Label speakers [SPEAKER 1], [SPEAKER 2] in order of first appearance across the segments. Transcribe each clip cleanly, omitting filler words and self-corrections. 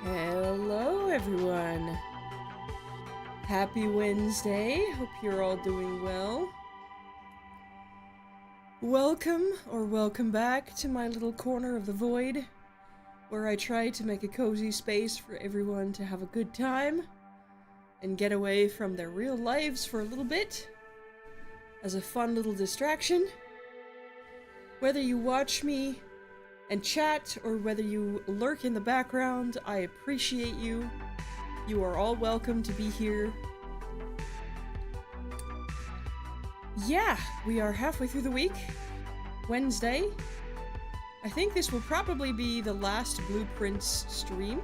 [SPEAKER 1] Hello, everyone. Happy Wednesday. Hope you're all doing well. Welcome back to my little corner of the void, where I try to make a cozy space for everyone to have a good time and get away from their real lives for a little bit as a fun little distraction. Whether you watch me and chat, or whether you lurk in the background, I appreciate you. You are all welcome to be here. Yeah, we are halfway through the week. Wednesday. I think this will probably be the last Blueprints stream,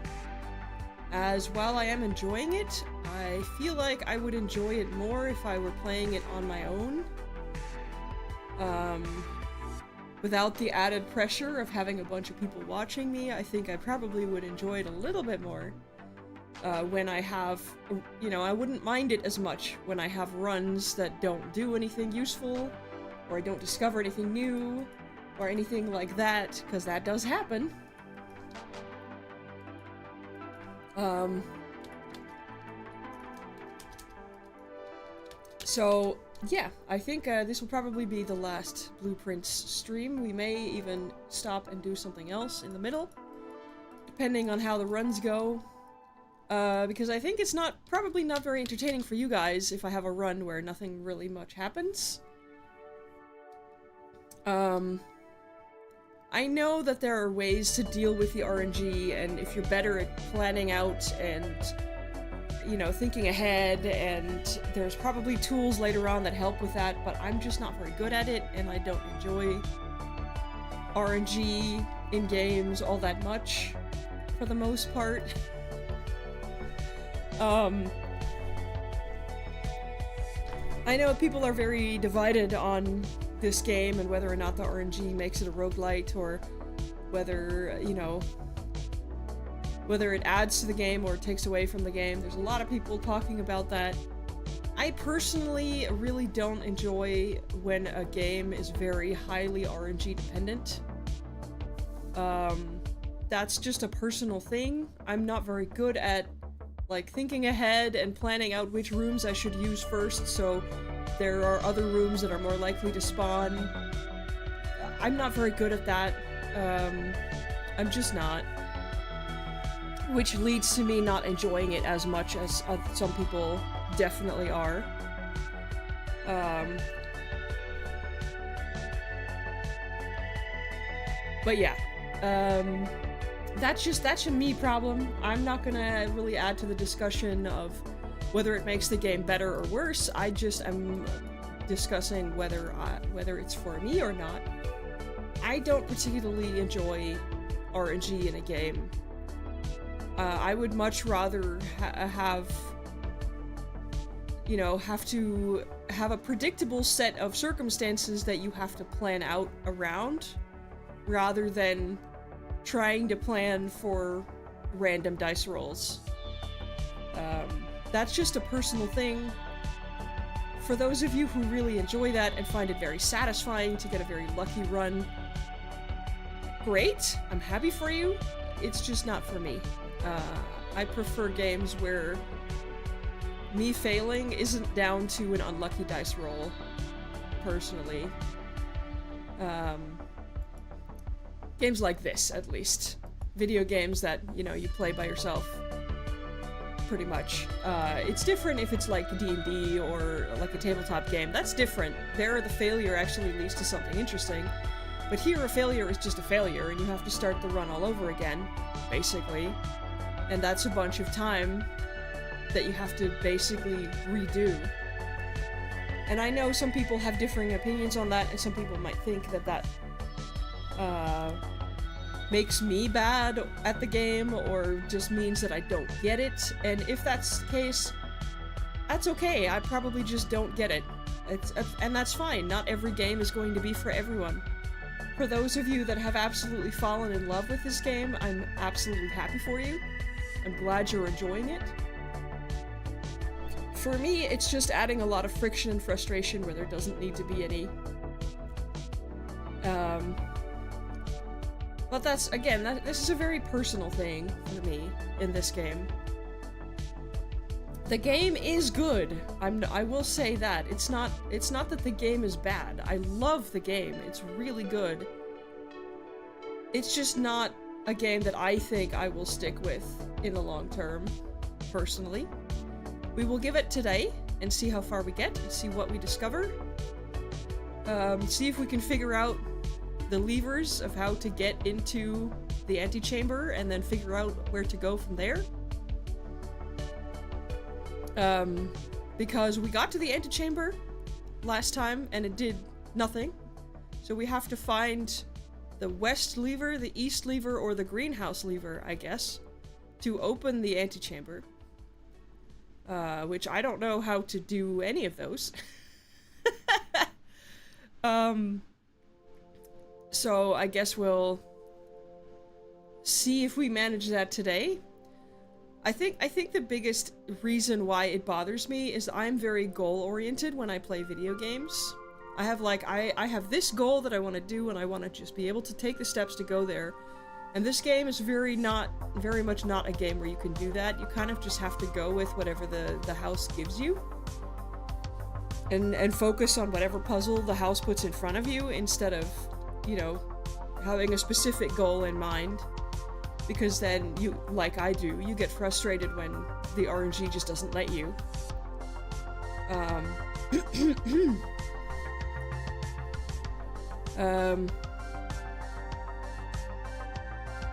[SPEAKER 1] as while I am enjoying it, I feel like I would enjoy it more if I were playing it on my own. Without the added pressure of having a bunch of people watching me, I think I probably would enjoy it a little bit more when I have, I wouldn't mind it as much when I have runs that don't do anything useful, or I don't discover anything new, or anything like that, because that does happen. So, yeah, I think this will probably be the last Blueprints stream. We may even stop and do something else in the middle, depending on how the runs go. Because I think it's probably not very entertaining for you guys if I have a run where nothing really much happens. I know that there are ways to deal with the RNG, and if you're better at planning out and thinking ahead, and there's probably tools later on that help with that, but I'm just not very good at it, and I don't enjoy RNG in games all that much, for the most part. I know people are very divided on this game and whether or not the RNG makes it a roguelite, or whether, whether it adds to the game or takes away from the game. There's a lot of people talking about that. I personally really don't enjoy when a game is very highly RNG dependent. That's just a personal thing. I'm not very good at, thinking ahead and planning out which rooms I should use first, so there are other rooms that are more likely to spawn. I'm not very good at that. I'm just not. Which leads to me not enjoying it as much as some people definitely are. But yeah, that's a me problem. I'm not gonna really add to the discussion of whether it makes the game better or worse. I just am discussing whether it's for me or not. I don't particularly enjoy RNG in a game. I would much rather have to have a predictable set of circumstances that you have to plan out around, rather than trying to plan for random dice rolls. That's just a personal thing. For those of you who really enjoy that and find it very satisfying to get a very lucky run, great, I'm happy for you. It's just not for me. I prefer games where me failing isn't down to an unlucky dice roll, personally. Games like this, at least. Video games that, you play by yourself, pretty much. It's different if it's like D&D or like a tabletop game. That's different. There, the failure actually leads to something interesting. But here, a failure is just a failure, and you have to start the run all over again, basically. And that's a bunch of time that you have to basically redo. And I know some people have differing opinions on that, and some people might think that makes me bad at the game, or just means that I don't get it. And if that's the case, that's okay. I probably just don't get it. And that's fine. Not every game is going to be for everyone. For those of you that have absolutely fallen in love with this game, I'm absolutely happy for you. I'm glad you're enjoying it. For me, it's just adding a lot of friction and frustration where there doesn't need to be any. But that's, again, this is a very personal thing for me in this game. The game is good. I will say that. It's not that the game is bad. I love the game. It's really good. It's just not a game that I think I will stick with in the long term, personally. We will give it today and see how far we get and see what we discover. See if we can figure out the levers of how to get into the antechamber and then figure out where to go from there. Because we got to the antechamber last time and it did nothing. So we have to find the west lever, the east lever, or the greenhouse lever, I guess, to open the antechamber. Which I don't know how to do any of those. So I guess we'll see if we manage that today. I think the biggest reason why it bothers me is I'm very goal-oriented when I play video games. I have I have this goal that I want to do and I want to just be able to take the steps to go there. And this game is very much not a game where you can do that. You kind of just have to go with whatever the house gives you. And focus on whatever puzzle the house puts in front of you instead of, you know, having a specific goal in mind. Because then you, like I do, you get frustrated when the RNG just doesn't let you.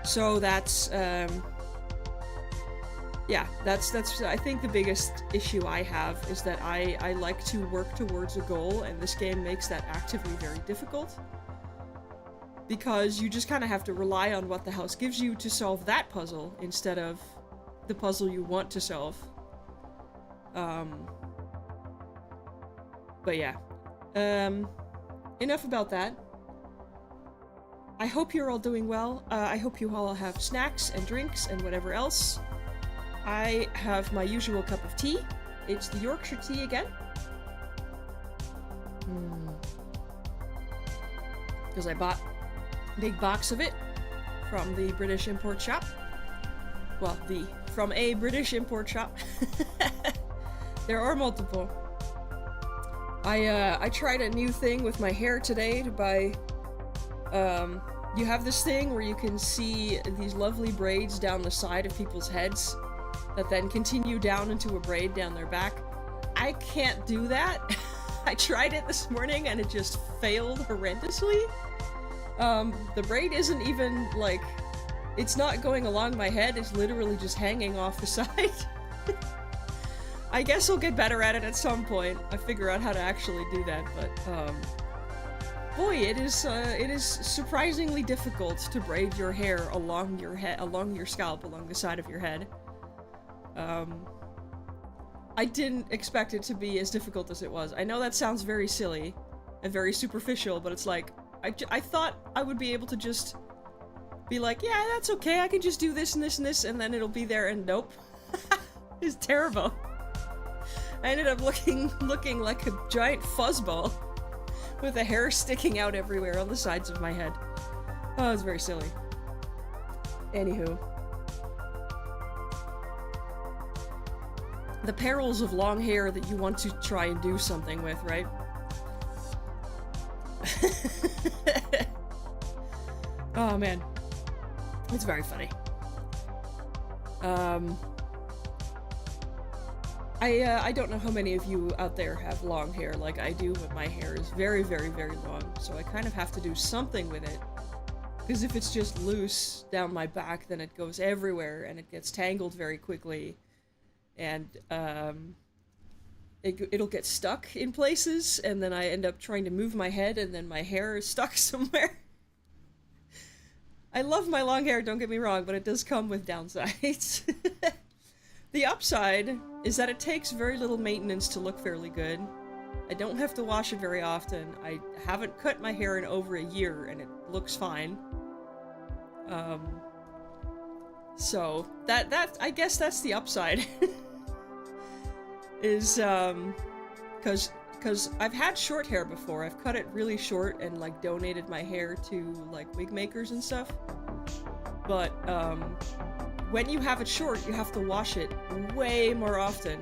[SPEAKER 1] So that's, yeah, that's I think the biggest issue I have is that I like to work towards a goal, and this game makes that actively very difficult. Because you just kind of have to rely on what the house gives you to solve that puzzle instead of the puzzle you want to solve. But yeah. Enough about that. I hope you're all doing well. I hope you all have snacks and drinks and whatever else. I have my usual cup of tea. It's the Yorkshire tea again. Because I bought big box of it from the British import shop. Well, from a British import shop. There are multiple. I tried a new thing with my hair today to buy, you have this thing where you can see these lovely braids down the side of people's heads that then continue down into a braid down their back. I can't do that. I tried it this morning and it just failed horrendously. The braid isn't even, like, it's not going along my head, it's literally just hanging off the side. I guess I'll get better at it at some point. I figure out how to actually do that, but, boy, it is surprisingly difficult to braid your hair along your head, along your scalp, along the side of your head. I didn't expect it to be as difficult as it was. I know that sounds very silly and very superficial, but it's like, I thought I would be able to just be like, yeah, that's okay, I can just do this and this and this, and then it'll be there, and nope. It's terrible. I ended up looking like a giant fuzzball with the hair sticking out everywhere on the sides of my head. Oh, it's very silly. Anywho. The perils of long hair that you want to try and do something with, right? Oh man, it's very funny. I don't know how many of you out there have long hair like I do, but my hair is very, very, very long, so I kind of have to do something with it. Because if it's just loose down my back, then it goes everywhere and it gets tangled very quickly. And it'll get stuck in places, and then I end up trying to move my head, and then my hair is stuck somewhere. I love my long hair, don't get me wrong, but it does come with downsides. The upside is that it takes very little maintenance to look fairly good. I don't have to wash it very often. I haven't cut my hair in over a year, and it looks fine. So, that I guess that's the upside. Is, cause I've had short hair before. I've cut it really short and, like, donated my hair to, like, wig makers and stuff. but when you have it short, you have to wash it way more often.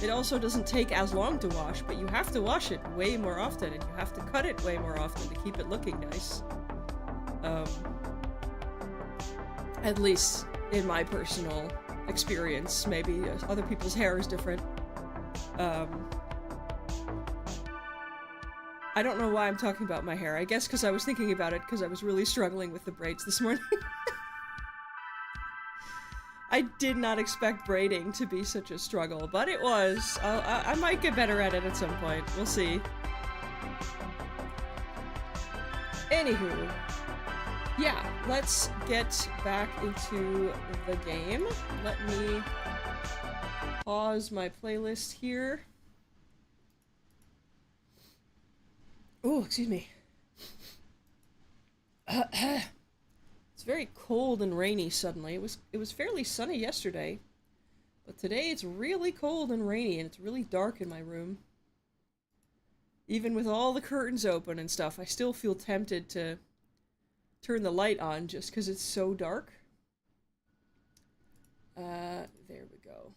[SPEAKER 1] It also doesn't take as long to wash, but you have to wash it way more often, and you have to cut it way more often to keep it looking nice. At least in my personal experience. Maybe other people's hair is different. I don't know why I'm talking about my hair. I guess because I was thinking about it because I was really struggling with the braids this morning. I did not expect braiding to be such a struggle, but it was. I might get better at it at some point. We'll see. Anywho. Yeah, let's get back into the game. Let me pause my playlist here. Oh, excuse me. It's very cold and rainy suddenly. It was fairly sunny yesterday, but today it's really cold and rainy, and it's really dark in my room. Even with all the curtains open and stuff, I still feel tempted to turn the light on just because it's so dark. There we go.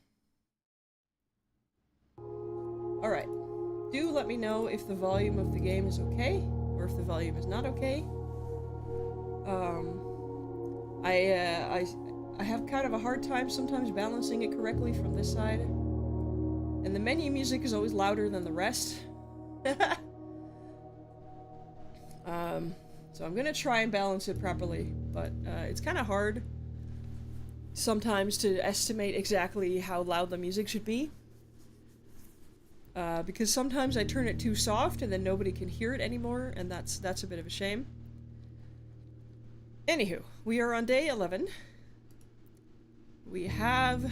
[SPEAKER 1] Alright. Do let me know if the volume of the game is okay, or if the volume is not okay. I have kind of a hard time sometimes balancing it correctly from this side. And the menu music is always louder than the rest. So I'm gonna try and balance it properly, but it's kind of hard sometimes to estimate exactly how loud the music should be. Because sometimes I turn it too soft and then nobody can hear it anymore, and that's a bit of a shame. Anywho, we are on day 11. We have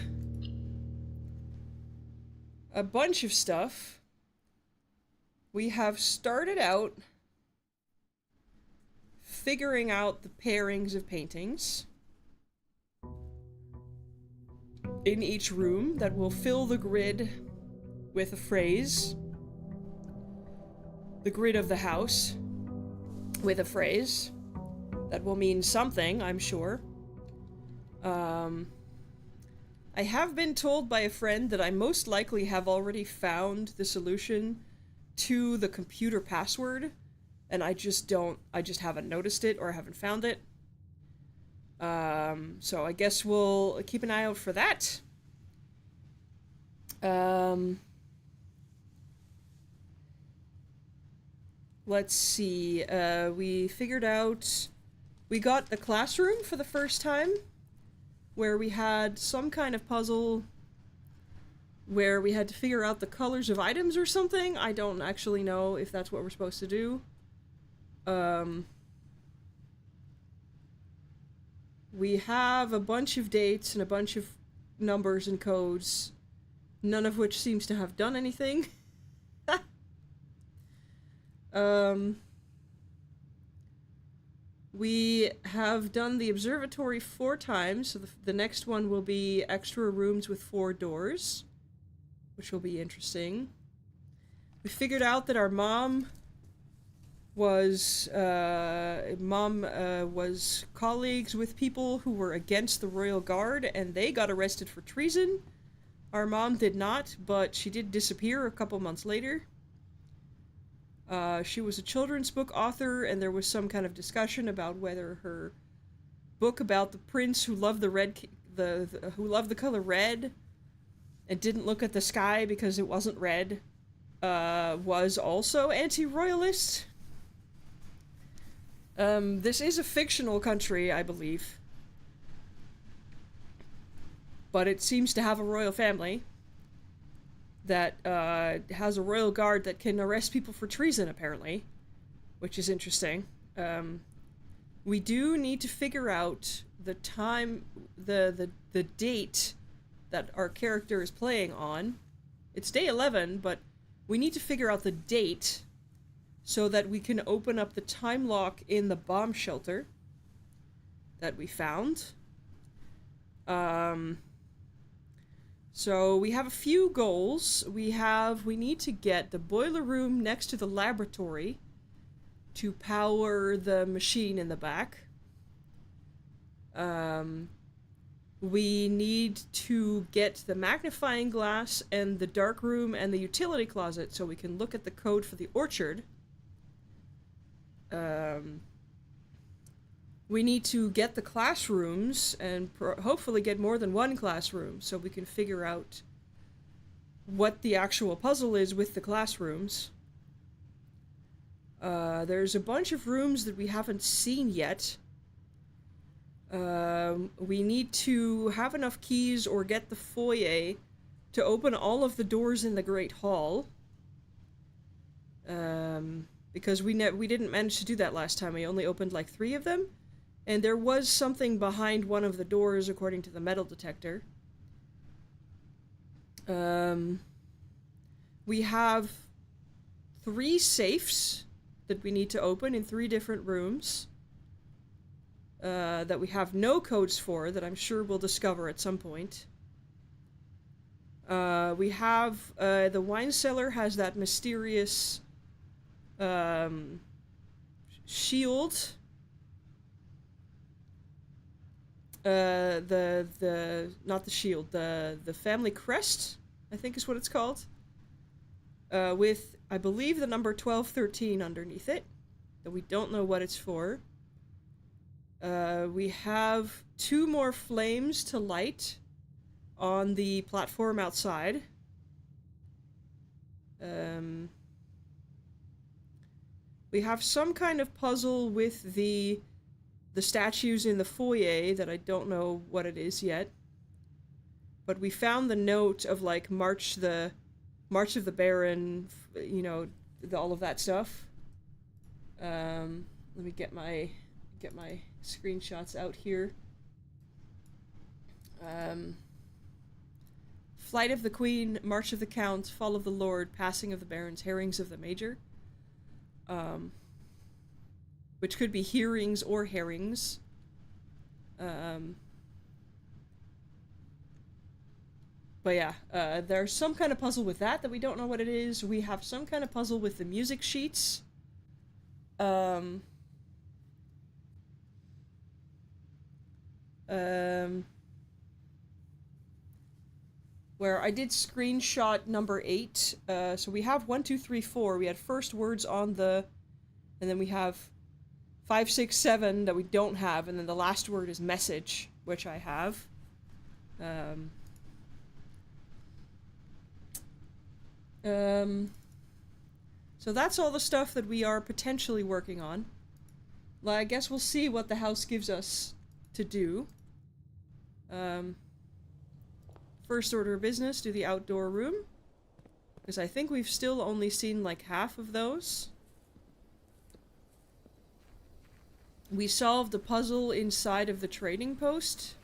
[SPEAKER 1] a bunch of stuff. We have started out figuring out the pairings of paintings in each room that will fill the grid with a phrase. The grid of the house with a phrase that will mean something, I'm sure. I have been told by a friend that I most likely have already found the solution to the computer password, and I just haven't noticed it or haven't found it. So I guess we'll keep an eye out for that. Let's see, we figured out, we got the classroom for the first time, where we had some kind of puzzle where we had to figure out the colors of items or something. I don't actually know if that's what we're supposed to do. We have a bunch of dates and a bunch of numbers and codes, none of which seems to have done anything. We have done the observatory 4 times, so the next one will be extra rooms with 4 doors, which will be interesting. We figured out that our mom was colleagues with people who were against the Royal Guard, and they got arrested for treason. Our mom did not, but she did disappear a couple months later. She was a children's book author, and there was some kind of discussion about whether her book about the prince who loved who loved the color red and didn't look at the sky because it wasn't red, was also anti-royalist. This is a fictional country, I believe, but it seems to have a royal family that has a royal guard that can arrest people for treason, apparently, which is interesting. We do need to figure out the time, the date that our character is playing on. It's day 11, but we need to figure out the date so that we can open up the time lock in the bomb shelter that we found. So we have a few goals. We need to get the boiler room next to the laboratory to power the machine in the back. We need to get the magnifying glass and the dark room and the utility closet so we can look at the code for the orchard. We need to get the classrooms and hopefully get more than one classroom so we can figure out what the actual puzzle is with the classrooms. There's a bunch of rooms that we haven't seen yet. We need to have enough keys or get the foyer to open all of the doors in the Great Hall. Because we didn't manage to do that last time. We only opened like 3 of them. And there was something behind one of the doors according to the metal detector. We have 3 safes that we need to open in 3 different rooms. That we have no codes for, that I'm sure we'll discover at some point. We have, the wine cellar has that mysterious, shield. Not the shield, the family crest, I think is what it's called. With, I believe, the number 1213 underneath it, that we don't know what it's for. We have 2 more flames to light on the platform outside. We have some kind of puzzle with the statues in the foyer that I don't know what it is yet. But we found the note of like March of the Baron, you know, all of that stuff. Let me get my screenshots out here. Flight of the Queen, March of the Count, Fall of the Lord, Passing of the Barons, Herrings of the Major. Which could be hearings or herrings. But yeah, there's some kind of puzzle with that we don't know what it is. We have some kind of puzzle with the music sheets. Where I did screenshot number 8. So we have 1, 2, 3, 4. We had first words on the, and then we have 5, 6, 7 that we don't have, and then the last word is message, which I have. So that's all the stuff that we are potentially working on. Well, I guess we'll see what the house gives us to do. First order of business, do the outdoor room. Because I think we've still only seen like half of those. We solved the puzzle inside of the trading post.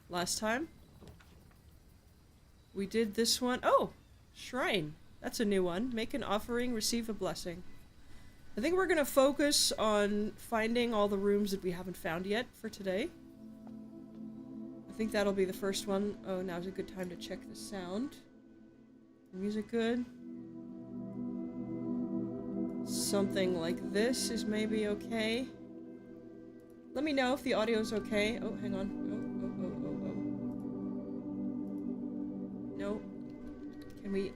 [SPEAKER 1] Last time. We did this one. Oh! Shrine. That's a new one. Make an offering, receive a blessing. I think we're gonna focus on finding all the rooms that we haven't found yet for today. I think that'll be the first one. Oh, now's a good time to check the sound. Music good? Something like this is maybe okay. Let me know if the audio's okay. Oh, hang on. Oh. No. Can we...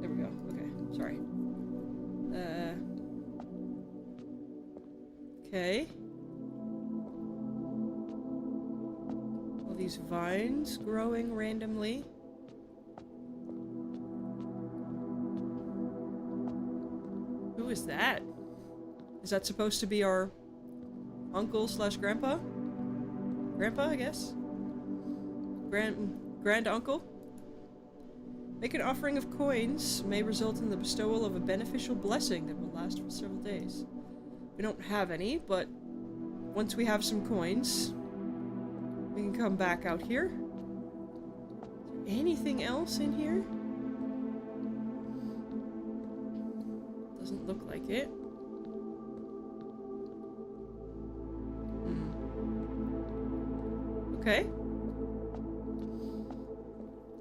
[SPEAKER 1] There we go. Okay, sorry. Okay. All these vines growing randomly. Who is that? Is that supposed to be our uncle slash grandpa? Grandpa, I guess? Grand uncle? Make an offering of coins may result in the bestowal of a beneficial blessing that will last for several days. We don't have any, but once we have some coins, we can come back out here. Is there anything else in here? Doesn't look like it. Okay.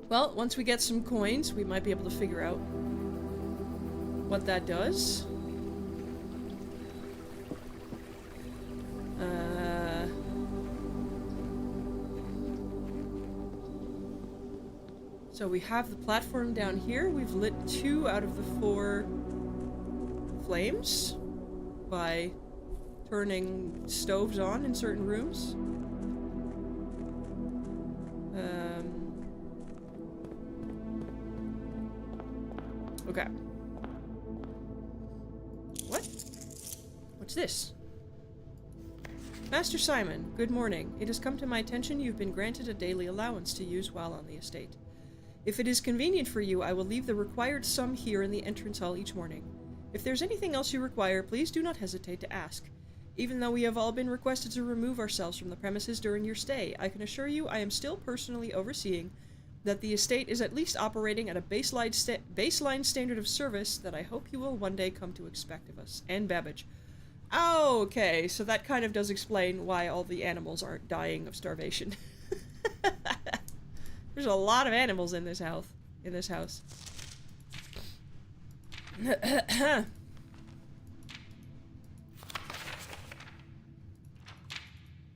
[SPEAKER 1] Well, once we get some coins, we might be able to figure out what that does. So we have the platform down here. We've lit 2 out of the 4 flames by turning stoves on in certain rooms. Okay. What? What's this? Master Simon, good morning. It has come to my attention you've been granted a daily allowance to use while on the estate. If it is convenient for you, I will leave the required sum here in the entrance hall each morning. If there's anything else you require, please do not hesitate to ask. Even though we have all been requested to remove ourselves from the premises during your stay, I can assure you I am still personally overseeing that the estate is at least operating at a baseline standard of service that I hope you will one day come to expect of us. And Babbage. Oh, okay, so that kind of does explain why all the animals aren't dying of starvation. There's a lot of animals in this house.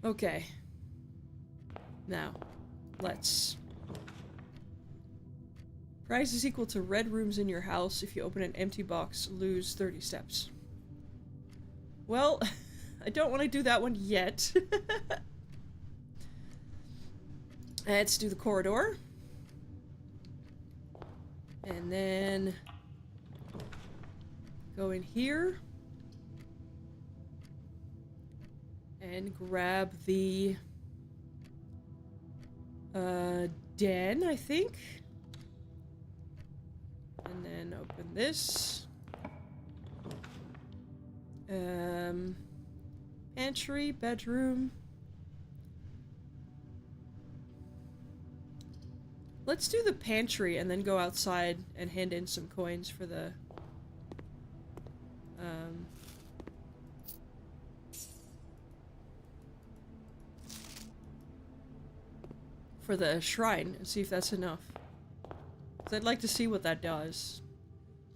[SPEAKER 1] Okay. Now, let's... Price is equal to red rooms in your house. If you open an empty box, lose 30 steps. Well, I don't want to do that one yet. Let's do the corridor. And then go in here. And grab the den, I think. And then open this. Pantry, bedroom. Let's do the pantry and then go outside and hand in some coins for the shrine and see if that's enough. 'Cause I'd like to see what that does.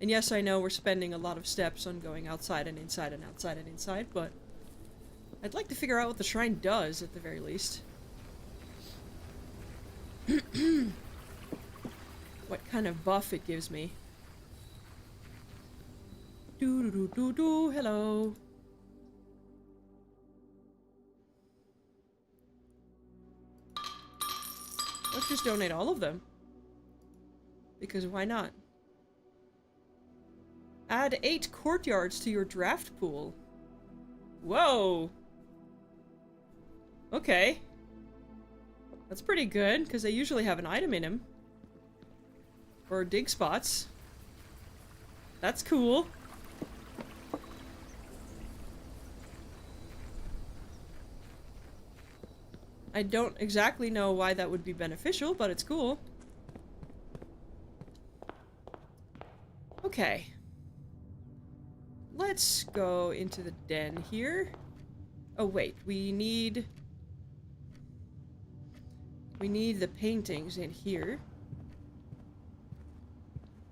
[SPEAKER 1] And yes, I know we're spending a lot of steps on going outside and inside and outside and inside, but I'd like to figure out what the shrine does at the very least. What kind of buff it gives me. Do, hello. Let's just donate all of them. Because why not? Add 8 courtyards to your draft pool. Whoa! Okay. That's pretty good, because they usually have an item in them. Or dig spots. That's cool. I don't exactly know why that would be beneficial, but it's cool. Okay. Let's go into the den here. Oh wait, we need the paintings in here.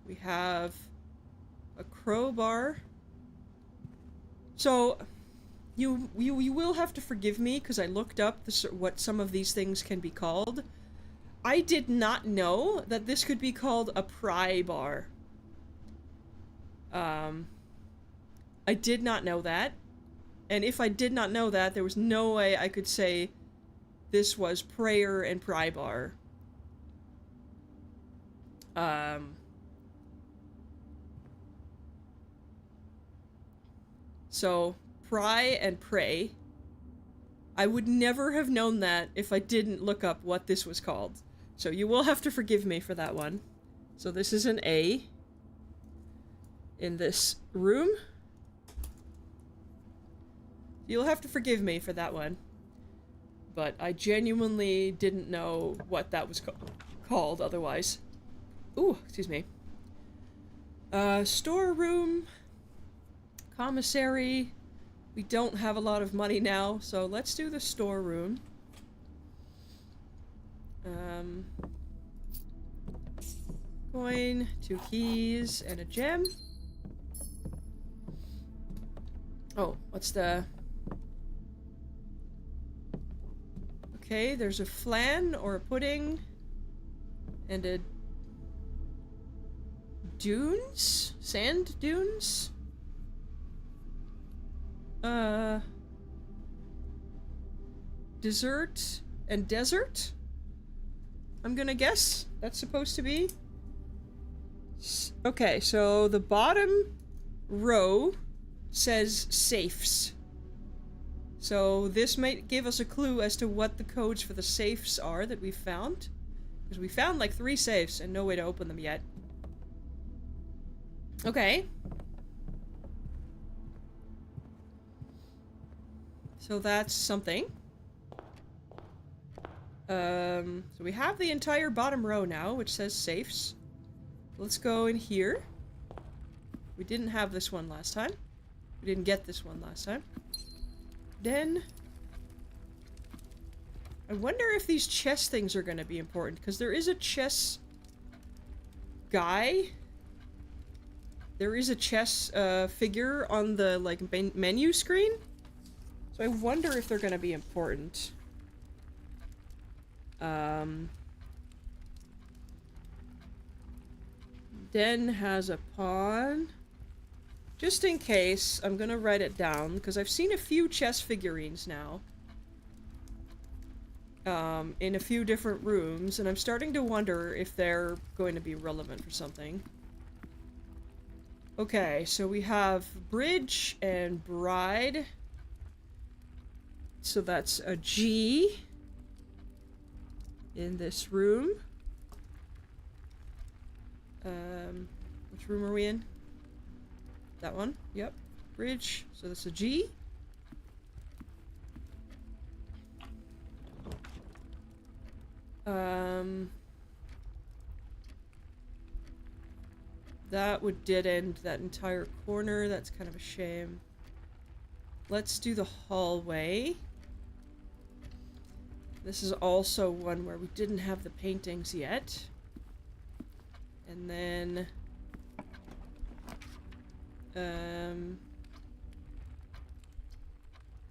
[SPEAKER 1] We have a crowbar. So you will have to forgive me because I looked up what some of these things can be called. I did not know that this could be called a pry bar. I did not know that. And if I did not know that, there was no way I could say this was prayer and pry bar. So, pry and pray. I would never have known that if I didn't look up what this was called. So you will have to forgive me for that one. So this is an A in this room. You'll have to forgive me for that one. But I genuinely didn't know what that was called otherwise. Ooh, excuse me. Storeroom. Commissary. We don't have a lot of money now, so let's do the storeroom. Coin, 2 keys, and a gem. Oh, what's the... Okay, there's a flan or a pudding and a dunes? Sand dunes? Dessert and desert? I'm gonna guess that's supposed to be. Okay, so the bottom row says safes. So this might give us a clue as to what the codes for the safes are that we found. Because we found like 3 safes and no way to open them yet. Okay. So that's something. So we have the entire bottom row now, which says safes. Let's go in here. We didn't have this one last time. We didn't get this one last time. Then... I wonder if these chess things are going to be important, because there is a chess guy. There is a chess figure on the like menu screen. So I wonder if they're going to be important. Den has a pawn. Just in case, I'm gonna write it down, because I've seen a few chess figurines now. In a few different rooms, and I'm starting to wonder if they're going to be relevant for something. Okay, so we have bridge and bride. So that's a G in this room. Which room are we in? That one? Yep. Bridge. So that's a G. That would dead end that entire corner. That's kind of a shame. Let's do the hallway. This is also one where we didn't have the paintings yet. And then...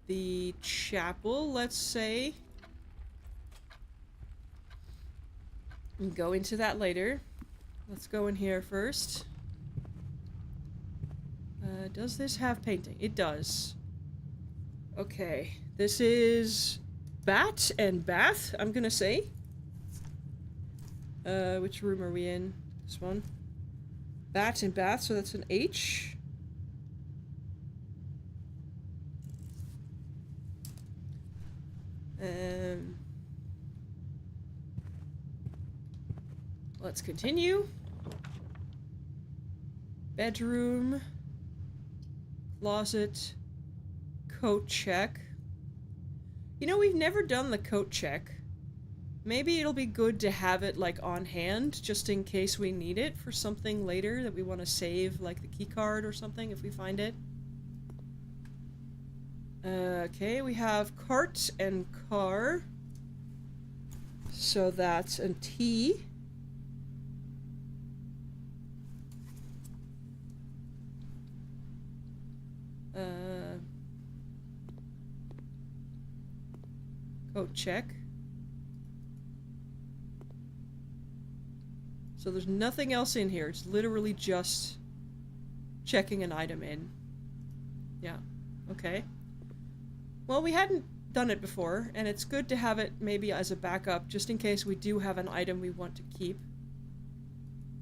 [SPEAKER 1] the chapel, let's say. We'll go into that later. Let's go in here first. Does this have painting? It does. Okay. This is bat and bath, I'm gonna say. Which room are we in? This one. Bat and bath, so that's an H. Let's continue. Bedroom. Closet. Coat check. You know, we've never done the coat check. Maybe it'll be good to have it, like, on hand, just in case we need it for something later that we want to save, like the key card or something, if we find it. Okay, we have cart and car. So that's a T. Coat check. So there's nothing else in here. It's literally just checking an item in. Yeah. Okay. Well, we hadn't done it before, and it's good to have it maybe as a backup, just in case we do have an item we want to keep.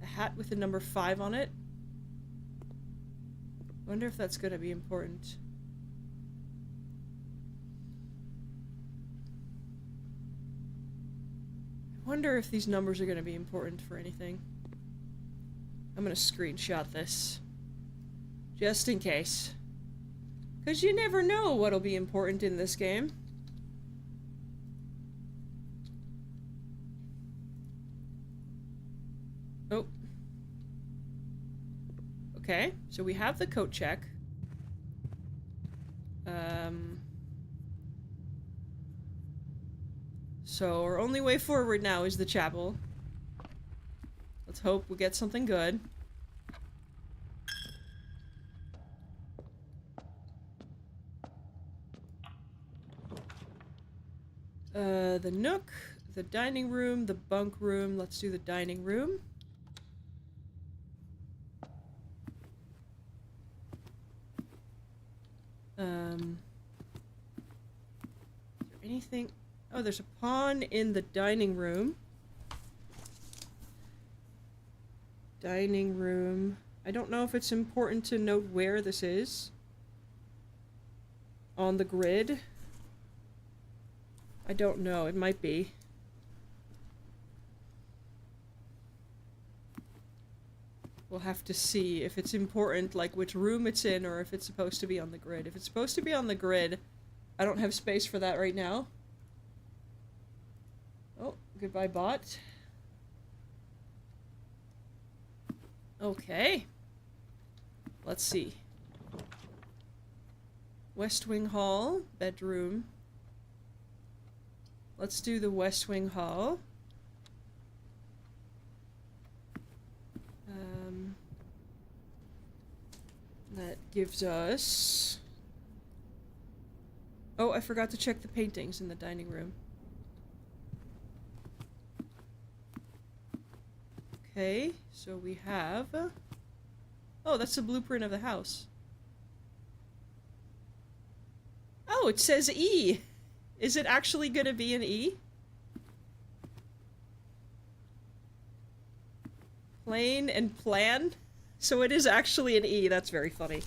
[SPEAKER 1] A hat with the number 5 on it. Wonder if that's gonna be important. I wonder if these numbers are gonna be important for anything. I'm gonna screenshot this. Just in case. 'Cause you never know what'll be important in this game. Oh. Okay, so we have the coat check. So our only way forward now is the chapel. Let's hope we get something good. The nook, the dining room, the bunk room. Let's do the dining room. Is there anything? Oh, there's a pawn in the dining room. Dining room. I don't know if it's important to note where this is. On the grid. I don't know. It might be. We'll have to see if it's important, like which room it's in, or if it's supposed to be on the grid. If it's supposed to be on the grid, I don't have space for that right now. Oh, goodbye bot. Okay. Let's see. West Wing Hall, bedroom. Let's do the West Wing Hall. That gives us... Oh, I forgot to check the paintings in the dining room. Okay, so we have... Oh, that's the blueprint of the house. Oh, it says E! Is it actually gonna be an E? Plane and plan? So it is actually an E, that's very funny.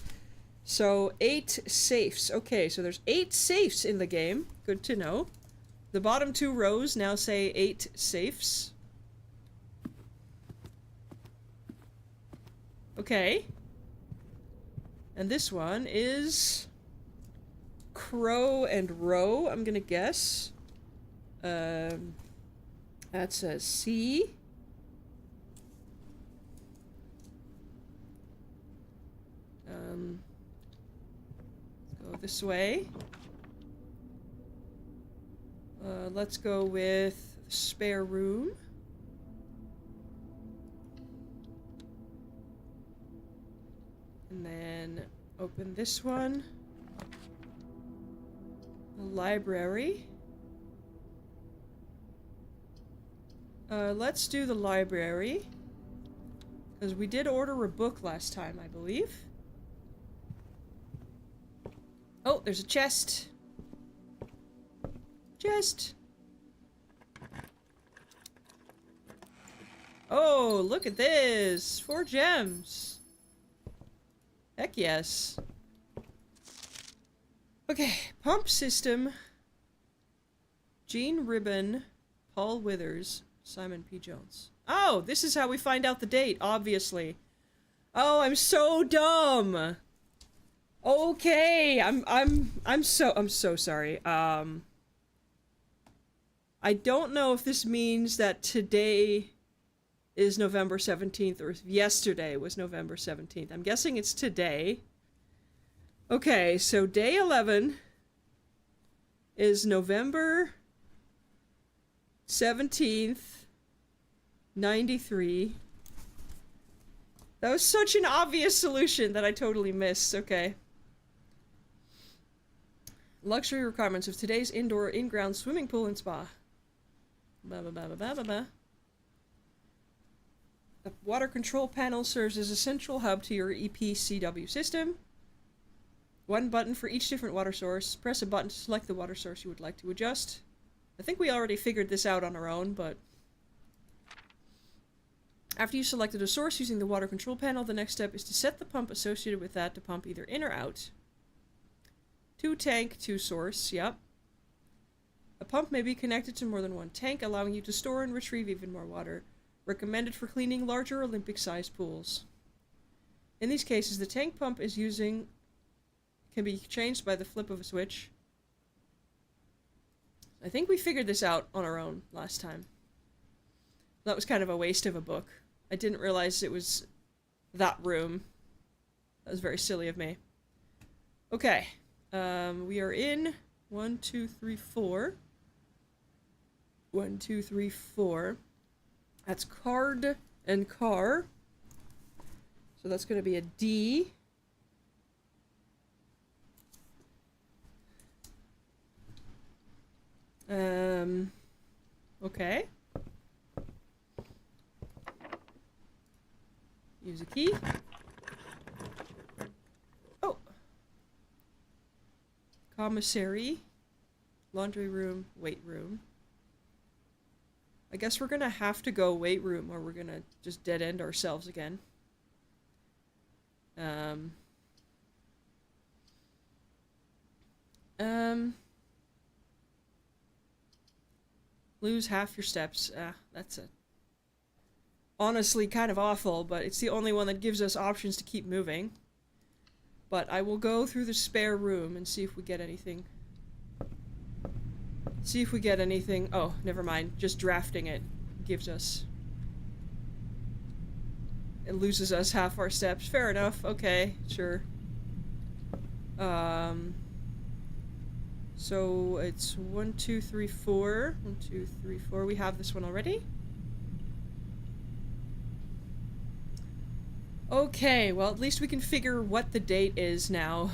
[SPEAKER 1] So, 8 safes. Okay, so there's 8 safes in the game. Good to know. The bottom 2 rows now say 8 safes. Okay. And this one is... Crow and Row, I'm gonna guess. That says C. Let's go this way. Let's go with spare room. And then open this one. The library. Let's do the library. Because we did order a book last time, I believe. Oh, there's a chest. Chest. Oh, look at this. 4 gems. Heck yes. Okay, pump system. Gene Ribbon, Paul Withers, Simon P. Jones. Oh, this is how we find out the date, obviously. Oh, I'm so dumb. Okay, I'm so sorry. I don't know if this means that today is November 17th or if yesterday was November 17th. I'm guessing it's today. Okay, so day 11 is November 17th, 93. That was such an obvious solution that I totally missed. Okay. Luxury requirements of today's indoor in-ground swimming pool and spa. Blah, blah, blah, blah, blah, blah. The water control panel serves as a central hub to your EPCW system. 1 button for each different water source. Press a button to select the water source you would like to adjust. I think we already figured this out on our own, but... After you selected a source using the water control panel, the next step is to set the pump associated with that to pump either in or out. 2 tank, 2 source, yep. A pump may be connected to more than 1 tank, allowing you to store and retrieve even more water. Recommended for cleaning larger Olympic-sized pools. In these cases, the tank pump is can be changed by the flip of a switch. I think we figured this out on our own last time. That was kind of a waste of a book. I didn't realize it was that room. That was very silly of me. Okay. We are in 1, 2, 3, 4. 1, 2, 3, 4. That's card and car. So that's going to be a D. Okay. Use a key. Oh. Commissary. Laundry room. Weight room. I guess we're gonna have to go weight room or we're gonna just dead end ourselves again. Lose half your steps. That's a honestly kind of awful, but it's the only one that gives us options to keep moving. But I will go through the spare room and see if we get anything. See if we get anything. Oh, never mind. Just drafting it gives us... It loses us half our steps. Fair enough. Okay, sure. So it's 1, 2, 3, 4. 1, 2, 3, 4. We have this one already. Okay, well at least we can figure what the date is now.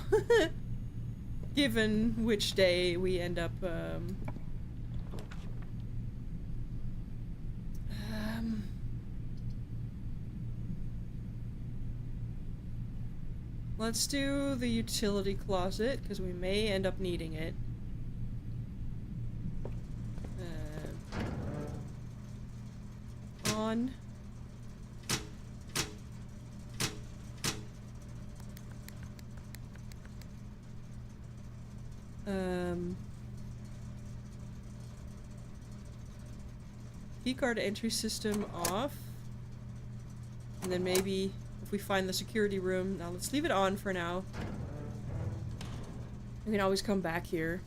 [SPEAKER 1] Given which day we end up, let's do the utility closet, because we may end up needing it. On. Keycard entry system off. And then maybe if we find the security room, now let's leave it on for now. We can always come back here.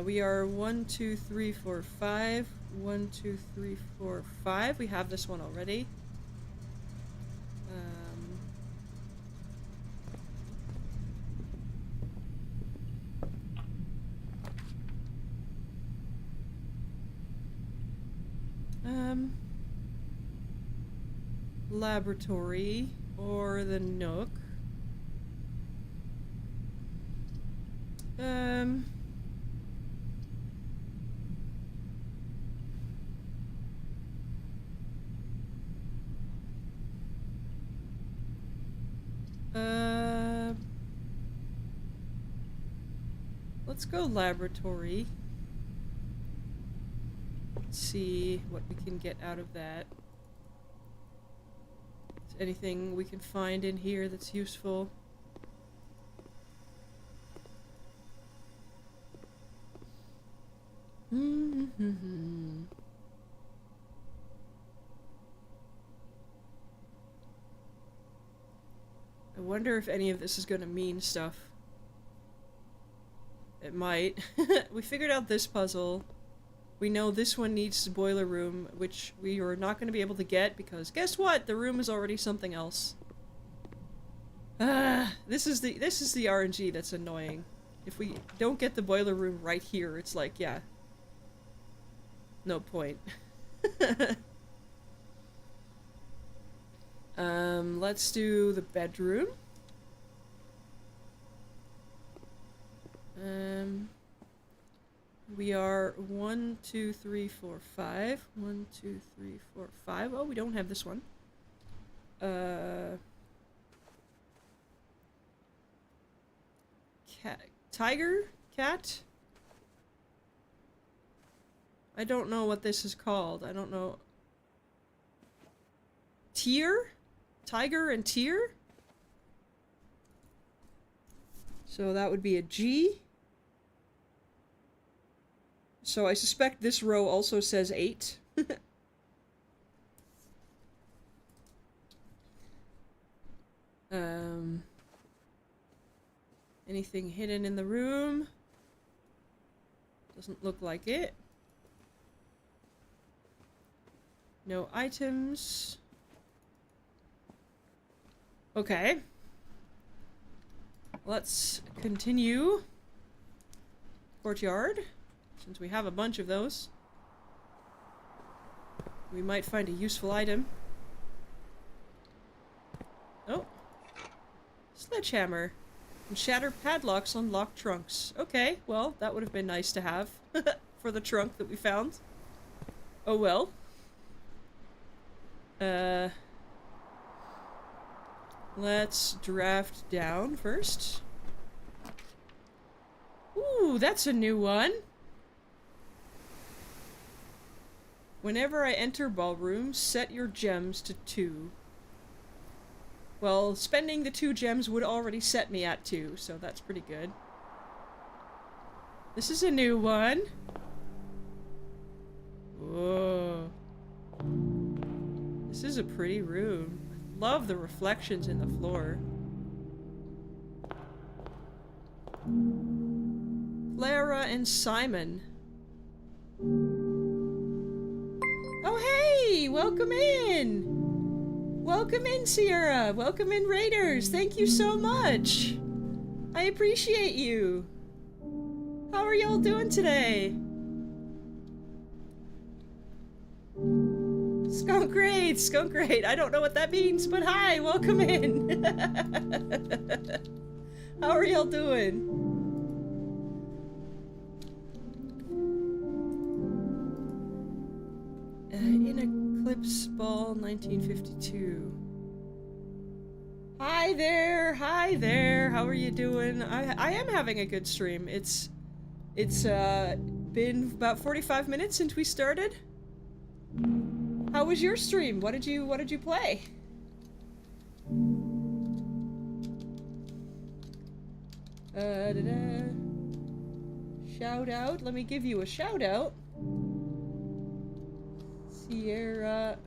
[SPEAKER 1] We are 1, 2, 3, 4, 5. 1, 2, 3, 4, 5. We have this one already. Laboratory or the Nook. Let's go laboratory. Let's see what we can get out of that. Is anything we can find in here that's useful? I wonder if any of this is gonna mean stuff. It might. We figured out this puzzle. We know this one needs the boiler room, which we are not going to be able to get because guess what? The room is already something else. This is the RNG that's annoying. If we don't get the boiler room right here, it's like, yeah. No point. Let's do the bedroom. We are 1, 2, 3, 4, 5. 1, 2, 3, 4, 5. Oh, we don't have this one. Cat. Tiger? Cat? I don't know what this is called. I don't know. Tier? Tiger and tier? So that would be a G. So I suspect this row also says 8. Anything hidden in the room? Doesn't look like it. No items. Okay. Let's continue. Courtyard. Since we have a bunch of those. We might find a useful item. Oh. Sledgehammer. And shatter padlocks on locked trunks. Okay, well, that would have been nice to have. For the trunk that we found. Oh well. Let's draft down first. Ooh, that's a new one. Whenever I enter ballroom, set your gems to 2. Well, spending the 2 gems would already set me at 2, so that's pretty good. This is a new one. Whoa. This is a pretty room. I love the reflections in the floor. Clara and Simon. Oh, hey! Welcome in! Welcome in, Sierra! Welcome in, Raiders! Thank you so much! I appreciate you! How are y'all doing today? Skunk Raid! Skunk Raid! I don't know what that means, but hi! Welcome in! How are y'all doing? In Eclipse Ball 1952. Hi there! Hi there! How are you doing? I am having a good stream. It's been about 45 minutes since we started. How was your stream? What did you play? Shout out. Let me give you a shout out. Sierra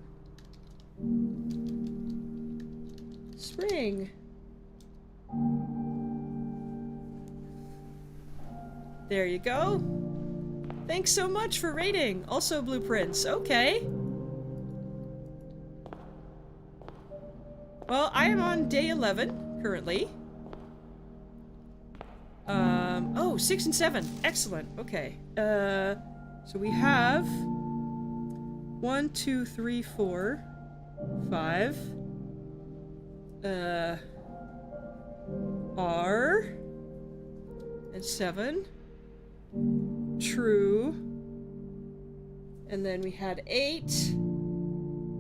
[SPEAKER 1] Spring. There you go. Thanks so much for rating. Also blueprints. Okay. Well, I am on day 11 currently. Oh, 6 and 7. Excellent. Okay. So we have 1, 2, 3, 4, 5. R and 7. True. And then we had 8.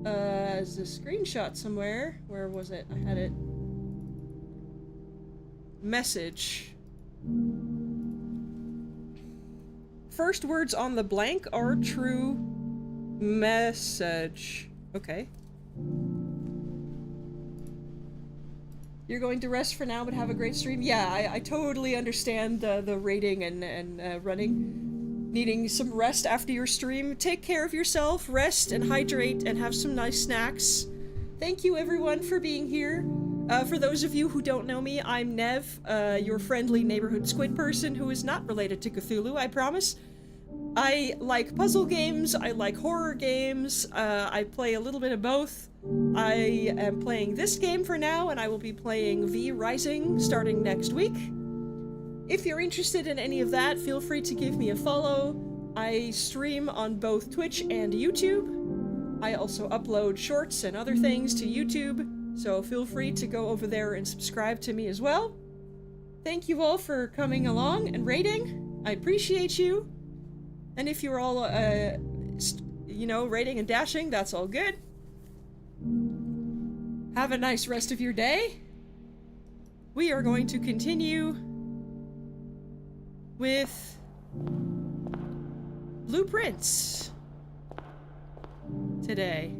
[SPEAKER 1] There's a screenshot somewhere. Where was it? I had it. Message. First words on the blank are true. Message. Okay. You're going to rest for now, but have a great stream? Yeah, I totally understand the rating and running. Needing some rest after your stream. Take care of yourself, rest and hydrate, and have some nice snacks. Thank you everyone for being here. For those of you who don't know me, I'm Nev, your friendly neighborhood squid person who is not related to Cthulhu, I promise. I like puzzle games, I like horror games, I play a little bit of both. I am playing this game for now, and I will be playing V Rising starting next week. If you're interested in any of that, feel free to give me a follow. I stream on both Twitch and YouTube. I also upload shorts and other things to YouTube, so feel free to go over there and subscribe to me as well. Thank you all for coming along and rating. I appreciate you. And if you're all, you know, rating and dashing, that's all good. Have a nice rest of your day. We are going to continue with blueprints today.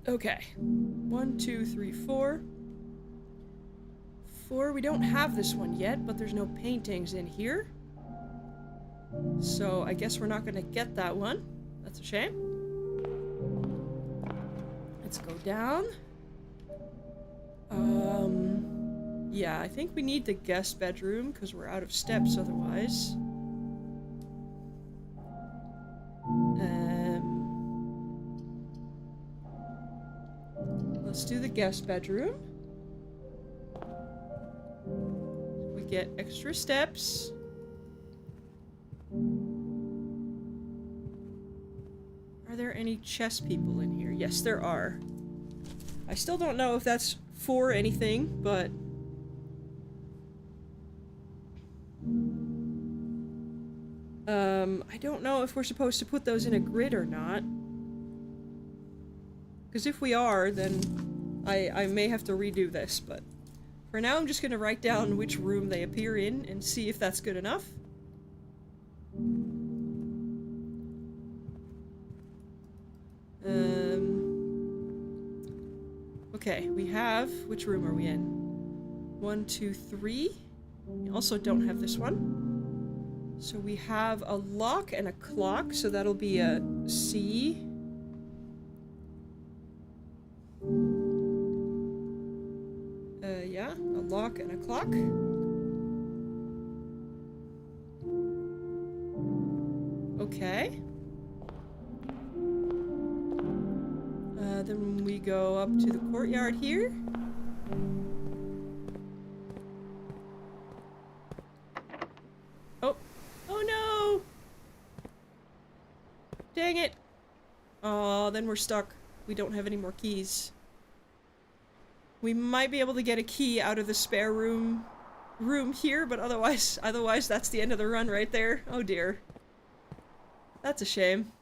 [SPEAKER 1] Okay. 1, 2, 3, 4. 4, we don't have this one yet, but there's no paintings in here. So I guess we're not gonna get that one. That's a shame. Let's go down. Yeah, I think we need the guest bedroom because we're out of steps otherwise. Let's do the guest bedroom. We get extra steps. Are there any chess people in here? Yes, there are. I still don't know if that's for anything, but... I don't know if we're supposed to put those in a grid or not. Because if we are, then I may have to redo this, but For now, I'm just gonna write down which room they appear in and see if that's good enough. Okay, we have... Which room are we in? 1, 2, 3. We also don't have this one. So we have a lock and a clock, so that'll be a C. Yeah, a lock and a clock. Okay. Then we go up to the courtyard here. Oh. Oh no! Dang it! Oh, then we're stuck. We don't have any more keys. We might be able to get a key out of the spare room here, but otherwise that's the end of the run right there. Oh dear. That's a shame.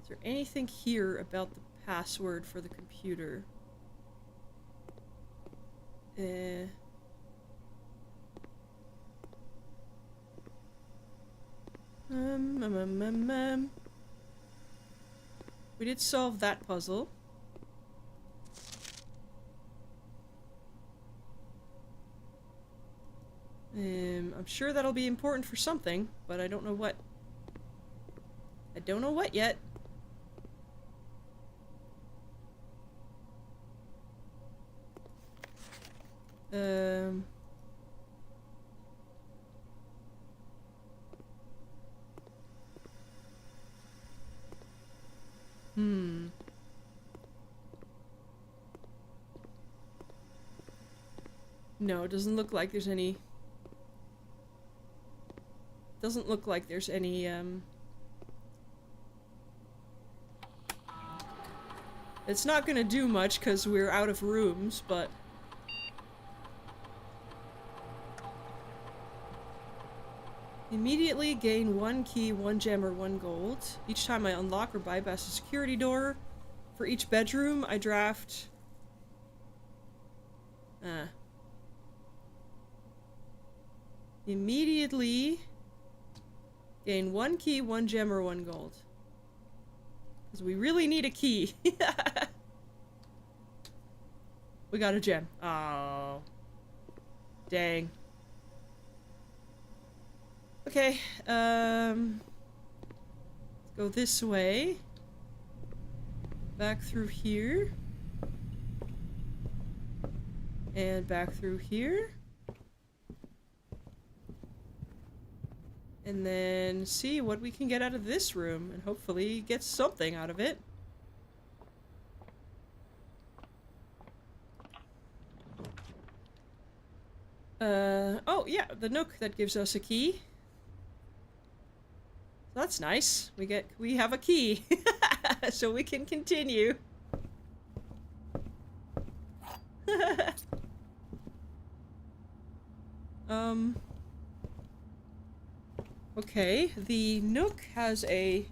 [SPEAKER 1] Is there anything here about the password for the computer? We did solve that puzzle. I'm sure that'll be important for something, but I don't know what. I don't know what yet. No, it doesn't look like there's any... Doesn't look like there's any, It's not gonna do much because we're out of rooms, but... Immediately gain 1 key, 1 gem, or 1 gold. Each time I unlock or bypass a security door. For each bedroom, I draft... Immediately gain 1 key, 1 gem, or 1 gold. Because we really need a key. We got a gem. Oh. Dang. Okay, let's go this way. Back through here. And back through here. And then see what we can get out of this room, and hopefully get something out of it. Oh yeah, the nook that gives us a key. That's nice. We have a key. So we can continue. Okay, the nook has a...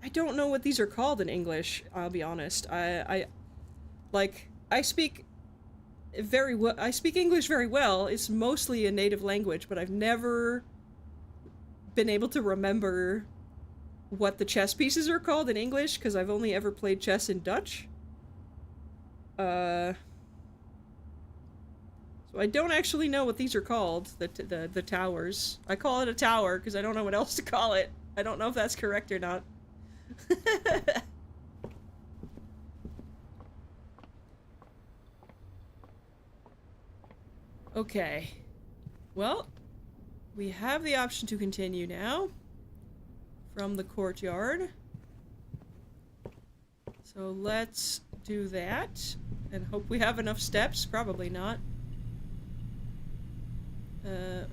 [SPEAKER 1] I don't know what these are called in English, I'll be honest. I speak very well. I speak English very well. It's mostly a native language, but I've never been able to remember what the chess pieces are called in English, because I've only ever played chess in Dutch. So I don't actually know what these are called, the towers. I call it a tower because I don't know what else to call it. I don't know if that's correct or not. Okay. Well, we have the option to continue now from the courtyard. So let's do that and hope we have enough steps. Probably not. I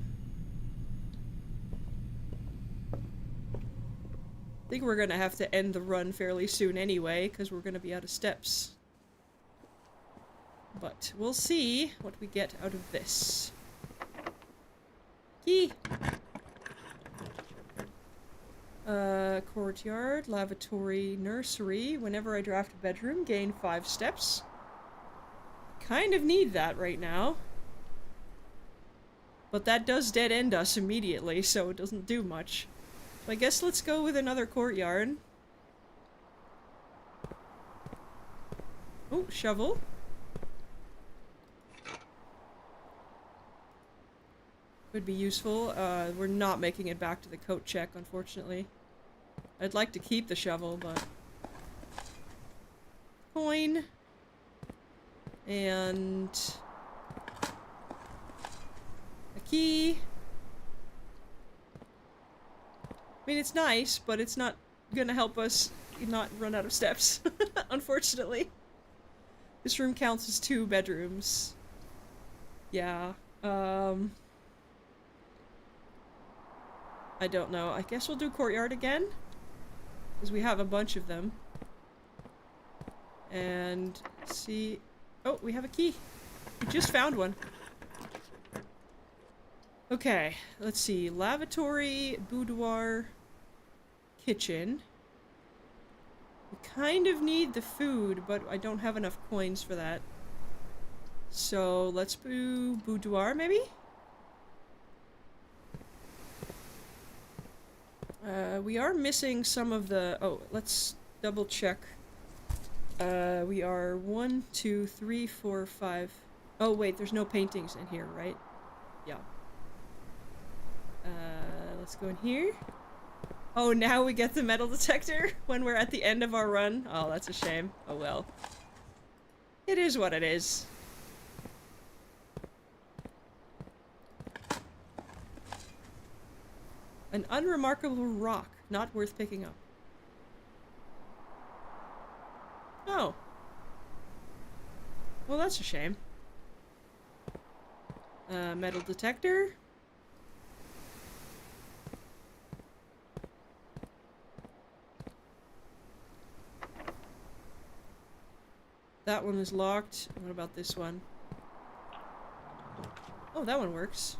[SPEAKER 1] think we're gonna have to end the run fairly soon anyway, because we're gonna be out of steps. But we'll see what we get out of this. Key! Courtyard, lavatory, nursery. Whenever I draft a bedroom, gain 5 steps. Kind of need that right now. But that does dead end us immediately, so it doesn't do much. So I guess let's go with another courtyard. Oh, shovel. Would be useful. We're not making it back to the coat check, unfortunately. I'd like to keep the shovel, but... Coin. And... a key. I mean, it's nice, but it's not gonna help us not run out of steps, unfortunately. This room counts as 2 bedrooms. Yeah, I don't know. I guess we'll do courtyard again. Because we have a bunch of them. And see... Oh, we have a key. We just found one. Okay, let's see. Lavatory, boudoir, kitchen. We kind of need the food, but I don't have enough coins for that. So let's do boudoir, maybe? We are missing some of the... Oh, let's double check. We are 1, 2, 3, 4, 5... Oh, wait, there's no paintings in here, right? Yeah. Let's go in here. Oh, now we get the metal detector when we're at the end of our run. Oh, that's a shame. Oh, well. It is what it is. An unremarkable rock, not worth picking up. Oh. Well, that's a shame. Metal detector. That one is locked. What about this one? Oh, that one works.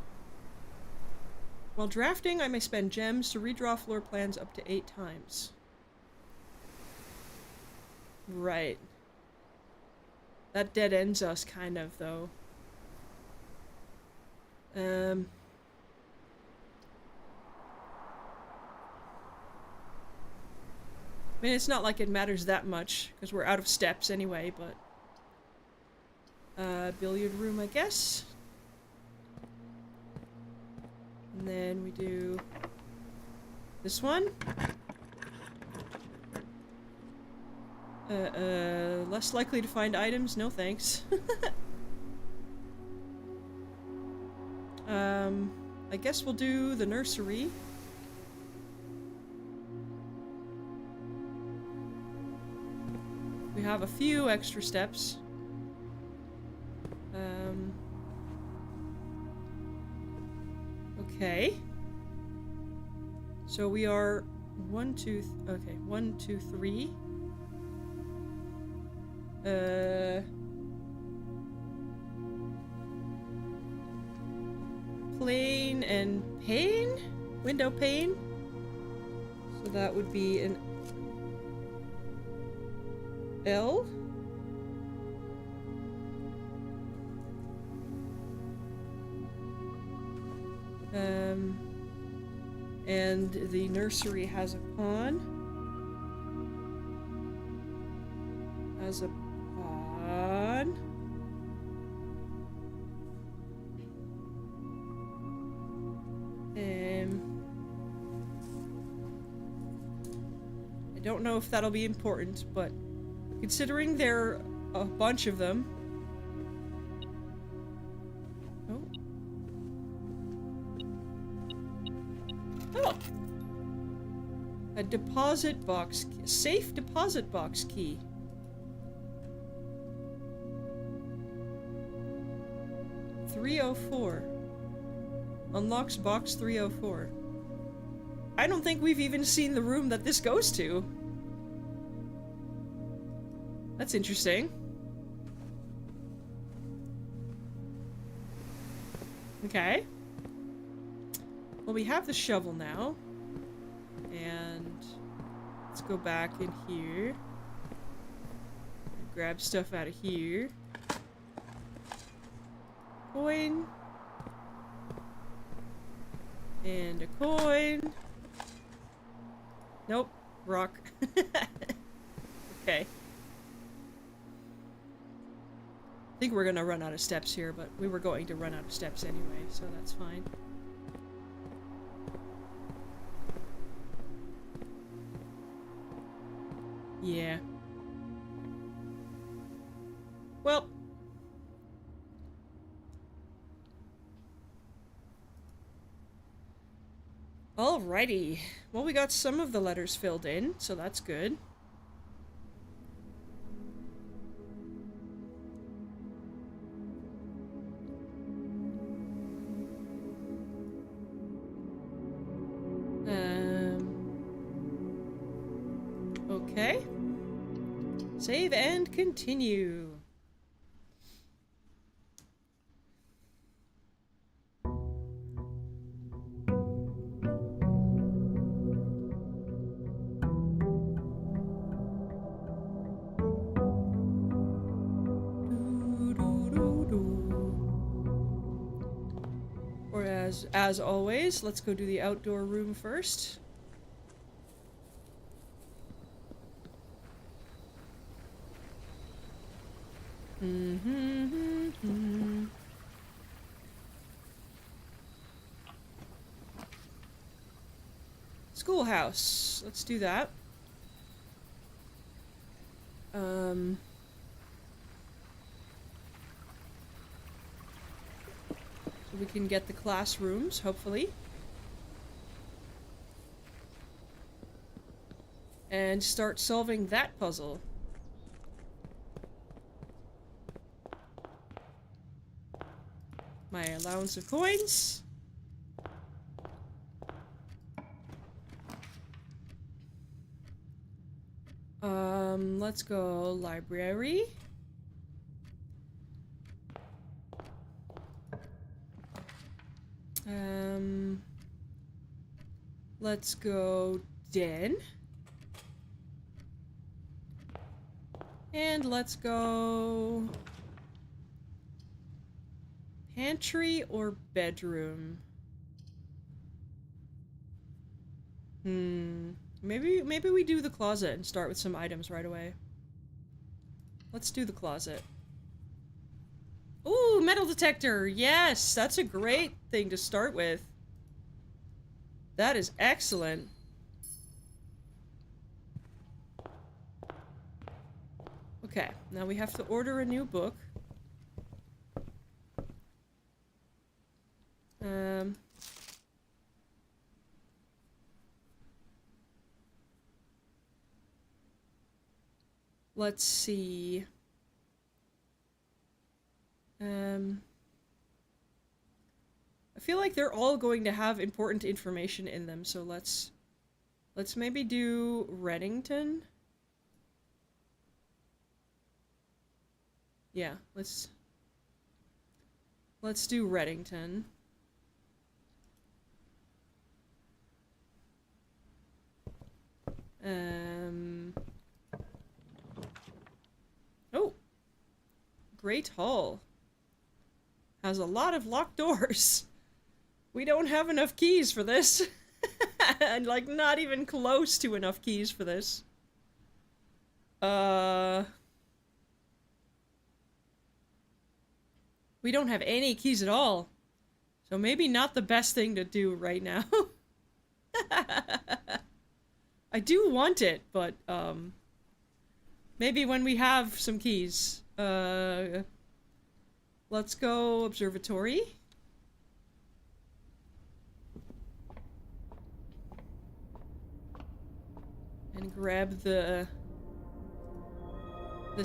[SPEAKER 1] While drafting, I may spend gems to redraw floor plans up to 8 times. Right. That dead ends us, kind of, though. I mean, it's not like it matters that much, because we're out of steps anyway, but... billiard room, I guess? And then we do... this one? Less likely to find items? No thanks. I guess we'll do the nursery. We have a few extra steps. Okay. So we are 1, 2, okay, 1, 2, 3. Plane and pane? Window pane? So that would be an L. And the nursery has a pawn. Has a pawn. I don't know if that'll be important, but considering there are a bunch of them. Oh. Oh! A deposit box, safe deposit box key. .304. Unlocks box 304. I don't think we've even seen the room that this goes to. That's interesting. Okay. Well, we have the shovel now. And go back in here. Grab stuff out of here. Coin. And a coin. Nope. Rock. Okay. I think we're gonna run out of steps here, but we were going to run out of steps anyway, so that's fine. Yeah. Well. Alrighty. Well, we got some of the letters filled in, so that's good. Okay. Save and continue. Or as always, let's go do the outdoor room first. Schoolhouse. Let's do that. So we can get the classrooms, hopefully. And start solving that puzzle. My allowance of coins. Let's go library. Let's go den. And let's go pantry or bedroom. Maybe we do the closet and start with some items right away. Let's do the closet. Ooh, metal detector! Yes! That's a great thing to start with. That is excellent. Okay, now we have to order a new book. Let's see. I feel like they're all going to have important information in them, so let's maybe do Reddington. Yeah, let's do Reddington. Oh! Great Hall. Has a lot of locked doors. We don't have enough keys for this. And like, not even close to enough keys for this. We don't have any keys at all. So maybe not the best thing to do right now. I do want it, but, maybe when we have some keys. Let's go observatory. And grab this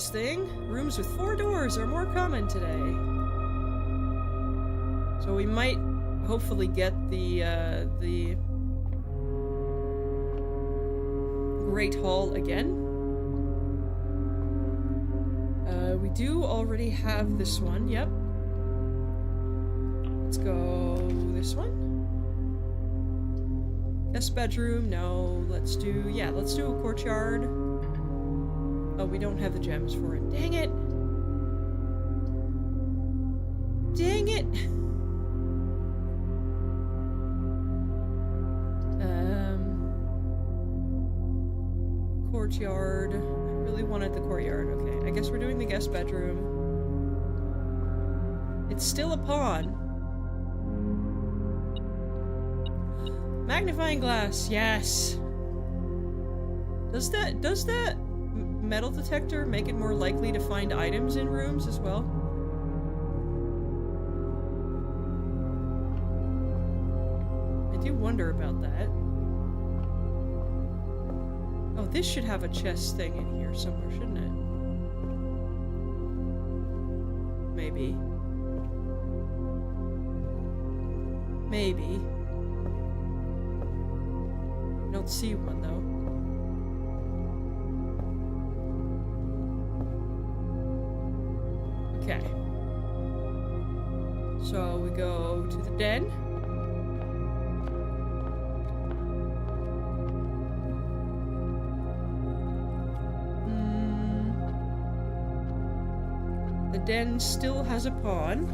[SPEAKER 1] thing. Rooms with 4 doors are more common today. So we might hopefully get the Great Hall again. We do already have this one, yep. Let's go this one. Guest bedroom, no. Let's do a courtyard. Oh, we don't have the gems for it. Dang it! Dang it! Courtyard. I really wanted the courtyard. Okay, I guess we're doing the guest bedroom. It's still a pawn. Magnifying glass, yes. Does that metal detector make it more likely to find items in rooms as well? I do wonder about that. Oh, this should have a chest thing in here somewhere, shouldn't it? Maybe. Maybe. I don't see one, though. Okay. So we go to the den. The den still has a pawn.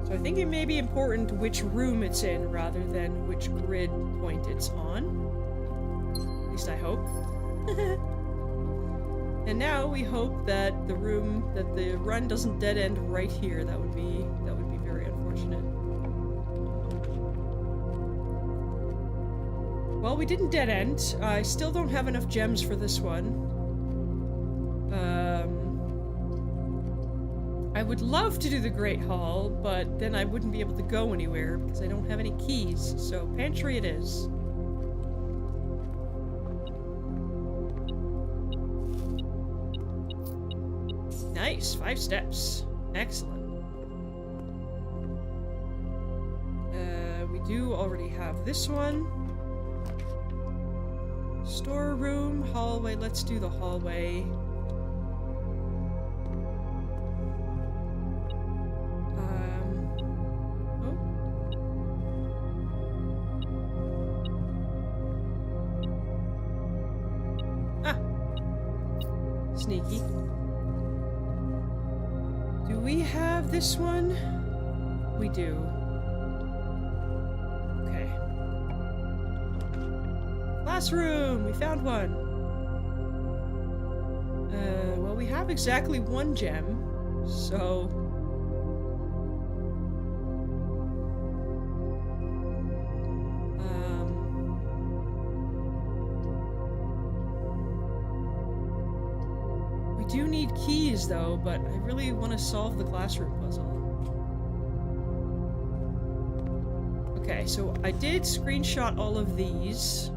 [SPEAKER 1] So I think it may be important which room it's in rather than which grid point it's on. At least I hope. And now we hope that the run doesn't dead end right here. That would be very unfortunate. Well, we didn't dead end. I still don't have enough gems for this one. I would love to do the Great Hall, but then I wouldn't be able to go anywhere because I don't have any keys. So pantry it is. Nice, 5 steps. Excellent. We do already have this one. Storeroom, hallway. Let's do the hallway. Sneaky. Do we have this one? We do. Okay. Classroom! We found one! Well, we have exactly 1 gem, so... We do need keys, though, but I really want to solve the classroom puzzle. Okay, so I did screenshot all of these.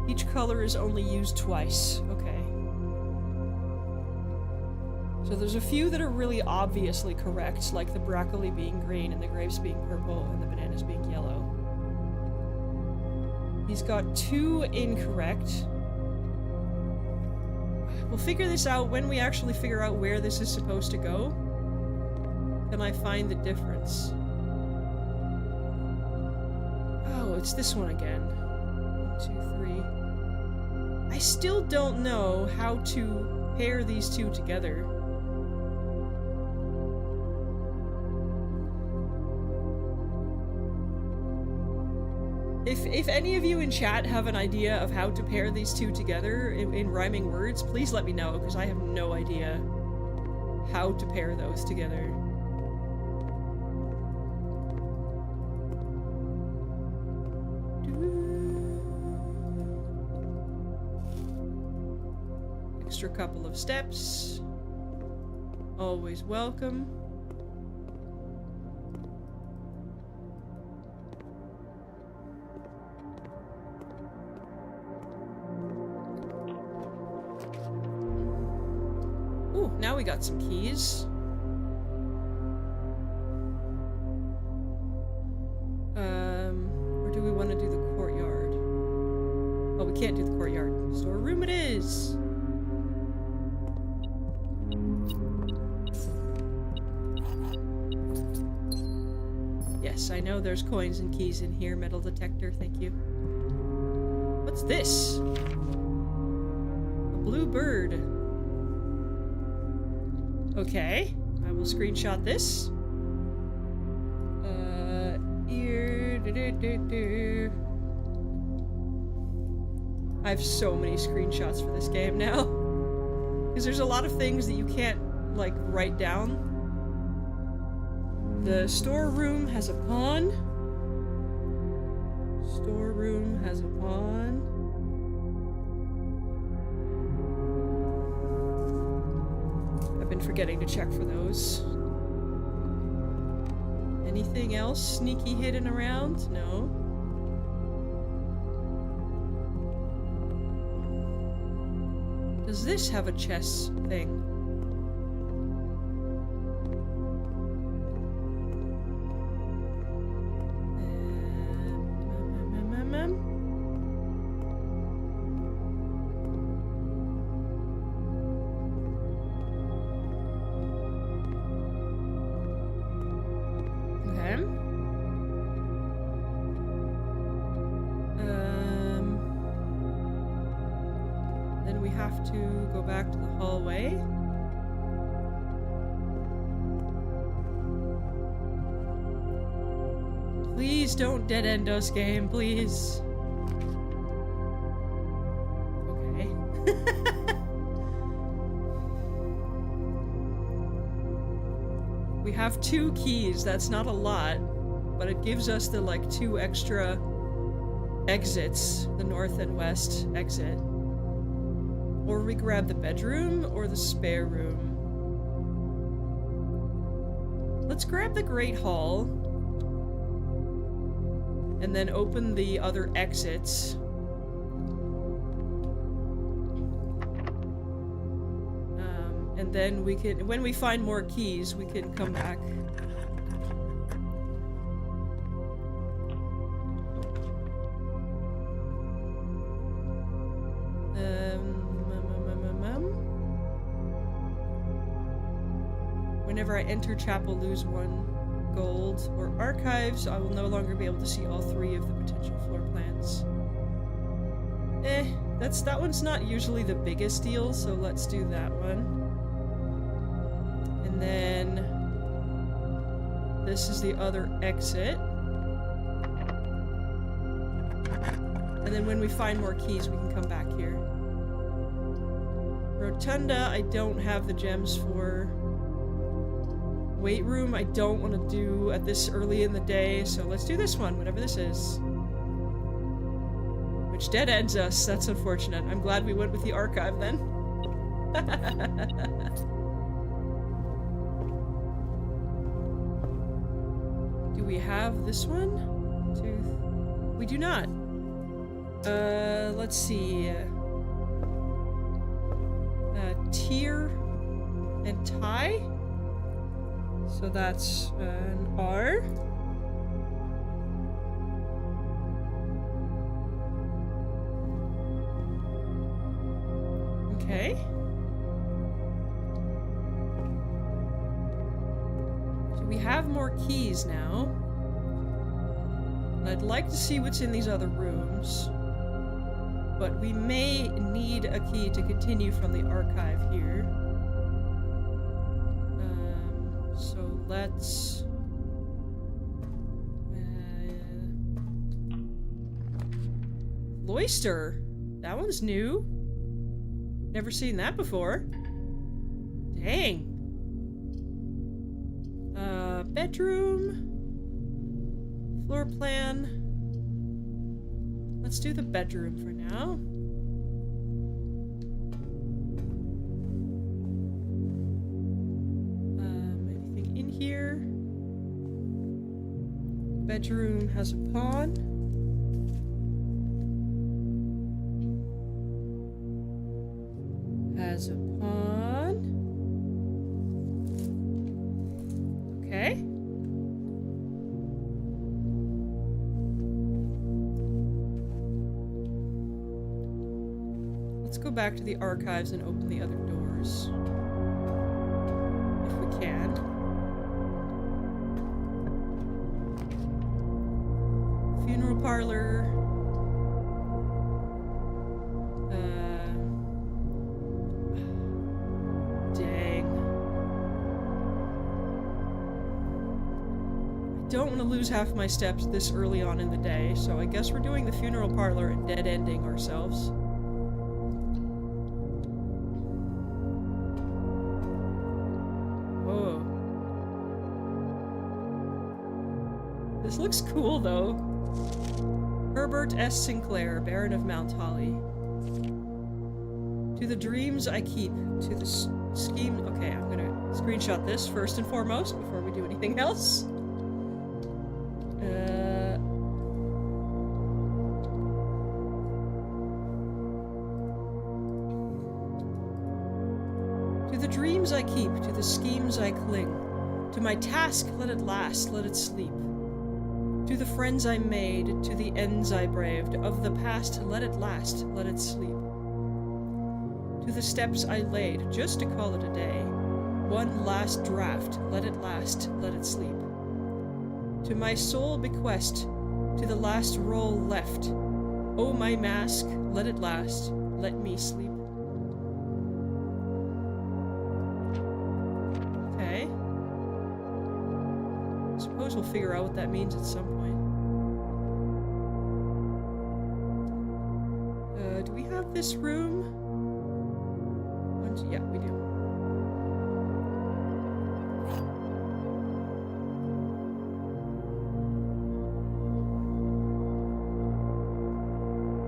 [SPEAKER 1] Each color is only used twice. Okay. So there's a few that are really obviously correct, like the broccoli being green and the grapes being purple and the bananas being yellow. He's got 2 incorrect. We'll figure this out when we actually figure out where this is supposed to go. Then I find the difference. Oh, it's this one again. 1, 2, 3. I still don't know how to pair these 2 together. If any of you in chat have an idea of how to pair these 2 together in rhyming words, please let me know, because I have no idea how to pair those together. Extra couple of steps. Always welcome. Ooh, now we got some keys. Or do we want to do the courtyard? Oh, we can't do the courtyard. Storeroom it is! Yes, I know there's coins and keys in here. Metal detector, thank you. What's this? A blue bird. Okay, I will screenshot this. Here. I have so many screenshots for this game now. Because there's a lot of things that you can't, like, write down. The storeroom has a pawn. Storeroom has a pawn. I've been forgetting to check for those. Anything else sneaky hidden around? No. Does this have a chess thing? Then we have to go back to the hallway. Please don't dead end us, game, please. Okay. We have 2 keys, that's not a lot, but it gives us the, like, 2 extra exits, the north and west exit. Or we grab the bedroom or the spare room. Let's grab the Great Hall and then open the other exits. And then we can, when we find more keys, we can come back. Whenever I enter chapel, lose 1 gold or archives, I will no longer be able to see all 3 of the potential floor plans. That one's not usually the biggest deal, so let's do that one. And then this is the other exit. And then when we find more keys, we can come back here. Rotunda, I don't have the gems for. Weight room, I don't want to do at this early in the day, so let's do this one, whatever this is. Which dead ends us, that's unfortunate. I'm glad we went with the archive then. Do we have this one? Tooth. We do not. Let's see. Tier and tie. So that's an R. Okay. So we have more keys now. And I'd like to see what's in these other rooms. But we may need a key to continue from the archive here. So let's... Cloister! That one's new. Never seen that before. Dang. Bedroom. Floor plan. Let's do the bedroom for now. Anything in here? Bedroom has a pawn. Has a pawn. Okay. Let's go back to the archives and open the other doors. If we can. parlor. Dang. I don't want to lose half my steps this early on in the day, so I guess we're doing the funeral parlor and dead-ending ourselves. Whoa. This looks cool, though. Herbert S. Sinclair, Baron of Mount Holly. To the dreams I keep, to the scheme... Okay, I'm gonna screenshot this first and foremost before we do anything else. To the dreams I keep, to the schemes I cling. To my task, let it last, let it sleep. To the friends I made, to the ends I braved, of the past, let it last, let it sleep. To the steps I laid, just to call it a day. One last draft, let it last, let it sleep. To my soul bequest, to the last roll left. Oh, my mask, let it last, let me sleep. Okay. Suppose we'll figure out what that means at some point. Do we have this room? Yeah, we do.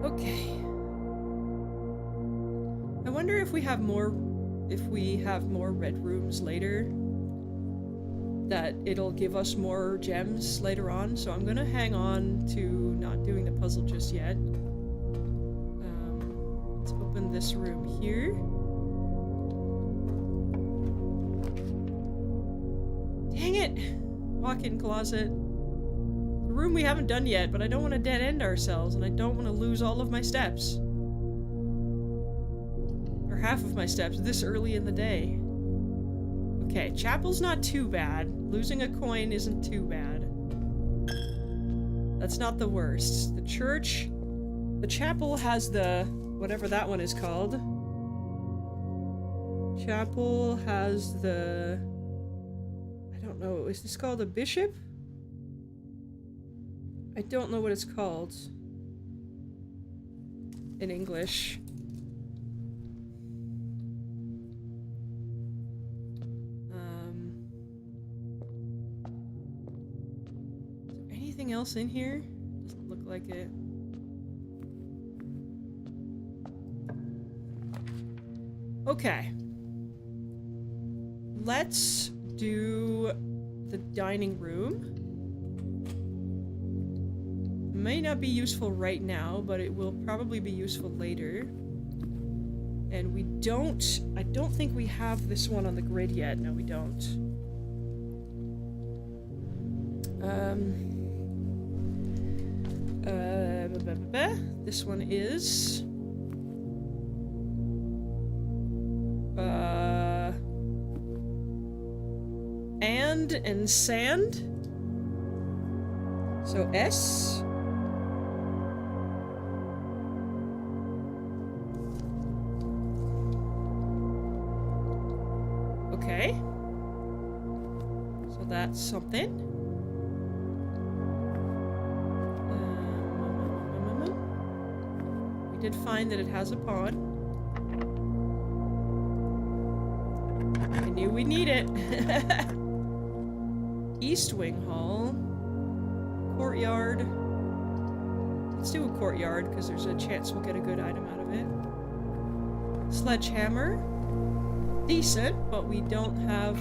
[SPEAKER 1] Okay. I wonder if we have more red rooms later, that it'll give us more gems later on, so I'm gonna hang on to not doing the puzzle just yet. Let's open this room here. Dang it! Walk-in closet. The room we haven't done yet, but I don't want to dead-end ourselves, and I don't want to lose all of my steps. Or half of my steps this early in the day. Okay, chapel's not too bad. Losing a coin isn't too bad. That's not the worst. The church... The chapel has the... whatever that one is called. Chapel has the... I don't know, is this called a bishop? I don't know what it's called in English. Is there anything else in here? Doesn't look like it. Okay. Let's do the dining room. May not be useful right now, but it will probably be useful later. And I don't think we have this one on the grid yet. No, we don't. This one is... and sand. So S. Okay. So that's something. We did find that it has a pod. I knew we need it. East Wing Hall. Courtyard. Let's do a courtyard, because there's a chance we'll get a good item out of it. Sledgehammer. Decent, but we don't have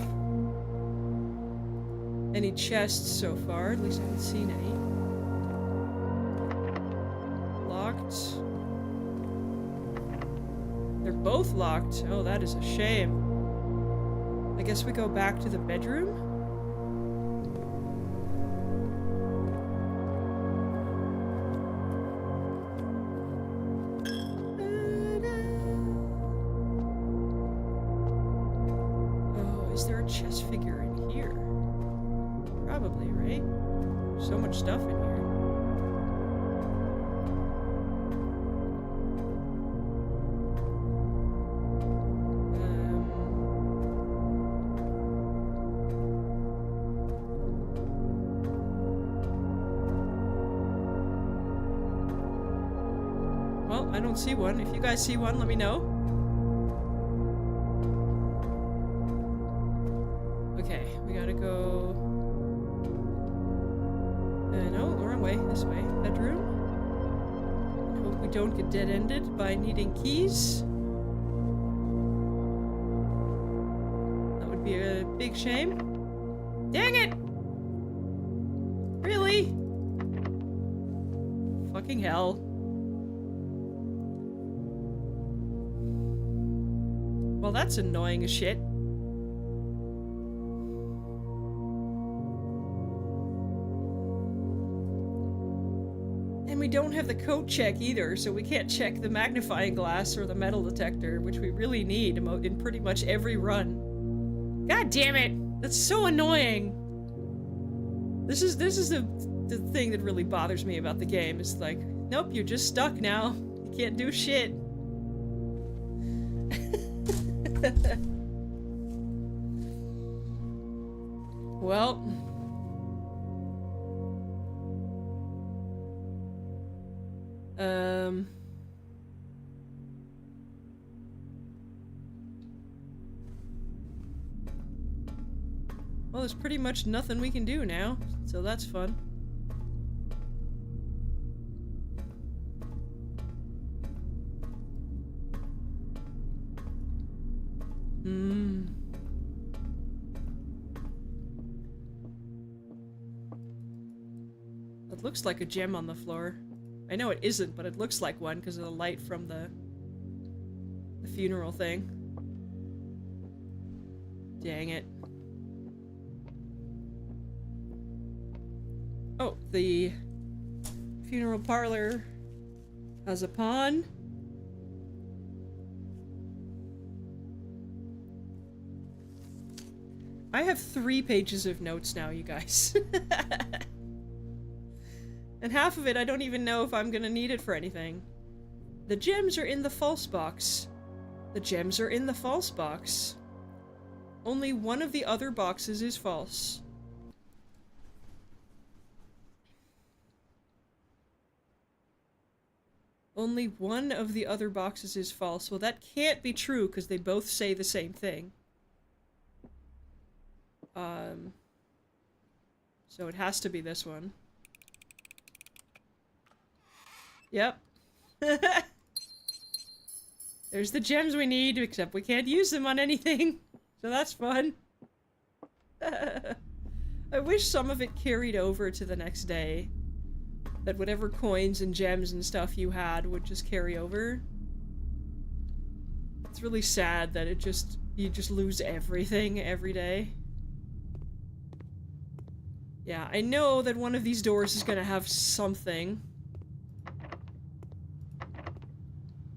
[SPEAKER 1] any chests so far. At least I haven't seen any. Locked. They're both locked. Oh, that is a shame. I guess we go back to the bedroom? Is there a chess figure in here? Probably, right? So much stuff in here. I don't see one. If you guys see one, let me know. Okay, we gotta go... no, the wrong way. This way. Bedroom. Hope we don't get dead-ended by needing keys. That would be a big shame. Dang it! Really? Fucking hell. Well, that's annoying as shit. And we don't have the code check either, so we can't check the magnifying glass or the metal detector, which we really need in pretty much every run. God damn it! That's so annoying! This is the thing that really bothers me about the game. It's like, nope, you're just stuck now. You can't do shit. Well... Well, there's pretty much nothing we can do now, so that's fun. It looks like a gem on the floor. I know it isn't, but it looks like one because of the light from the funeral thing. Dang it. Oh, the funeral parlor has a pawn. I have 3 pages of notes now, you guys. And half of it I don't even know if I'm gonna need it for anything. The gems are in the false box. The gems are in the false box. Only one of the other boxes is false. Only one of the other boxes is false. Well, that can't be true because they both say the same thing. So it has to be this one. Yep. There's the gems we need, except we can't use them on anything. So that's fun. I wish some of it carried over to the next day. That whatever coins and gems and stuff you had would just carry over. It's really sad that you just lose everything every day. Yeah, I know that one of these doors is gonna have something.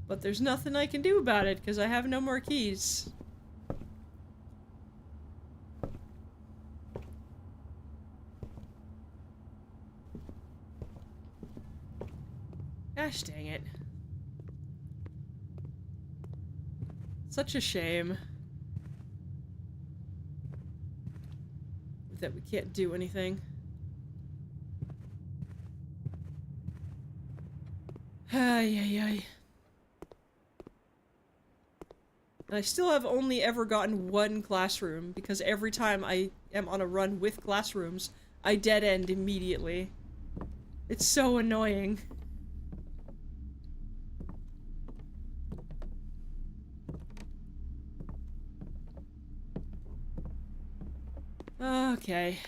[SPEAKER 1] But there's nothing I can do about it, because I have no more keys. Gosh dang it. Such a shame that we can't do anything. Ay, ay, ay. And I still have only ever gotten one classroom, because every time I am on a run with classrooms, I dead end immediately. It's so annoying. Okay.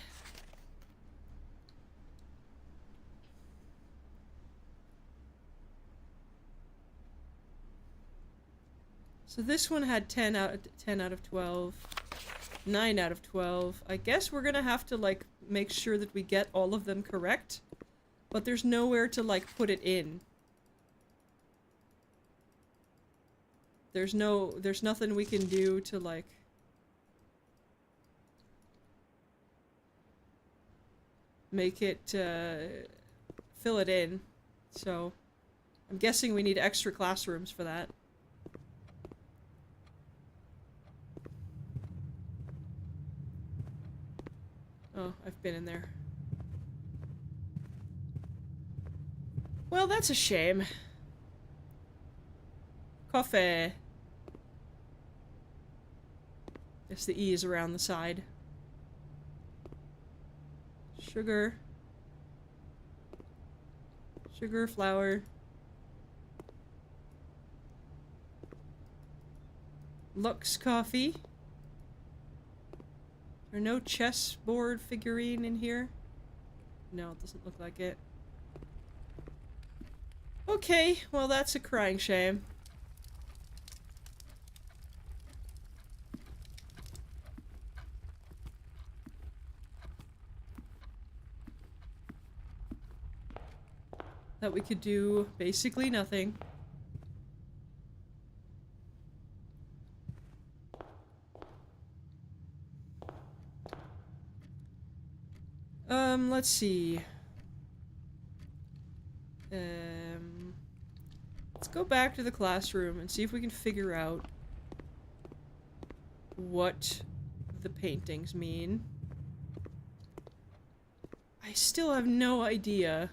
[SPEAKER 1] So this one had 10 out of 12. 9 out of 12. I guess we're gonna have to, like, make sure that we get all of them correct. But there's nowhere to, like, put it in. There's nothing we can do to, like... make it, fill it in. So, I'm guessing we need extra classrooms for that. Oh, I've been in there. Well, that's a shame. Coffee. Guess the E is around the side. Sugar. Sugar, flour. Lux coffee. There no chessboard figurine in here? No, it doesn't look like it. Okay, well that's a crying shame. That we could do basically nothing. Let's see. Let's go back to the classroom and see if we can figure out what the paintings mean. I still have no idea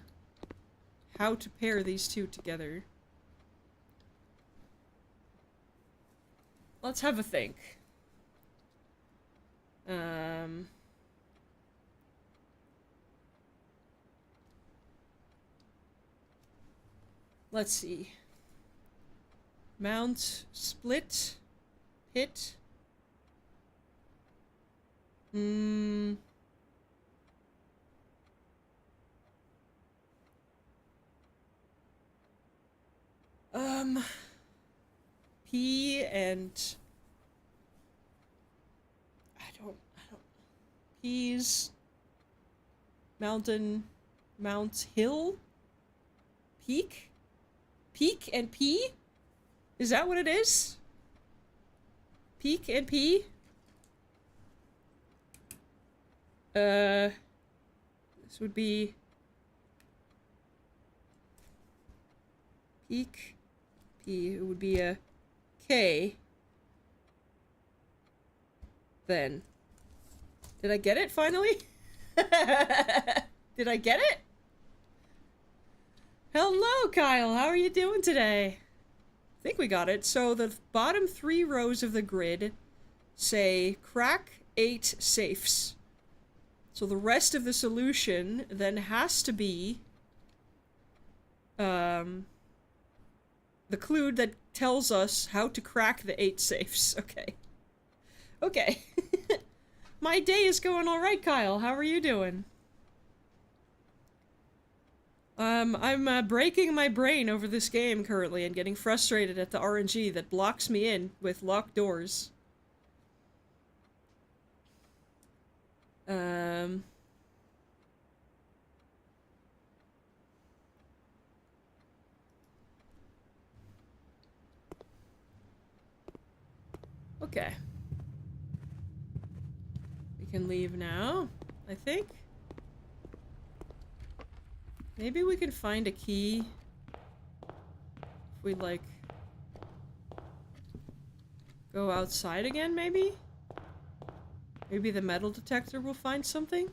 [SPEAKER 1] how to pair these two together. Let's have a think. Let's see. Mount, split, hit. P and I don't P's mountain, Mount Hill, peak and P? Is that what it is? Peak and P? This would be peak, P, it would be a K. Then. Did I get it finally? Did I get it? Hello, Kyle. How are you doing today? I think we got it. So the bottom 3 rows of the grid say crack 8 safes. So the rest of the solution then has to be the clue that tells us how to crack the 8 safes. Okay. Okay. My day is going alright, Kyle. How are you doing? I'm breaking my brain over this game currently and getting frustrated at the RNG that blocks me in with locked doors. Okay. We can leave now, I think. Maybe we can find a key if we, like, go outside again, maybe? Maybe the metal detector will find something?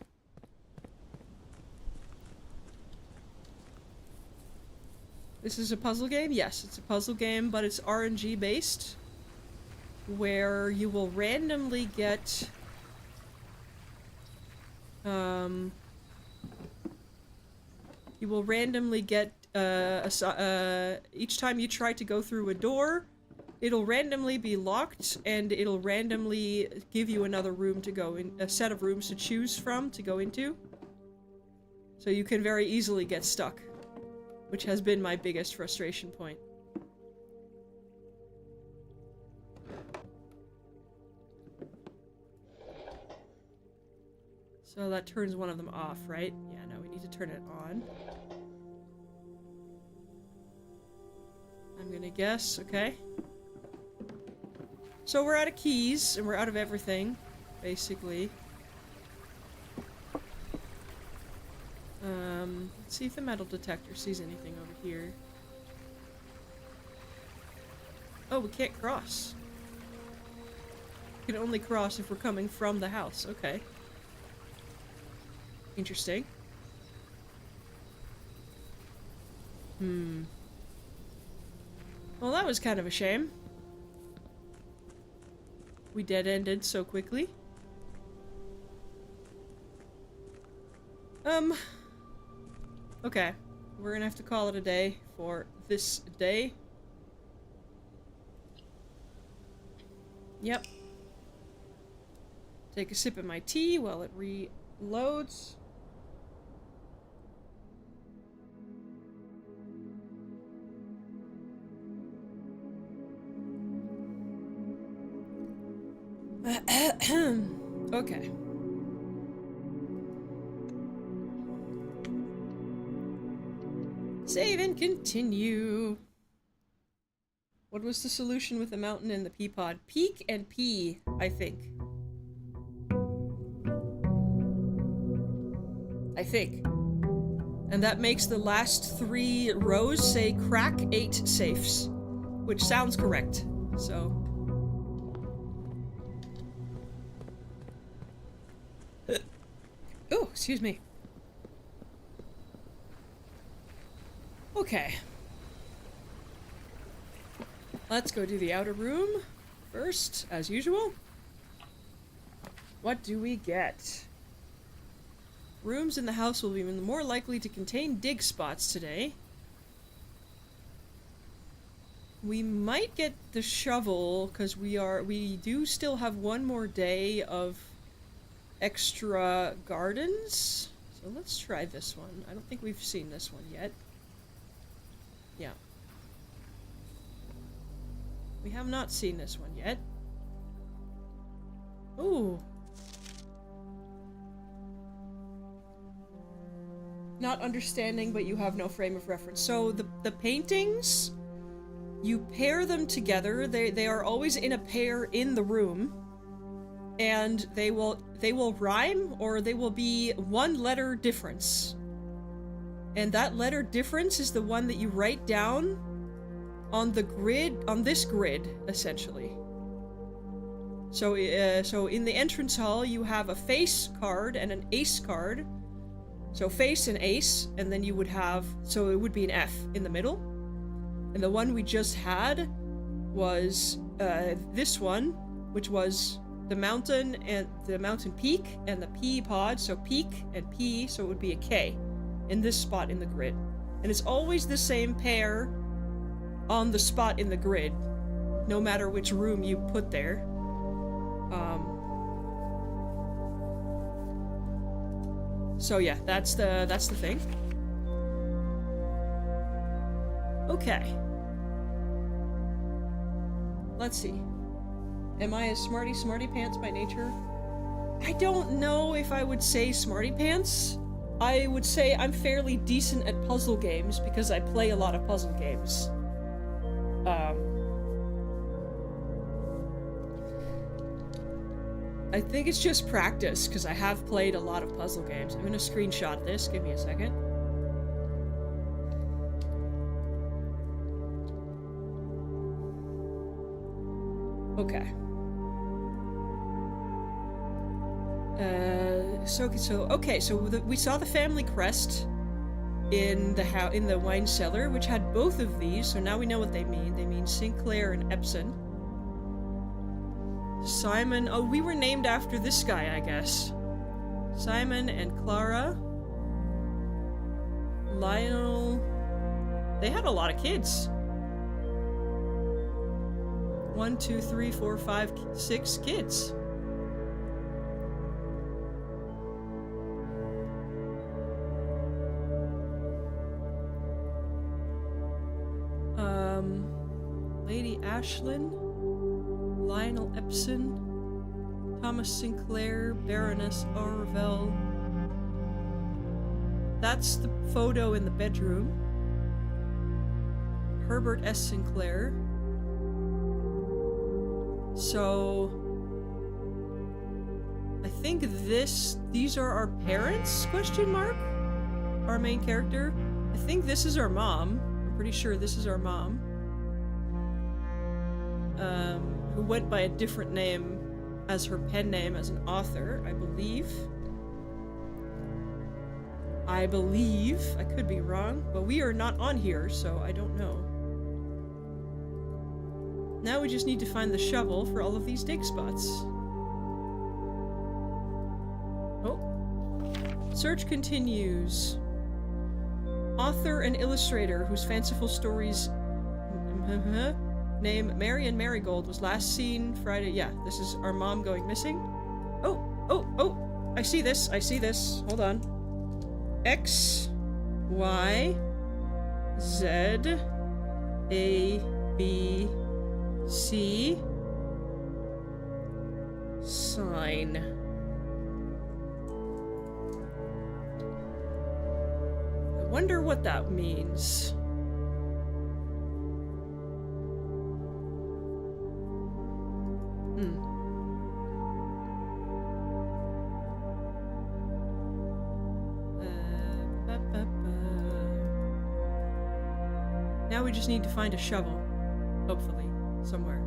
[SPEAKER 1] This is a puzzle game? Yes, it's a puzzle game, but it's RNG based, where you will randomly get each time you try to go through a door, it'll randomly be locked, and it'll randomly give you another room to go in, a set of rooms to choose from to go into. So you can very easily get stuck, which has been my biggest frustration point. So that turns one of them off, right? Yeah, no, we need to turn it on. I'm gonna guess, okay. So we're out of keys, and we're out of everything, basically. Let's see if the metal detector sees anything over here. Oh, we can't cross. We can only cross if we're coming from the house, okay. Interesting. Well, that was kind of a shame. We dead-ended so quickly. Okay. We're gonna have to call it a day for this day. Yep. Take a sip of my tea while it reloads. Okay. Save and continue. What was the solution with the mountain and the pea pod? Peak and pea, I think. And that makes the last 3 rows say crack 8 safes, which sounds correct. So. Oh, excuse me. Okay. Let's go do the outer room first, as usual. What do we get? Rooms in the house will be more likely to contain dig spots today. We might get the shovel, because we do still have one more day of extra gardens. So let's try this one. I don't think we've seen this one yet. Yeah. We have not seen this one yet. Ooh. Not understanding, but you have no frame of reference. So the paintings, you pair them together. They are always in a pair in the room, and they will rhyme, or they will be one letter difference. And that letter difference is the one that you write down on the grid, on this grid, essentially. So in the entrance hall, you have a face card and an ace card. So face and ace, and then you would have, so it would be an F in the middle. And the one we just had was this one, which was the mountain and the mountain peak and the P pod, so peak and P, so it would be a K in this spot in the grid. And it's always the same pair on the spot in the grid, no matter which room you put there. So yeah, that's the thing. Okay. Let's see. Am I a smarty pants by nature? I don't know if I would say smarty pants. I would say I'm fairly decent at puzzle games because I play a lot of puzzle games. I think it's just practice, because I have played a lot of puzzle games. I'm gonna screenshot this, give me a second. Okay. So we saw the family crest in the wine cellar, which had both of these, so now we know what they mean. They mean Sinclair and Epson. Simon, oh, we were named after this guy, I guess. Simon and Clara. Lionel. They had a lot of kids. 1, 2, 3, 4, 5, 6 kids. Lady Ashlyn, Lionel Epson, Thomas Sinclair, Baroness Orville. That's the photo in the bedroom. Herbert S. Sinclair. So I think these are our parents, question mark? Our main character. I think this is our mom. I'm pretty sure this is our mom. Who went by a different name as her pen name as an author, I believe. I could be wrong, but we are not on here, so I don't know. Now we just need to find the shovel for all of these dig spots. Oh. Search continues. Author and illustrator whose fanciful stories name Marion Marigold was last seen Friday. Yeah, this is our mom going missing. Oh. I see this. Hold on. X, Y, Z, A, B, C, sign. I wonder what that means. Now we just need to find a shovel, hopefully, somewhere.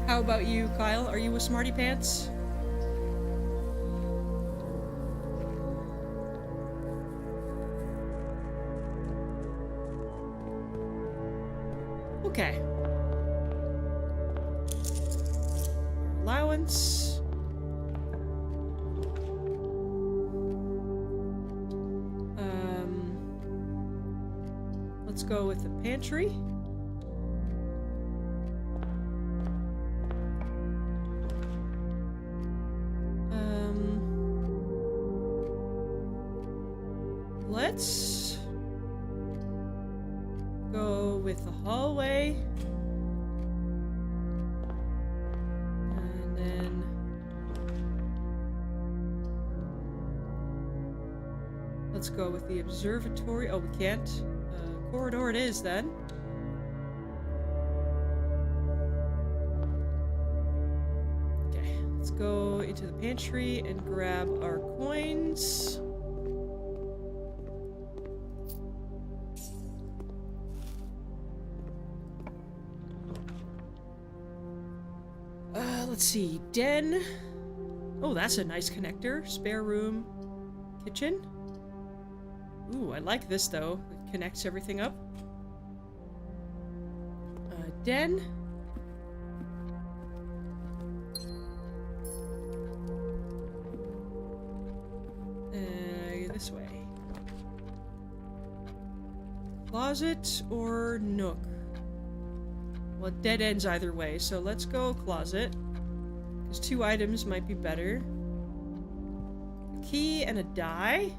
[SPEAKER 1] How about you, Kyle? Are you a smarty pants? Okay. Allowance. Let's go with the pantry. Let's go with the hallway. And then let's go with the observatory. Oh, we can't. Corridor it is then. Okay, let's go into the pantry and grab our coins. Let's see, den. Oh, that's a nice connector. Spare room, kitchen. Ooh, I like this though. It connects everything up. Den. This way. Closet or nook? Well, it dead ends either way, so let's go closet. Because 2 items might be better. A key and a die.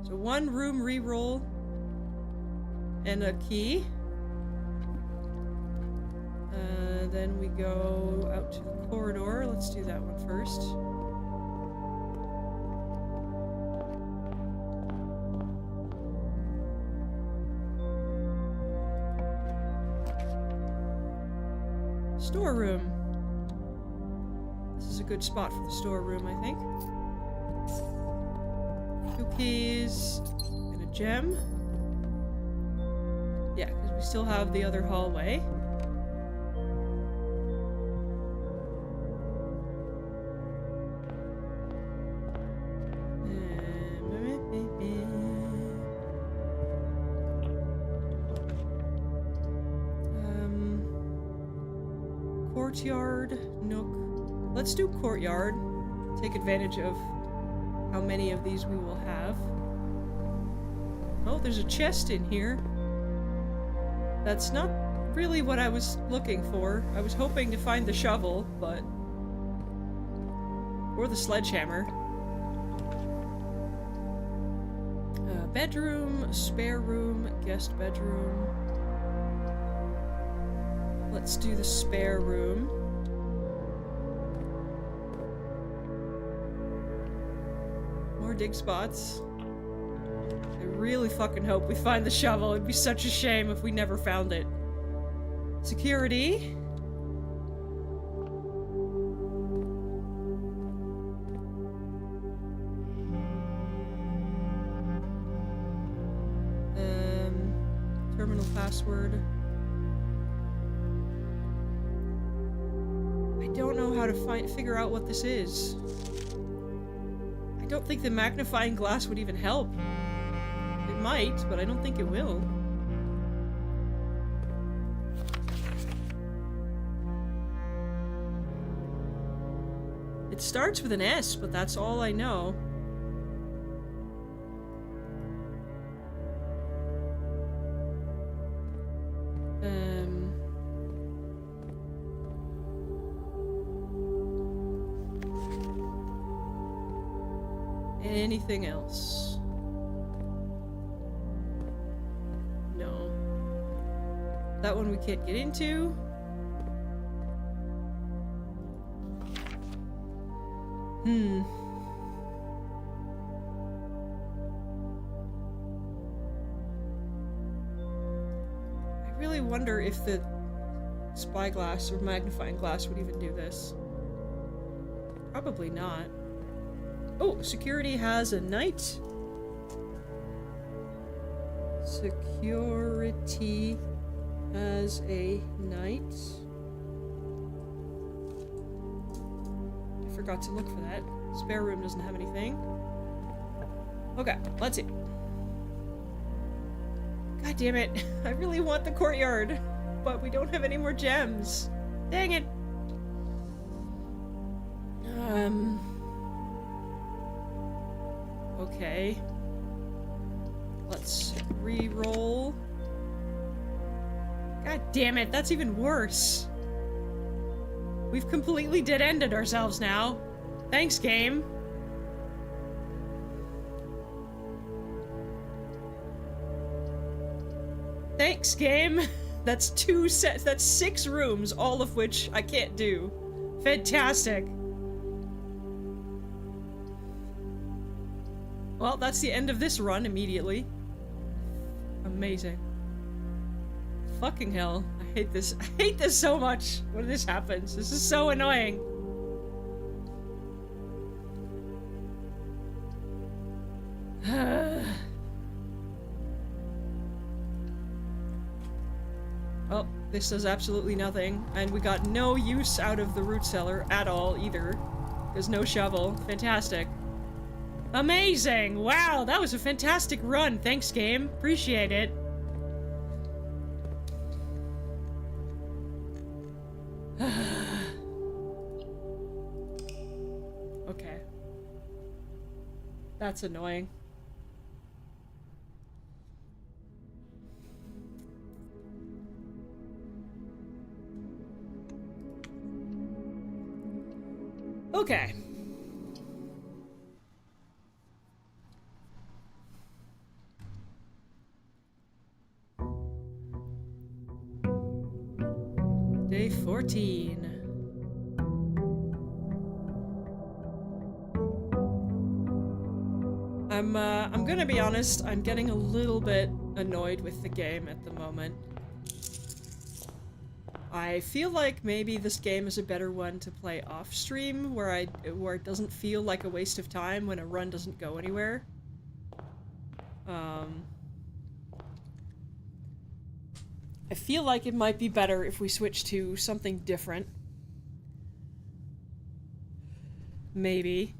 [SPEAKER 1] So 1 room reroll and a key. Then we go out to the corridor. Let's do that one first. Storeroom. This is a good spot for the storeroom, I think. 2 keys and a gem. Yeah, because we still have the other hallway. Courtyard, nook. Let's do courtyard. Take advantage of how many of these we will have. Oh, there's a chest in here. That's not really what I was looking for. I was hoping to find the shovel, but... or the sledgehammer. Bedroom, spare room, guest bedroom. Let's do the spare room. More dig spots. I really fucking hope we find the shovel. It'd be such a shame if we never found it. Security. Terminal password. I don't know how how to figure out what this is. I don't think the magnifying glass would even help. It might, but I don't think it will. It starts with an S, but that's all I know. Anything else? No. That one we can't get into. I really wonder if the spyglass or magnifying glass would even do this. Probably not. Oh, security has a knight. Security has a knight. I forgot to look for that. Spare room doesn't have anything. Okay, let's see. God damn it. I really want the courtyard, but we don't have any more gems. Dang it. Okay. Let's re-roll. God damn it, that's even worse. We've completely dead-ended ourselves now. Thanks, game. Thanks, game. That's that's 6 rooms, all of which I can't do. Fantastic. Well, that's the end of this run immediately. Amazing. Fucking hell. I hate this. I hate this so much when this happens. This is so annoying. Well, this does absolutely nothing. And we got no use out of the root cellar at all, either. There's no shovel. Fantastic. Amazing! Wow, that was a fantastic run. Thanks, game. Appreciate it. Okay. That's annoying. Okay. Day 14. I'm gonna be honest, I'm getting a little bit annoyed with the game at the moment. I feel like maybe this game is a better one to play off-stream, where it doesn't feel like a waste of time when a run doesn't go anywhere. I feel like it might be better if we switch to something different. Maybe.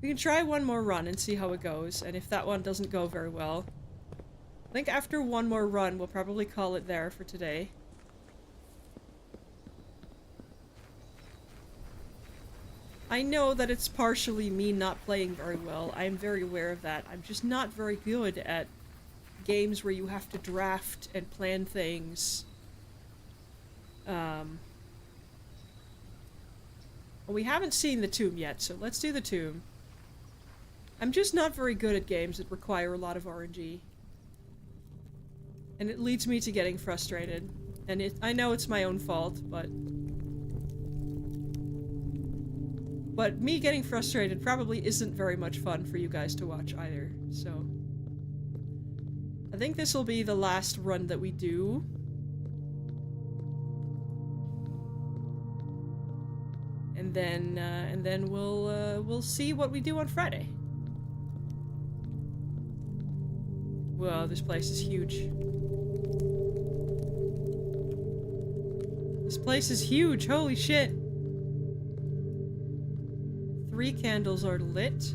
[SPEAKER 1] We can try one more run and see how it goes, and if that one doesn't go very well, I think after one more run we'll probably call it there for today. I know that it's partially me not playing very well. I am very aware of that. I'm just not very good at games where you have to draft and plan things. Well, we haven't seen the tomb yet, so let's do the tomb. I'm just not very good at games that require a lot of RNG. And it leads me to getting frustrated. And I know it's my own fault, but me getting frustrated probably isn't very much fun for you guys to watch either, so I think this will be the last run that we do. And then we'll see what we do on Friday. Whoa, this place is huge. This place is huge, holy shit. 3 candles are lit.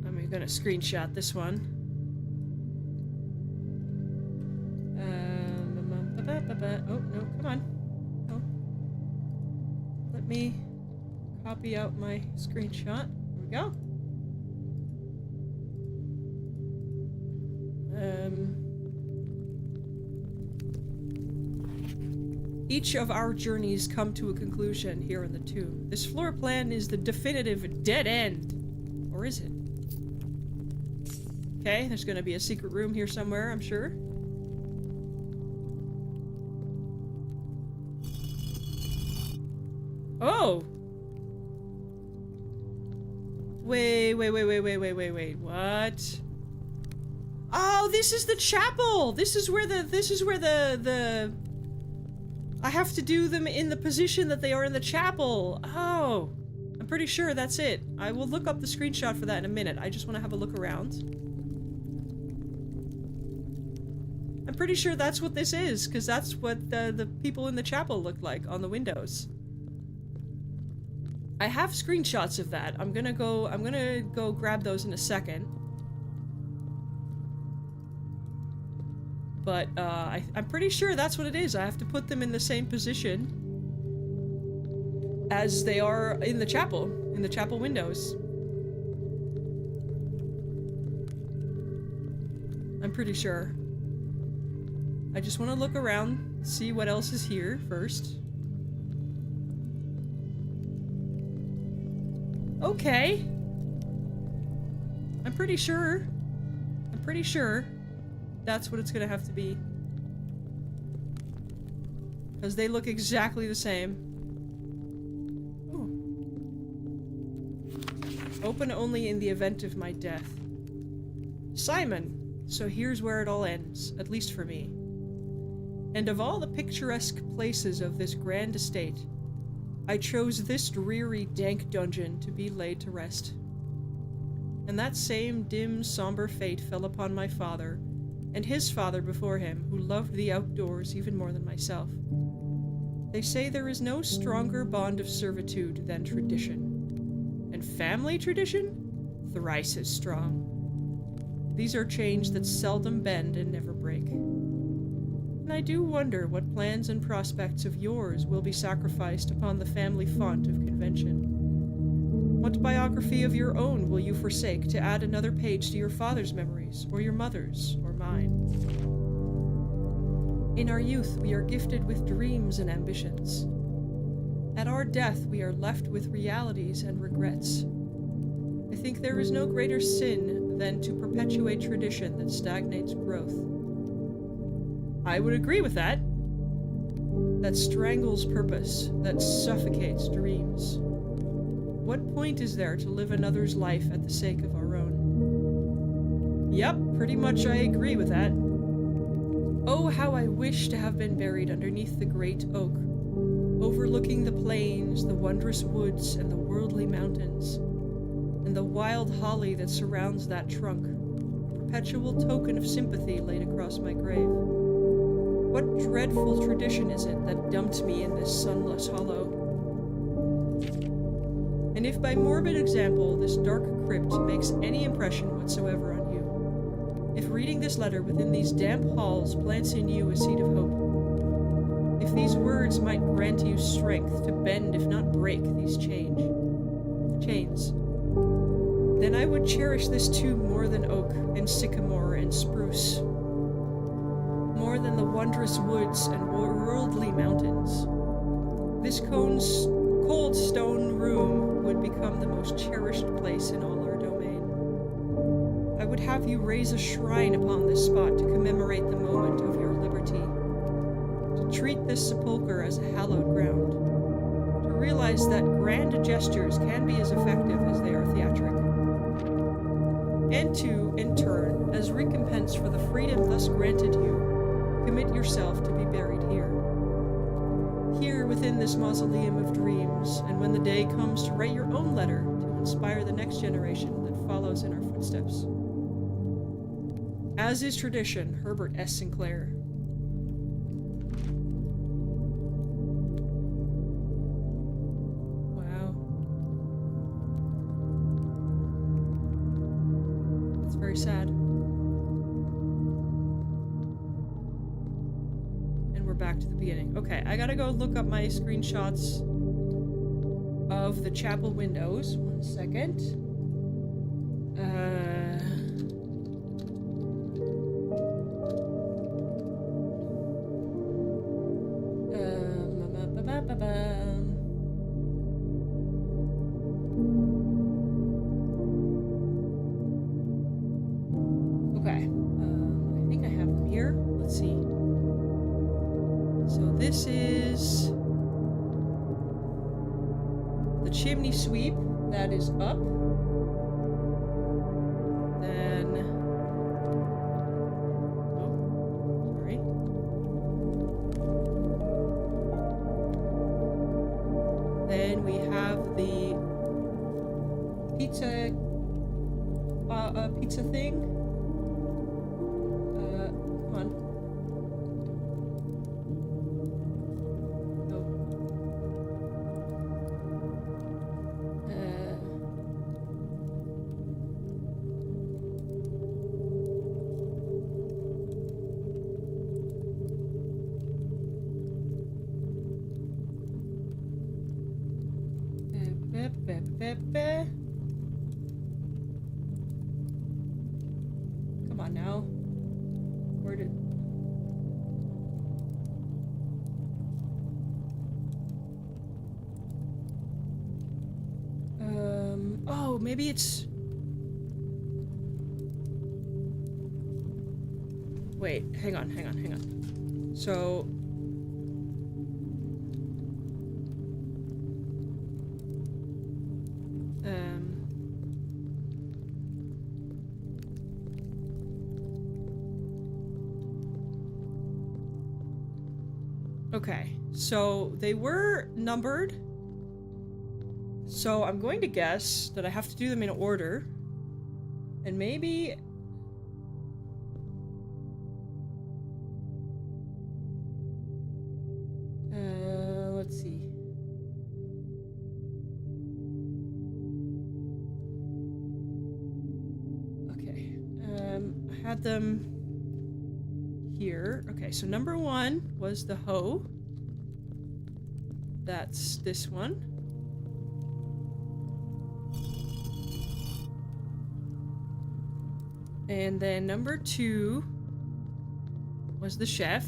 [SPEAKER 1] I'm gonna screenshot this one. Oh, no, come on. No. Let me copy out my screenshot. Here we go. Each of our journeys come to a conclusion here in the tomb. This floor plan is the definitive dead end. Or is it? Okay, there's gonna be a secret room here somewhere, I'm sure. Oh! Wait, what? Oh, this is the chapel! This is where the I have to do them in the position that they are in the chapel. Oh, I'm pretty sure that's it. I will look up the screenshot for that in a minute. I just want to have a look around. I'm pretty sure that's what this is, because that's what the people in the chapel look like on the windows. I have screenshots of that. I'm gonna go grab those in a second. But, I'm pretty sure that's what it is. I have to put them in the same position as they are in the chapel windows. I'm pretty sure. I just want to look around, see what else is here first. Okay. I'm pretty sure that's what it's gonna have to be. Because they look exactly the same. Ooh. Open only in the event of my death. Simon! So here's where it all ends, at least for me. And of all the picturesque places of this grand estate, I chose this dreary, dank dungeon to be laid to rest. And that same dim, somber fate fell upon my father, and his father before him, who loved the outdoors even more than myself. They say there is no stronger bond of servitude than tradition. And family tradition? Thrice as strong. These are chains that seldom bend and never break. And I do wonder what plans and prospects of yours will be sacrificed upon the family font of convention. What biography of your own will you forsake to add another page to your father's memories, or your mother's, or mine? In our youth, we are gifted with dreams and ambitions. At our death, we are left with realities and regrets. I think there is no greater sin than to perpetuate tradition that stagnates growth. I would agree with that. That strangles purpose, that suffocates dreams. What point is there to live another's life at the sake of our own? Yep, pretty much I agree with that. Oh, how I wish to have been buried underneath the great oak, overlooking the plains, the wondrous woods, and the worldly mountains, and the wild holly that surrounds that trunk, a perpetual token of sympathy laid across my grave. What dreadful tradition is it that dumped me in this sunless hollow? And if by morbid example this dark crypt makes any impression whatsoever on you, if reading this letter within these damp halls plants in you a seed of hope, if these words might grant you strength to bend if not break these chains, then I would cherish this tomb more than oak and sycamore and spruce, more than the wondrous woods and worldly mountains. This cold stone room would become the most cherished place in all our domain. I would have you raise a shrine upon this spot to commemorate the moment of your liberty, to treat this sepulchre as a hallowed ground, to realize that grand gestures can be as effective as they are theatric, and to, in turn, as recompense for the freedom thus granted you, commit yourself to be buried here. Here within this mausoleum of dreams, and when the day comes to write your own letter to inspire the next generation that follows in our footsteps. As is tradition, Herbert S. Sinclair. Wow. That's very sad. And we're back to the beginning. Okay, I gotta go look up my screenshots of the chapel windows. 1 second. Okay. I think I have them here. Let's see. So this is the chimney sweep that is up. Then, oh, sorry. Then we have the pizza thing. Come on. Come on now. Where did... Oh, maybe it's... Wait, hang on. So... Okay, so they were numbered. So I'm going to guess that I have to do them in order. And maybe... let's see. Okay, I had them here. Okay, so number 1 was the hoe. That's this one. And then number 2 was the chef.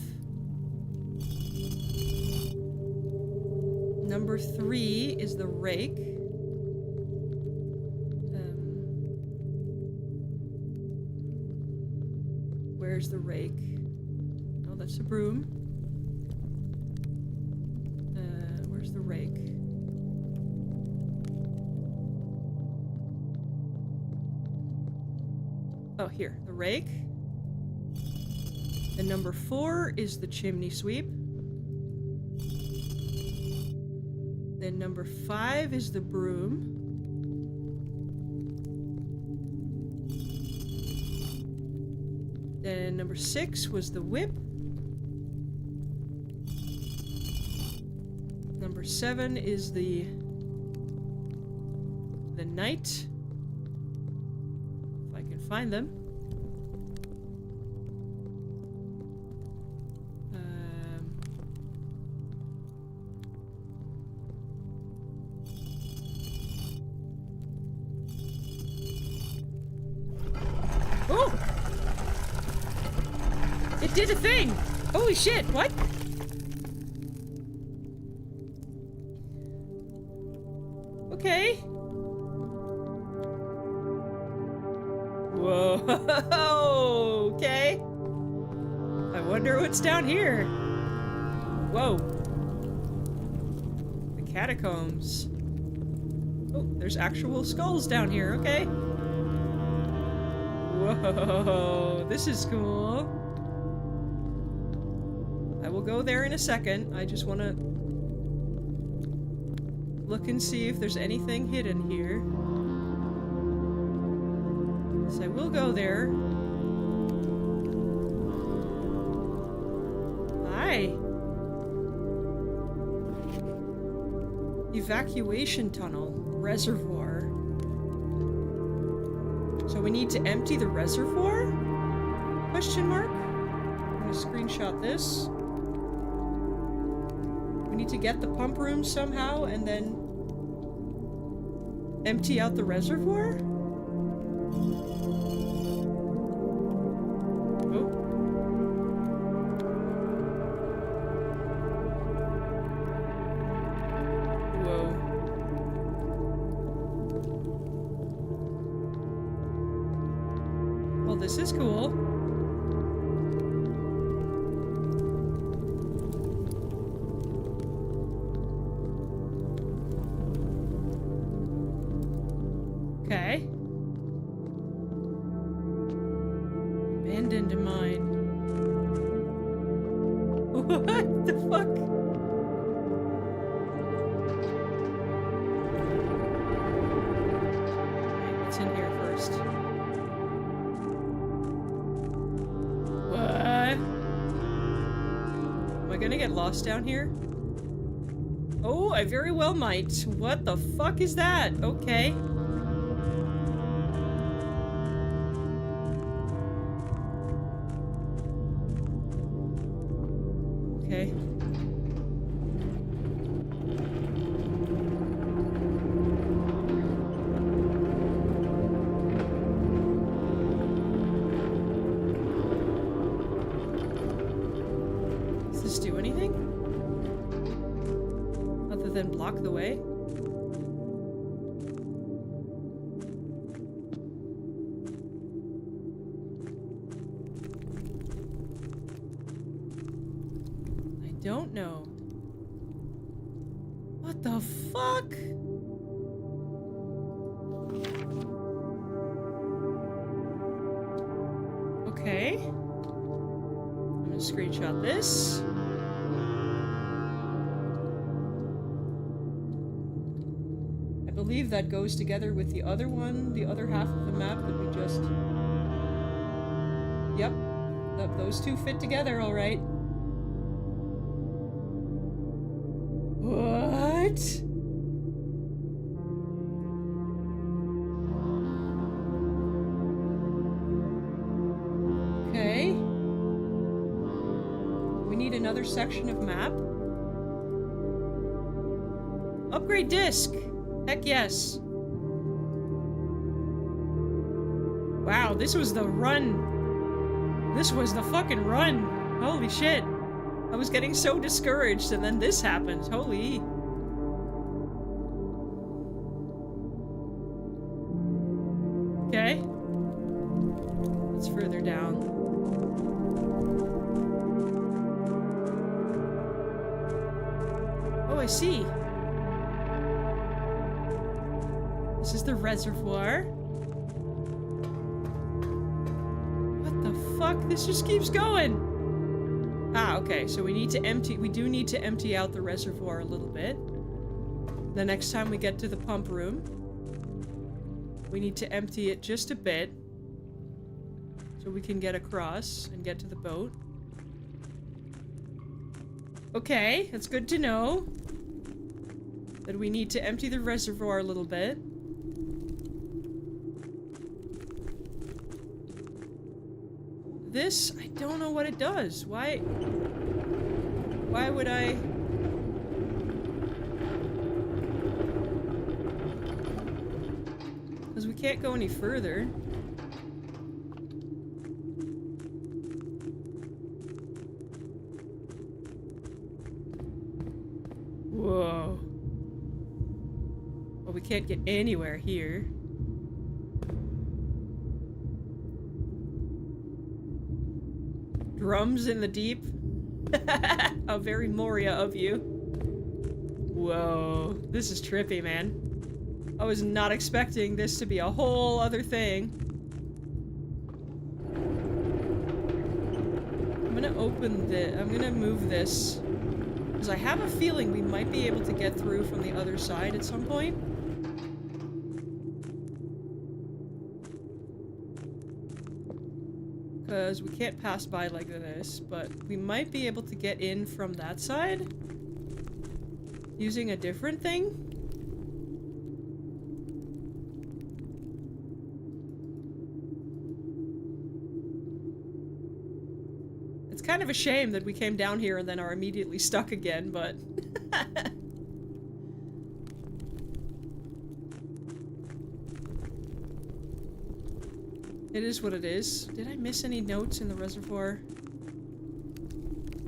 [SPEAKER 1] Number 3 is the rake. Where's the rake? Oh, that's the broom. Where's the rake? Oh, here, the rake. And number 4 is the chimney sweep. Then number 5 is the broom. Then number 6 was the whip. Number 7 is the knight. If I can find them. Oh! It did a thing! Holy shit, what? Okay. Whoa, okay. I wonder what's down here. Whoa. The catacombs. Oh, there's actual skulls down here, okay. Whoa, this is cool. I will go there in a second. I just want to look and see if there's anything hidden here. So I will go there. Hi. Evacuation tunnel. Reservoir. So So we need to empty the reservoir? Question mark? I'm gonna screenshot this. We need to get the pump room somehow and then empty out the reservoir? Oh. Whoa. Well, this is cool. Okay. Abandoned mine. What the fuck? What's in here first? What? Am I gonna get lost down here? Oh, I very well might. What the fuck is that? Okay. Okay. Does this do anything? Other than block the way? Don't know. What the fuck? Okay. I'm gonna screenshot this. I believe that goes together with the other one, the other half of the map that we just... Yep. Those two fit together, alright. What? Okay. We need another section of map. Upgrade disc! Heck yes. Wow, this was the run. This was the fucking run. Holy shit. I was getting so discouraged, and then this happened. Holy. Okay. It's further down. Oh, I see. This is the reservoir. What the fuck? This just keeps going. Ah, okay, so we do need to empty out the reservoir a little bit. The next time we get to the pump room, we need to empty it just a bit so we can get across and get to the boat. Okay, that's good to know. That we need to empty the reservoir a little bit. This, I don't know what it does. Why would I... Because we can't go any further. Whoa. Well, we can't get anywhere here. Drums in the deep. How very Moria of you. Whoa. This is trippy, man. I was not expecting this to be a whole other thing. I'm gonna I'm gonna move this. Because I have a feeling we might be able to get through from the other side at some point. Because we can't pass by like this, but we might be able to get in from that side using a different thing. kind of a shame that we came down here and then are immediately stuck again, but... It is what it is. Did I miss any notes in the reservoir?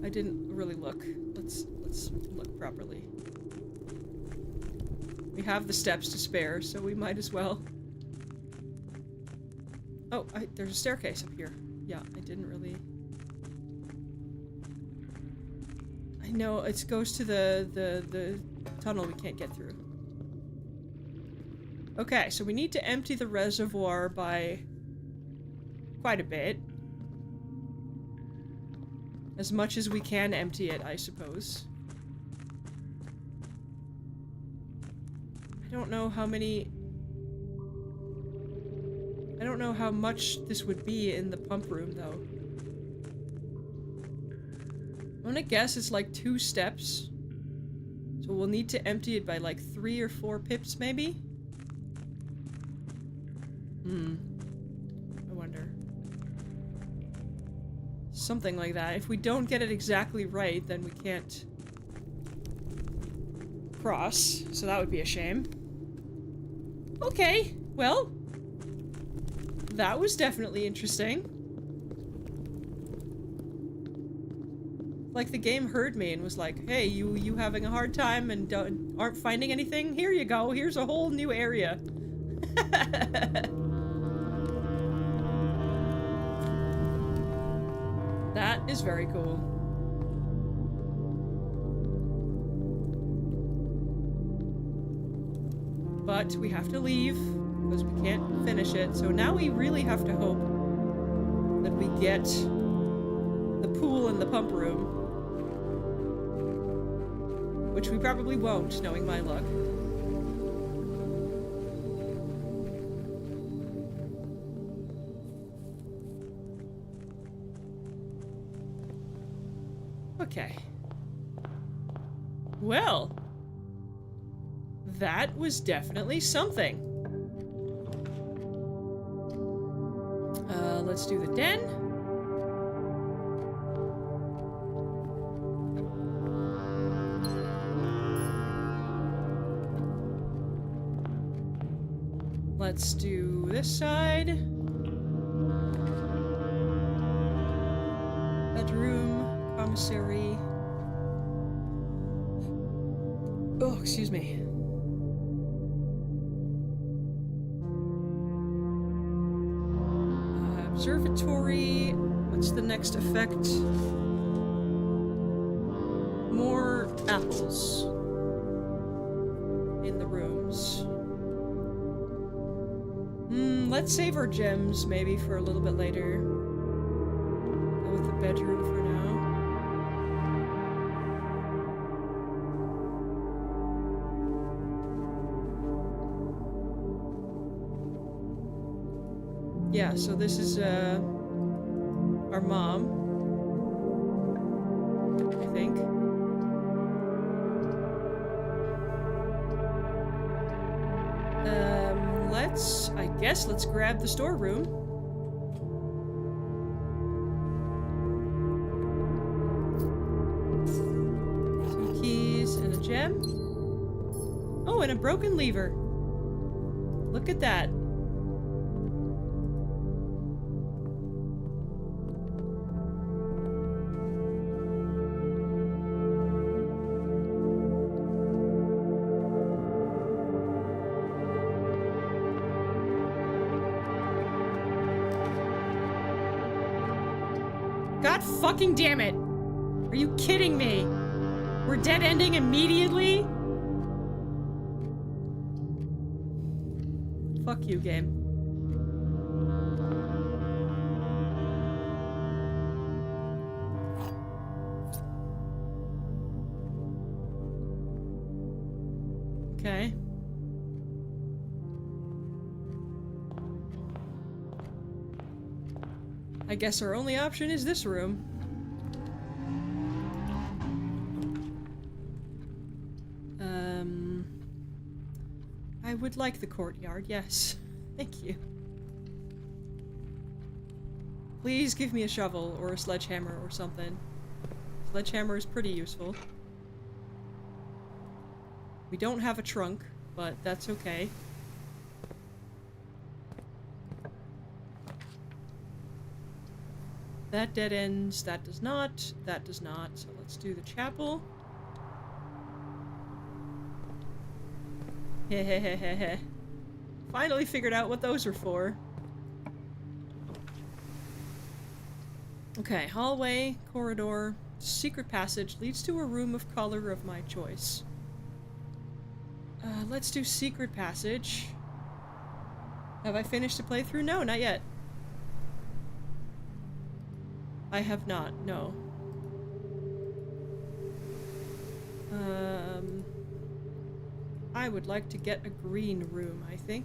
[SPEAKER 1] I didn't really look. Let's look properly. We have the steps to spare, so we might as well. Oh, there's a staircase up here. Yeah, I didn't really... I know, it goes to the tunnel we can't get through. Okay, so we need to empty the reservoir by quite a bit. As much as we can empty it, I suppose. I don't know how many... I don't know how much this would be in the pump room, though. I'm gonna guess it's like 2 steps. So we'll need to empty it by like 3 or 4 pips, maybe? I wonder. Something like that. If we don't get it exactly right, then we can't cross. So that would be a shame. Okay, well... That was definitely interesting. Like the game heard me and was like, hey, you having a hard time and aren't finding anything? Here you go, here's a whole new area. That is very cool. But we have to leave. Because we can't finish it, so now we really have to hope that we get the pool in the pump room. Which we probably won't, knowing my luck. Okay. Well, that was definitely something. Let's do the den. Let's do this side. Bedroom, commissary. Oh, excuse me. Observatory. What's the next effect? More apples in the rooms. Let's save our gems maybe for a little bit later. Go with the bedroom for now. Yeah, so this is, our mom, I think. Let's grab the storeroom. 2 keys and a gem. Oh, and a broken lever. Look at that. God fucking damn it! Are you kidding me? We're dead ending immediately? Fuck you, game. Okay. I guess our only option is this room. I would like the courtyard, yes. Thank you. Please give me a shovel or a sledgehammer or something. Sledgehammer is pretty useful. We don't have a trunk, but that's okay. That dead ends, that does not, that does not. So let's do the chapel. Hehehehe. Finally figured out what those are for. Okay, hallway, corridor, secret passage leads to a room of color of my choice. Let's do secret passage. Have I finished the playthrough? No, not yet. I have not, no. I would like to get a green room, I think.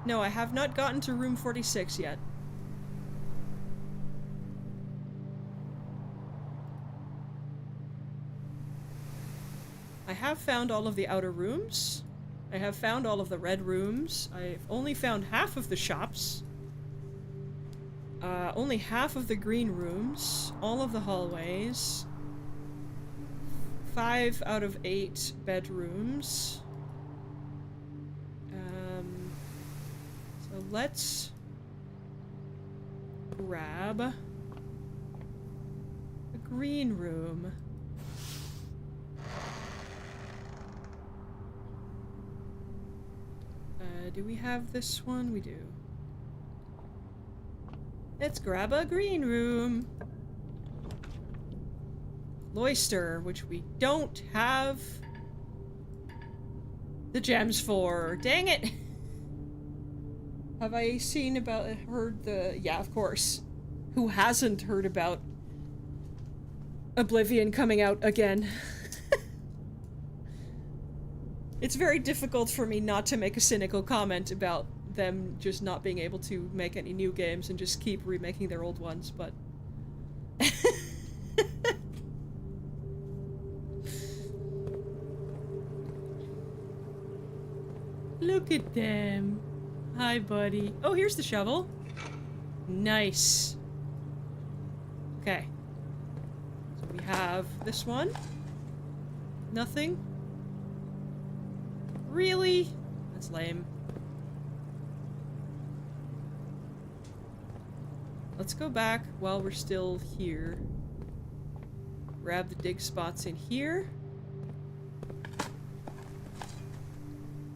[SPEAKER 1] No, I have not gotten to room 46 yet. I have found all of the outer rooms. I have found all of the red rooms. I've only found half of the shops. Only half of the green rooms. All of the hallways. 5 out of 8 bedrooms. So let's grab a green room. Do we have this one? We do. Let's grab a green room. Cloister, which we don't have the gems for. Dang it! Have I heard the... Yeah, of course. Who hasn't heard about Oblivion coming out again? It's very difficult for me not to make a cynical comment about them just not being able to make any new games and just keep remaking their old ones, but... Look at them. Hi, buddy. Oh, here's the shovel. Nice. Okay. So we have this one. Nothing. Really? That's lame. Let's go back while we're still here. Grab the dig spots in here.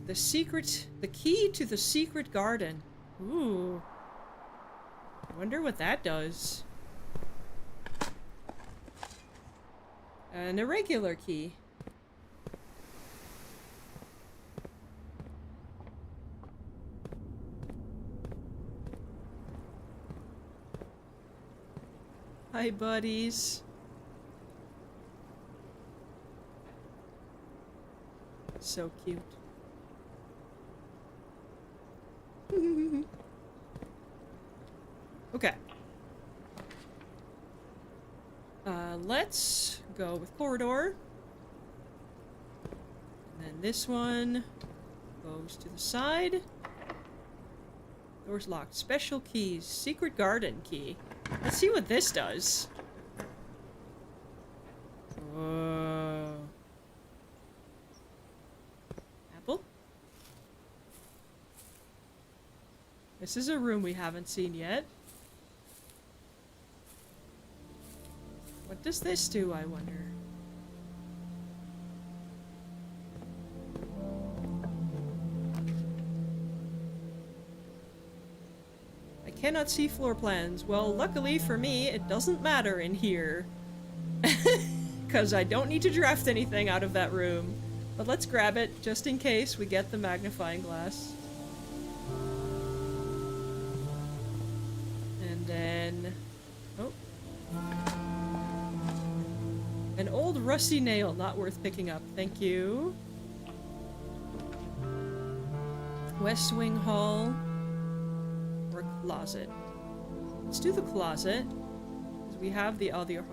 [SPEAKER 1] The key to the secret garden. Ooh. I wonder what that does. An irregular key. Hi, buddies. So cute. Okay. Let's go with corridor. And then this one goes to the side. Door's locked. Special keys. Secret garden key. Let's see what this does. Whoa. Apple? This is a room we haven't seen yet. What does this do, I wonder? I cannot see floor plans. Well, luckily for me, it doesn't matter in here. Because I don't need to draft anything out of that room. But let's grab it, just in case we get the magnifying glass. And then... oh. An old rusty nail, not worth picking up. Thank you. West Wing Hall. Or closet. Let's do the closet. Because we have the other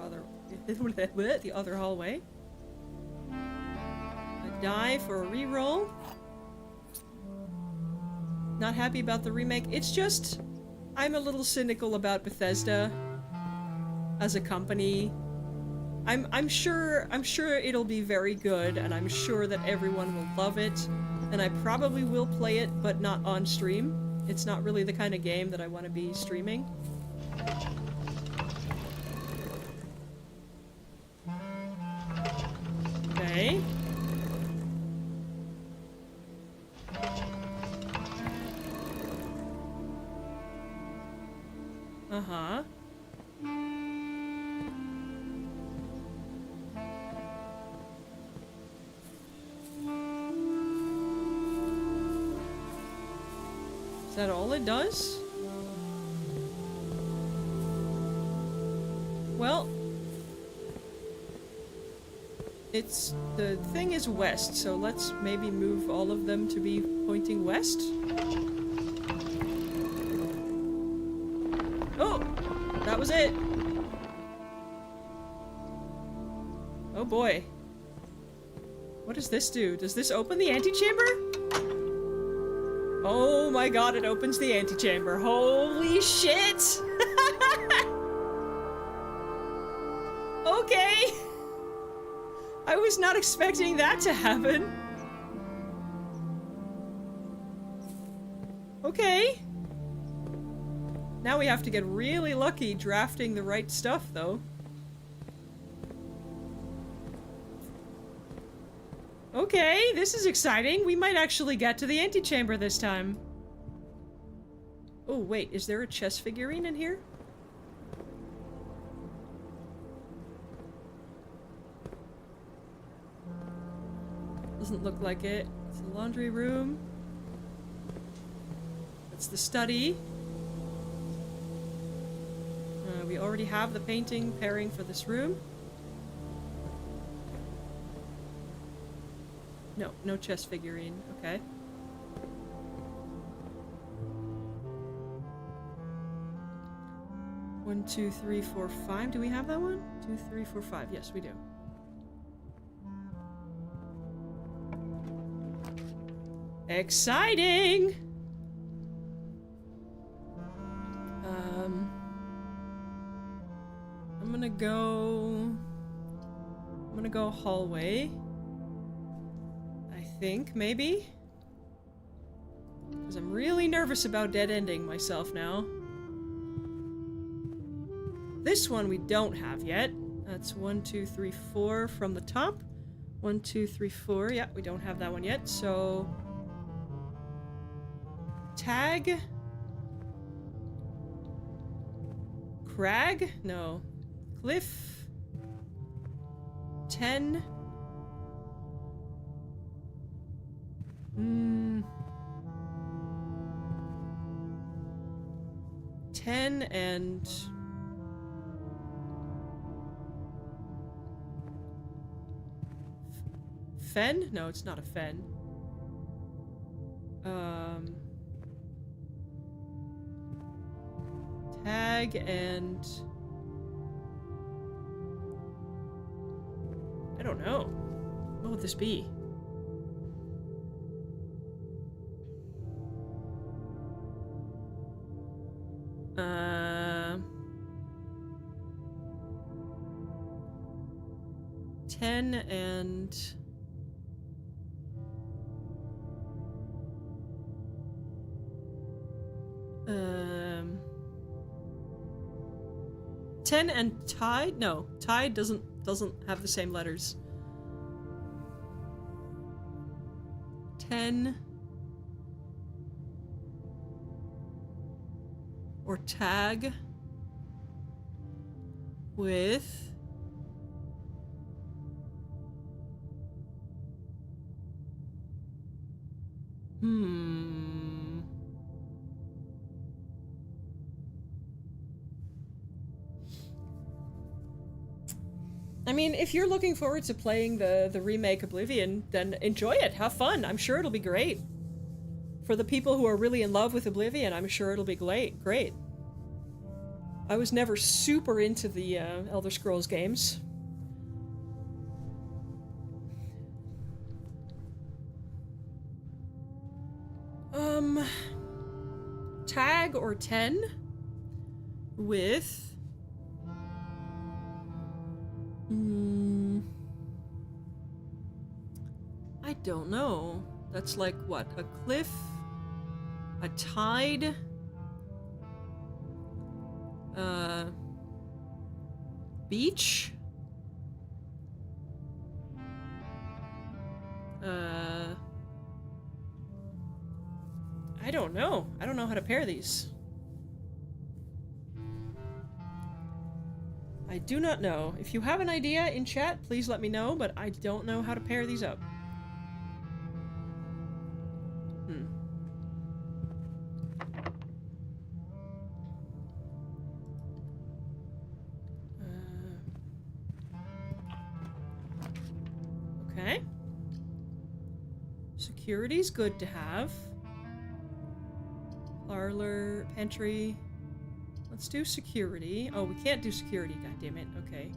[SPEAKER 1] hallway. A die for a reroll. not happy about the remake. It's just, I'm a little cynical about Bethesda as a company. I'm sure it'll be very good, and I'm sure that everyone will love it, and I probably will play it, but not on stream. It's not really the kind of game that I want to be streaming. Okay. Uh-huh. Is that all it does? Well, it's, the thing is west, so let's maybe move all of them to be pointing west. Oh, that was it. Oh boy. What does this do? Does this open the antechamber? Oh my god, it opens the antechamber. Holy shit! Okay! I was not expecting that to happen. Okay. Now we have to get really lucky drafting the right stuff, though. Okay, this is exciting. We might actually get to the antechamber this time. Oh, wait, is there a chess figurine in here? Doesn't look like it. It's the laundry room. That's the study. We already have the painting pairing for this room. No, no chess figurine. Okay. One, two, three, four, five. Do we have that one? 2, 3, 4, 5. Yes, we do. Exciting! I'm gonna go hallway. I think, maybe? Because I'm really nervous about dead-ending myself now. This one we don't have yet. That's 1, 2, 3, 4 from the top. 1, 2, 3, 4. Yeah, we don't have that one yet, so... Tag? Crag? No. Cliff? 10? 10 and... Fen? No, it's not a fen. Tag and... I don't know. What would this be? Ten and... 10 and tide? No, tide doesn't have the same letters. 10 or tag with I mean, if you're looking forward to playing the remake Oblivion, then enjoy it. Have fun. I'm sure it'll be great. For the people who are really in love with Oblivion, I'm sure it'll be great. I was never super into the Elder Scrolls games. tag or 10 with... I don't know. That's like, what? A cliff? A tide? Beach? I don't know. I don't know how to pair these. I do not know. If you have an idea in chat, please let me know, but I don't know how to pair these up. Okay. Security's good to have. Parlor, pantry. Let's do security. Oh, we can't do security, goddammit. Okay.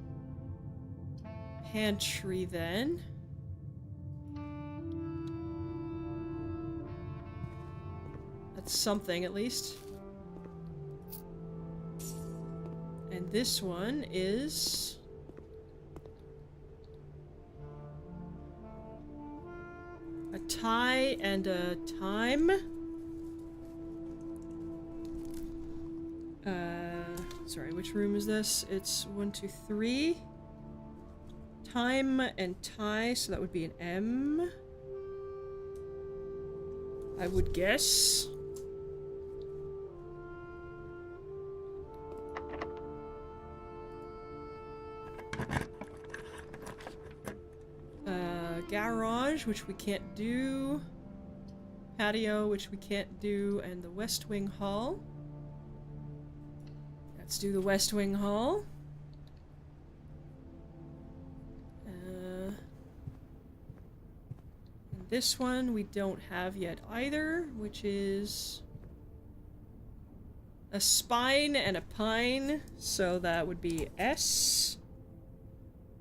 [SPEAKER 1] Pantry then. That's something at least. And this one is... a tie and a time. Sorry, which room is this? It's 1, 2, 3. Time and tie, so that would be an M. I would guess. Garage, which we can't do. Patio, which we can't do. And the West Wing Hall. Let's do the West Wing Hall. And this one we don't have yet either, which is a spine and a pine, so that would be S.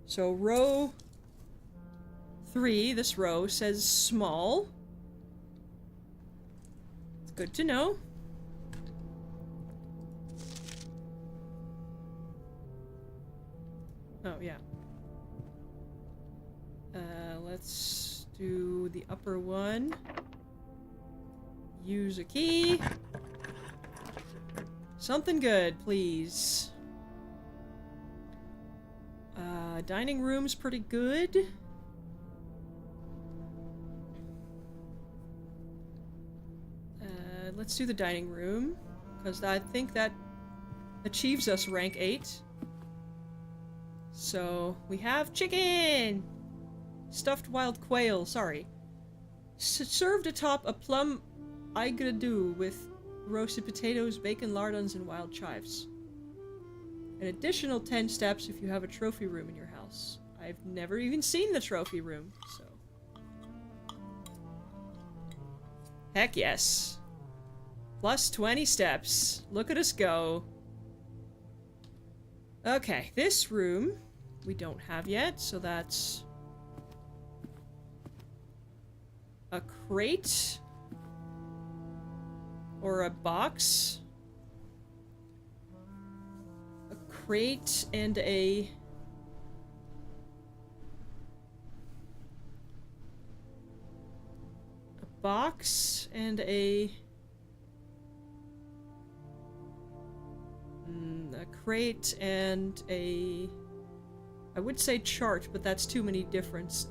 [SPEAKER 1] So row 3, this row says small. It's good to know. Oh, yeah. Let's do the upper one. Use a key. Something good, please. Dining room's pretty good. Let's do the dining room, because I think that achieves us rank 8. So, we have chicken! Stuffed wild quail, sorry. Served atop a plum aigre with roasted potatoes, bacon, lardons, and wild chives. An additional 10 steps if you have a trophy room in your house. I've never even seen the trophy room, so... Heck yes. Plus 20 steps. Look at us go. Okay, this room we don't have yet, so that's a crate or a box. A crate and a box and a crate and a... I would say chart, but that's too many different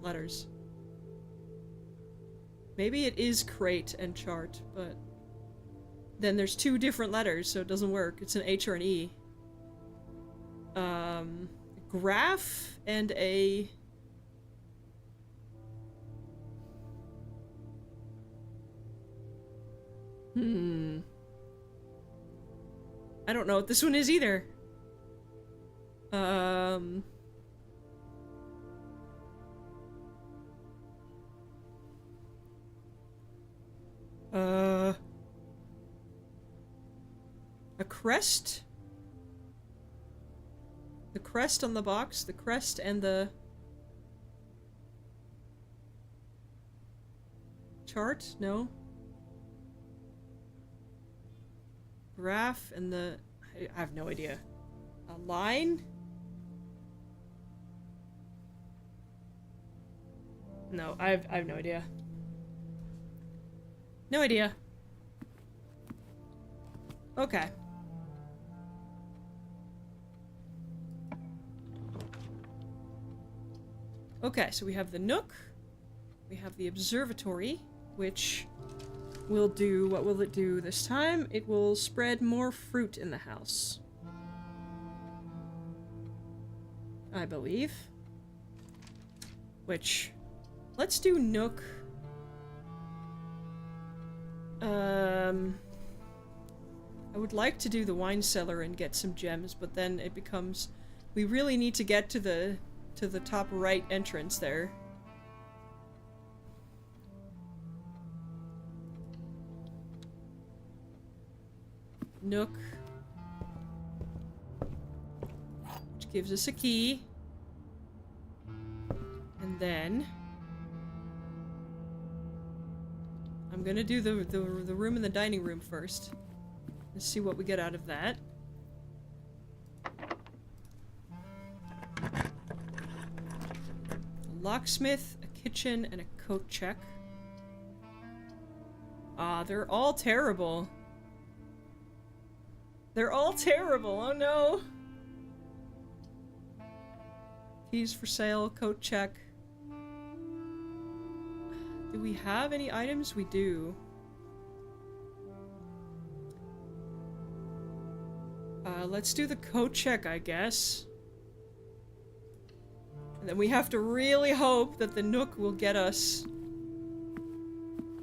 [SPEAKER 1] letters. Maybe it is crate and chart, but then there's 2 different letters, so it doesn't work. It's an H or an E. Graph and a... I don't know what this one is either. A crest? The crest on the box, the crest and the chart? No. graph and the... I have no idea. A line? No, I have no idea. No idea. Okay. Okay, so we have the Nook. We have the observatory, which will do... What will it do this time? It will spread more fruit in the house. I believe. Which... Let's do Nook. I would like to do the wine cellar and get some gems, but then it becomes... We really need to get to the top right entrance there. Nook. Which gives us a key. And then... I'm gonna do the room in the dining room first. Let's see what we get out of that. A locksmith, a kitchen, and a coat check. Ah, they're all terrible. They're all terrible, oh no! Keys for sale, coat check. Do we have any items? We do. Let's do the coat check, I guess. And then we have to really hope that the Nook will get us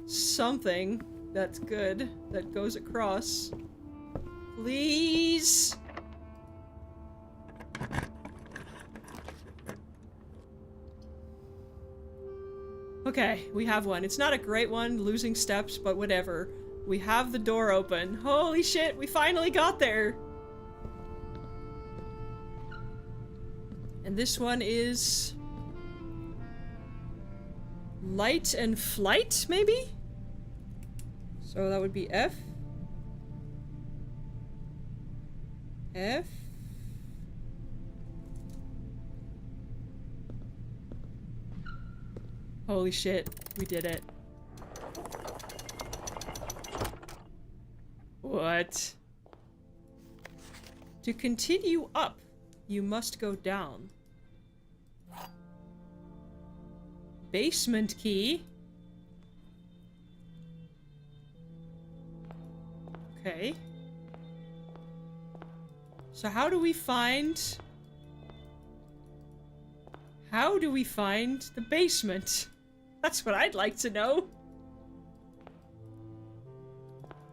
[SPEAKER 1] something that's good, that goes across. Please! Okay, we have one. It's not a great one, losing steps, but whatever. We have the door open. Holy shit, we finally got there! And this one is... Light and flight, maybe? So that would be F. F. Holy shit, we did it. What? To continue up, you must go down. Basement key. Okay. So how do we find... How do we find the basement? That's what I'd like to know.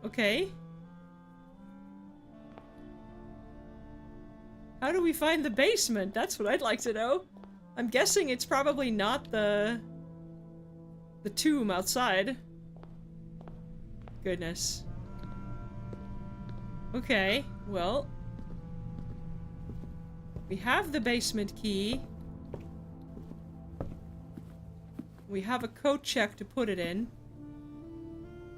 [SPEAKER 1] Okay. How do we find the basement? That's what I'd like to know. I'm guessing it's probably not the tomb outside. Goodness. Okay, well. We have the basement key. We have a coat check to put it in.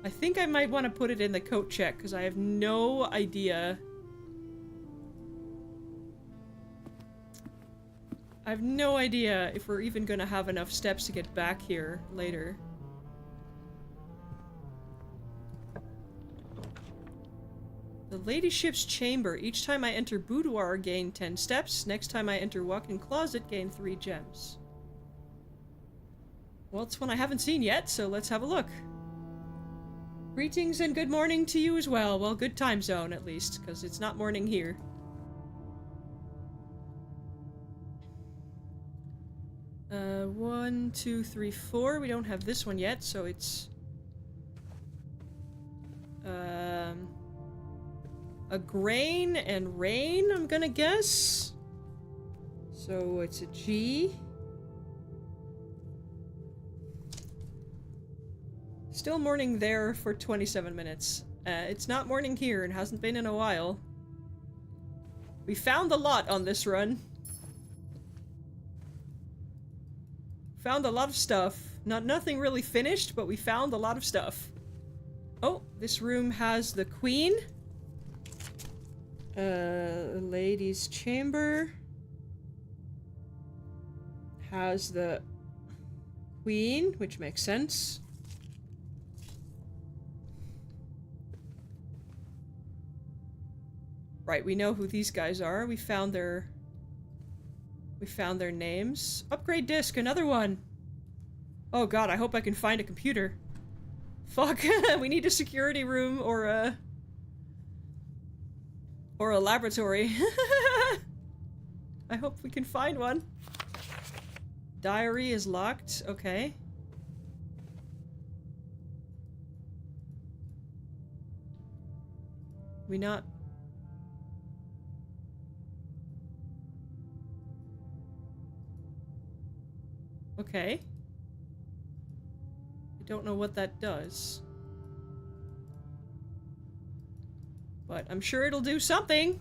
[SPEAKER 1] I think I might want to put it in the coat check, because I have no idea. I have no idea if we're even gonna have enough steps to get back here later. The ladyship's chamber. Each time I enter boudoir, gain 10 steps. Next time I enter walk-in closet, gain 3 gems. Well, it's one I haven't seen yet, so let's have a look. Greetings and good morning to you as well. Well, good time zone, at least, because it's not morning here. 1, 2, 3, 4. We don't have this one yet, so it's... a grain and rain, I'm gonna guess? So it's a G. Still morning there for 27 minutes. It's not morning here and hasn't been in a while. We found a lot on this run. Found a lot of stuff. Nothing really finished, but we found a lot of stuff. Oh, this room has the queen. Ladies' chamber has the queen, which makes sense. Right, we know who these guys are. We found their names. Upgrade disk, another one. Oh god, I hope I can find a computer. Fuck, we need a security room or a laboratory. I hope we can find one. Diary is locked, okay. We not... Okay. I don't know what that does. But I'm sure it'll do something.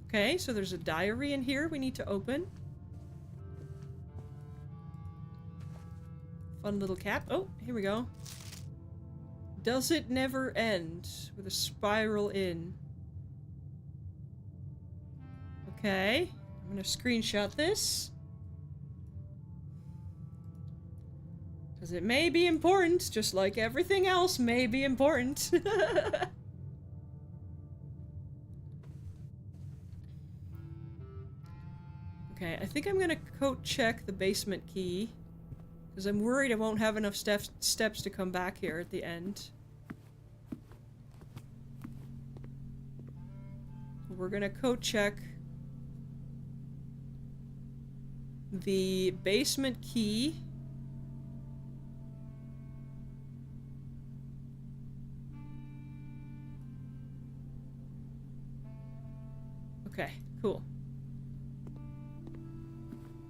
[SPEAKER 1] Okay, so there's a diary in here we need to open. Fun little cap. Oh, here we go. Does it never end? With a spiral in. Okay. I'm gonna screenshot this. Because it may be important, just like everything else may be important. Okay, I think I'm gonna code check the basement key. Because I'm worried I won't have enough steps to come back here at the end. We're gonna code check the basement key. Okay, cool.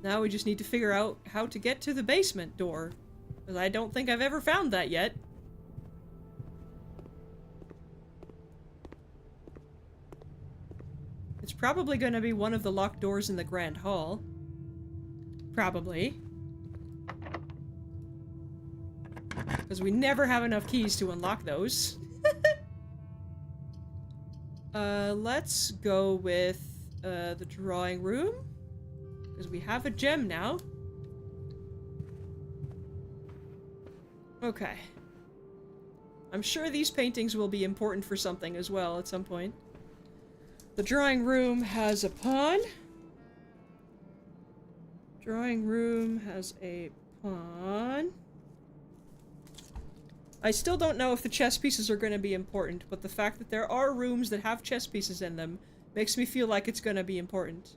[SPEAKER 1] Now we just need to figure out how to get to the basement door. Because I don't think I've ever found that yet. It's probably going to be one of the locked doors in the Grand Hall. Probably. Because we never have enough keys to unlock those. Let's go with the drawing room. Because we have a gem now. Okay. I'm sure these paintings will be important for something as well at some point. The drawing room has a pawn. Drawing room has a pawn. I still don't know if the chess pieces are going to be important, but the fact that there are rooms that have chess pieces in them makes me feel like it's going to be important.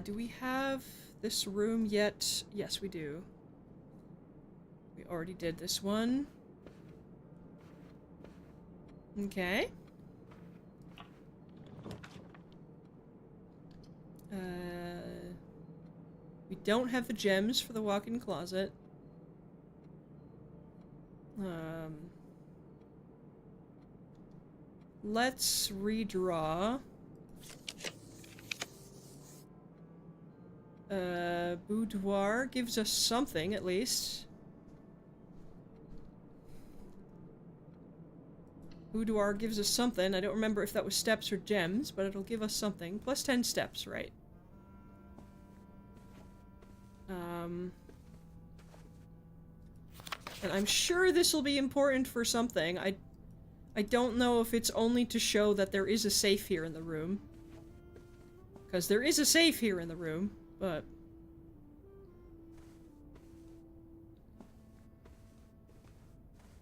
[SPEAKER 1] Do we have this room yet? Yes, we do. We already did this one. Okay. We don't have the gems for the walk-in closet. Let's redraw. Boudoir gives us something, at least. Boudoir gives us something. I don't remember if that was steps or gems, but it'll give us something. Plus 10 steps, right. And I'm sure this will be important for something. I don't know if it's only to show that there is a safe here in the room. Because there is a safe here in the room, but...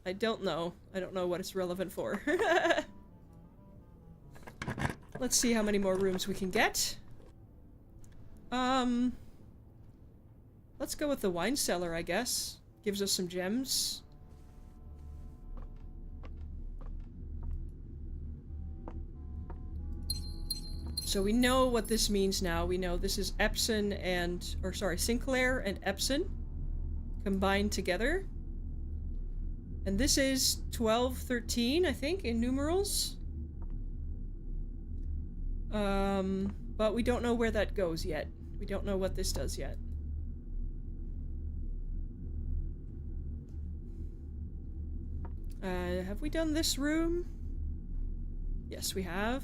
[SPEAKER 1] I don't know. I don't know what it's relevant for. Let's see how many more rooms we can get. Let's go with the wine cellar, I guess. Gives us some gems. So we know what this means now. We know this is Epson and... or sorry, Sinclair and Epson combined together. And this is 1213, I think, in numerals. But we don't know where that goes yet. We don't know what this does yet. Have we done this room? Yes, we have.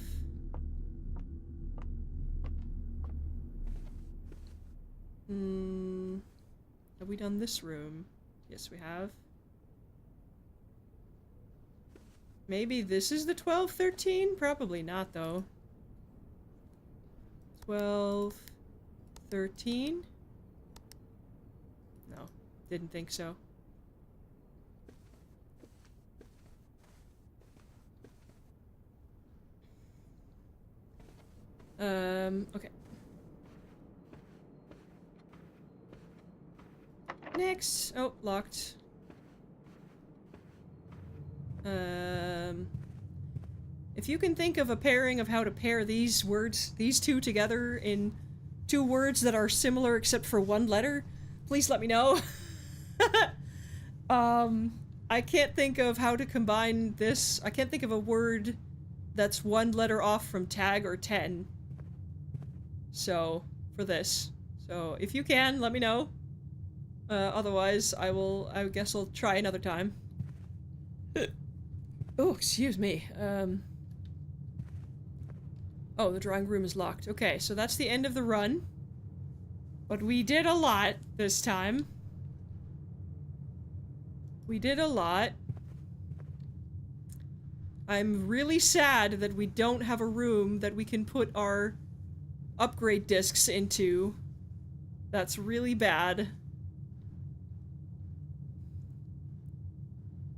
[SPEAKER 1] Have we done this room? Yes, we have. Maybe this is the 1213? Probably not, though. 12, 13? No, didn't think so. Okay. Next. Oh, locked. If you can think of a pairing of how to pair these words, these two together in two words that are similar except for one letter, please let me know. I can't think of how to combine this. I can't think of a word that's one letter off from tag or 10. So, for this. So, if you can, let me know. Otherwise, I guess I'll try another time. Oh, excuse me. Oh, the drawing room is locked. Okay, so that's the end of the run. But we did a lot this time. We did a lot. I'm really sad that we don't have a room that we can put our upgrade discs into. That's really bad.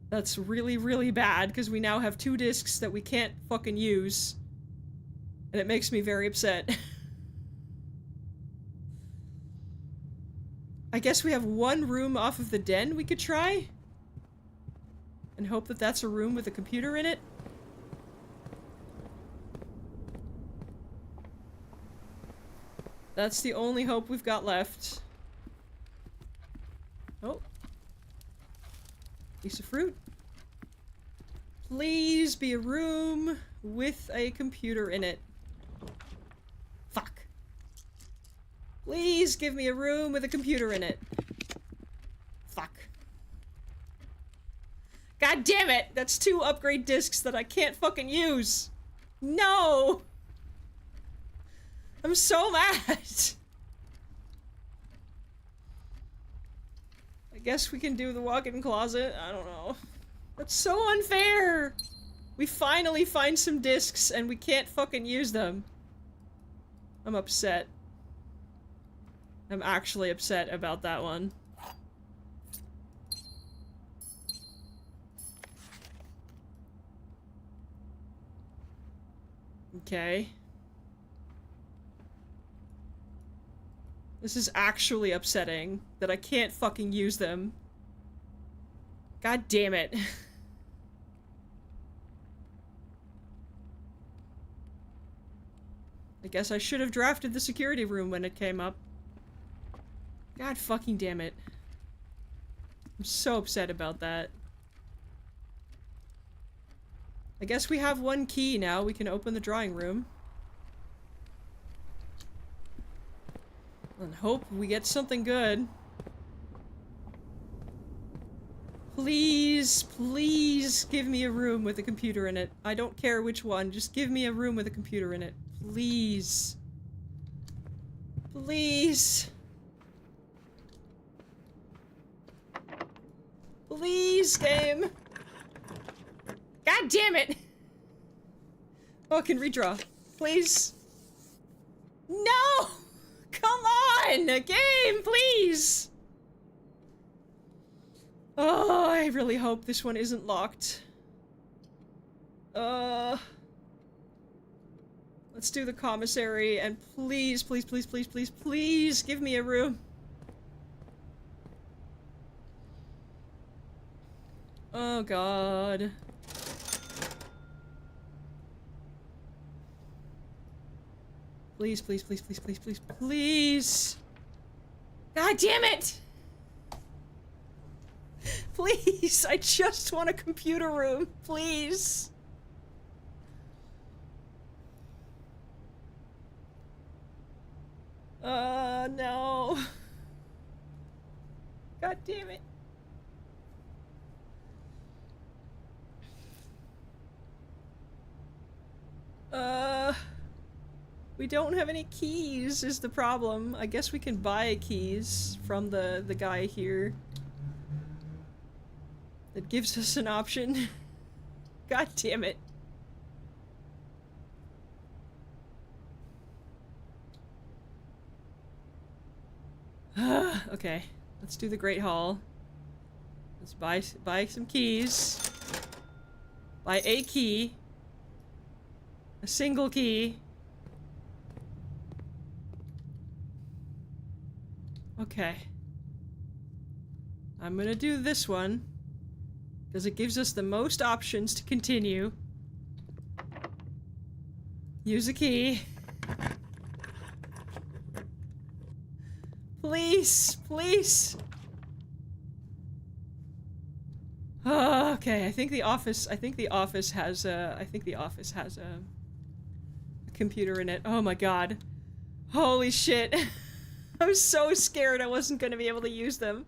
[SPEAKER 1] That's really, really bad, because we now have 2 discs that we can't fucking use. And it makes me very upset. I guess we have 1 room off of the den we could try? And hope that that's a room with a computer in it? That's the only hope we've got left. Oh. Piece of fruit. Please be a room with a computer in it. Fuck. Please give me a room with a computer in it. Fuck. God damn it! That's 2 upgrade discs that I can't fucking use! No! I'm so mad! I guess we can do the walk-in closet. I don't know. That's so unfair! We finally find some discs and we can't fucking use them. I'm upset. I'm actually upset about that one. Okay. This is actually upsetting that I can't fucking use them. God damn it. I guess I should have drafted the security room when it came up. God fucking damn it. I'm so upset about that. I guess we have 1 key now. We can open the drawing room. And hope we get something good. Please, please give me a room with a computer in it. I don't care which one. Just give me a room with a computer in it. Please. Please. Please, game. God damn it! Oh, I can redraw. Please. No! Come on! Game, please! Oh, I really hope this one isn't locked. Let's do the commissary, and please, please, please, please, please, please give me a room. Oh, God. Please, please, please, please, please, please, please! God damn it! Please, I just want a computer room, please. No. God damn it. We don't have any keys is the problem. I guess we can buy keys from the guy here. That gives us an option. God damn it. Okay, let's do the Great Hall. Let's buy some keys. Buy a key. A single key. Okay. I'm gonna do this one. Because it gives us the most options to continue. Use a key. Please, please. Oh, okay, I think the office has a computer in it. Oh my god. Holy shit. I was so scared I wasn't gonna be able to use them.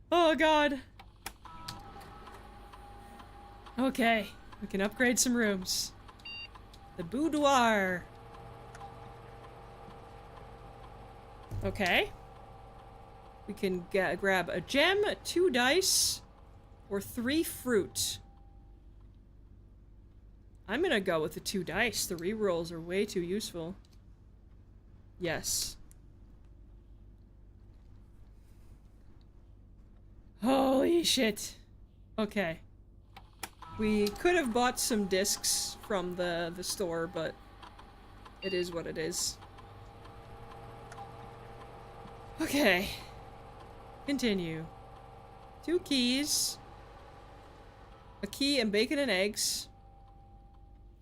[SPEAKER 1] Oh god. Okay, we can upgrade some rooms. The boudoir. Okay. We can grab a gem, 2 dice, or 3 fruit. I'm gonna go with the 2 dice. The rerolls are way too useful. Yes. Holy shit. Okay. We could have bought some discs from the store, but it is what it is. Okay. Continue. 2 keys. A key and bacon and eggs.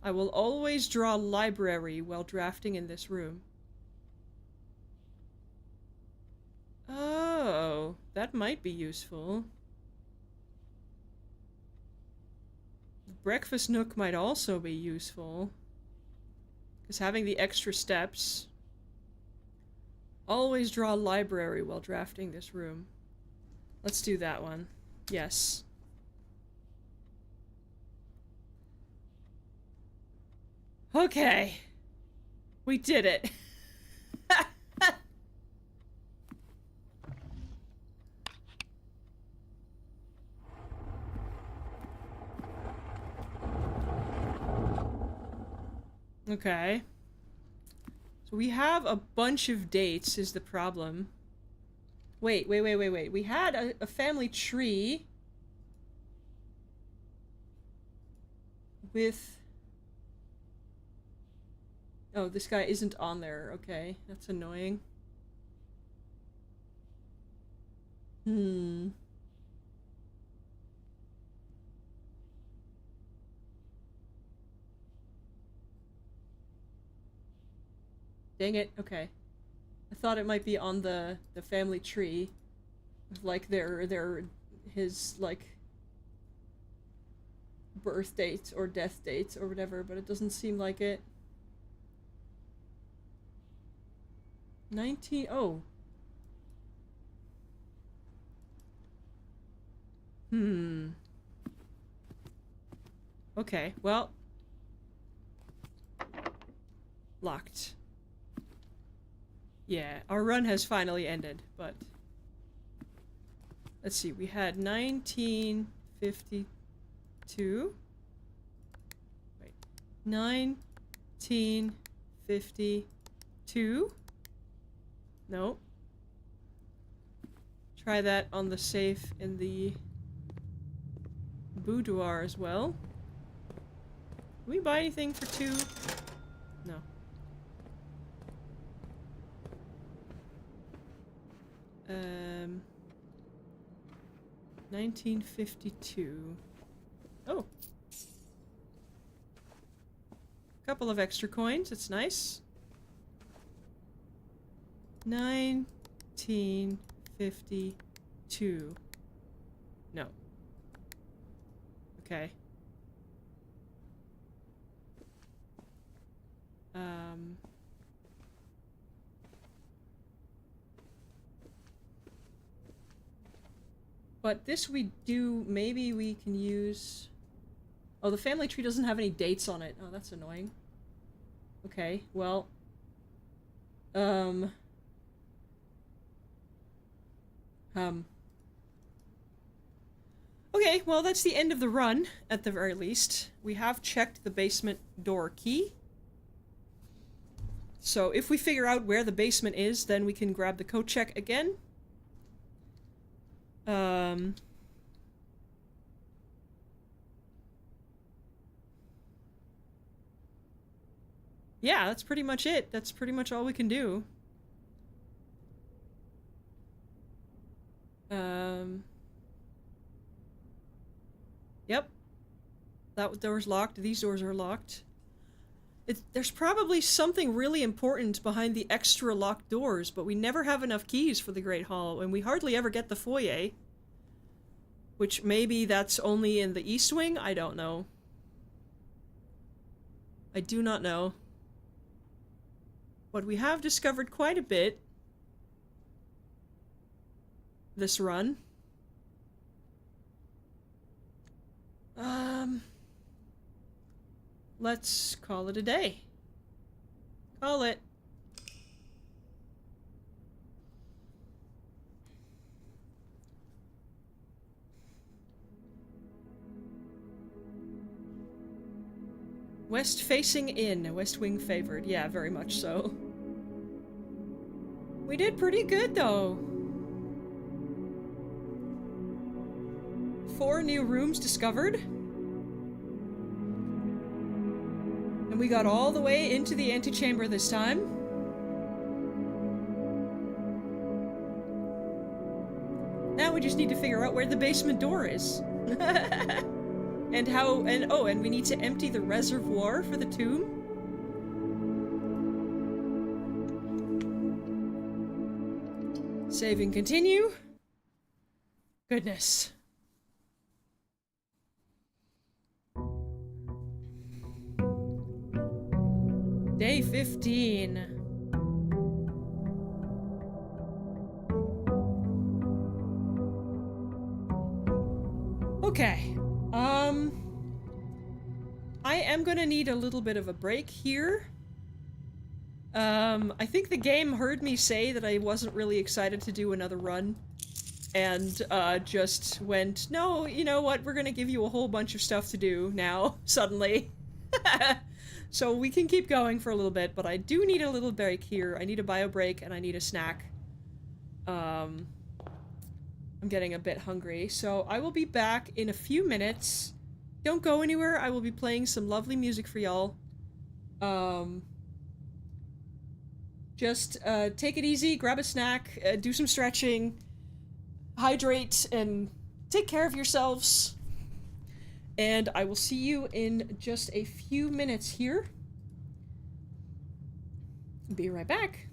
[SPEAKER 1] I will always draw library while drafting in this room. Oh, that might be useful. The breakfast nook might also be useful. Because having the extra steps. Always draw library while drafting this room. Let's do that one. Yes. Okay. We did it. Okay. So we have a bunch of dates is the problem. Wait. We had a family tree with... Oh, this guy isn't on there. Okay, that's annoying. Hmm. Dang it. Okay. I thought it might be on the family tree. Like his like birth dates or death dates or whatever, but it doesn't seem like it. 19 oh. Okay, well. Locked. Yeah, our run has finally ended, but... Let's see, we had 1952? Wait. 1952? No. Try that on the safe in the boudoir as well. Can we buy anything for 2? No. 1952. Oh. Couple of extra coins, it's nice. 1952. No. Okay. But this we do, maybe we can use... Oh, the family tree doesn't have any dates on it. Oh, that's annoying. Okay, well, Um. Okay, well, that's the end of the run, at the very least. We have checked the basement door key. So if we figure out where the basement is, then we can grab the code check again. Yeah, that's pretty much it. That's pretty much all we can do. Yep. That door's locked. These doors are locked. There's probably something really important behind the extra locked doors, but we never have enough keys for the Great Hall, and we hardly ever get the foyer. Which maybe that's only in the East Wing? I don't know. I do not know. But we have discovered quite a bit this run. Let's call it a day. Call it. West facing in, West Wing favored. Yeah, very much so. We did pretty good, though. 4 new rooms discovered. And we got all the way into the antechamber this time. Now we just need to figure out where the basement door is. And how, and oh, and we need to empty the reservoir for the tomb. Save and continue. Goodness. Day 15. Okay. I am gonna need a little bit of a break here. I think the game heard me say that I wasn't really excited to do another run. And, just went, no, you know what, we're gonna give you a whole bunch of stuff to do now, suddenly. So we can keep going for a little bit, but I do need a little break here. I need a bio break and I need a snack. I'm getting a bit hungry, so I will be back in a few minutes. Don't go anywhere, I will be playing some lovely music for y'all. Just, take it easy, grab a snack, do some stretching, hydrate, and take care of yourselves. And I will see you in just a few minutes here. Be right back.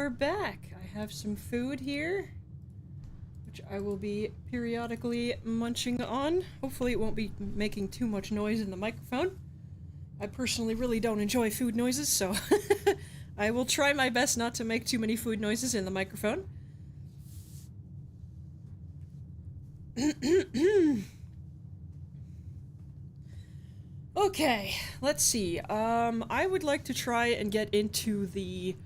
[SPEAKER 1] we're back. I have some food here, which I will be periodically munching on. Hopefully it won't be making too much noise in the microphone. I personally really don't enjoy food noises, so I will try my best not to make too many food noises in the microphone. Okay, let's see. I would like to try and get into the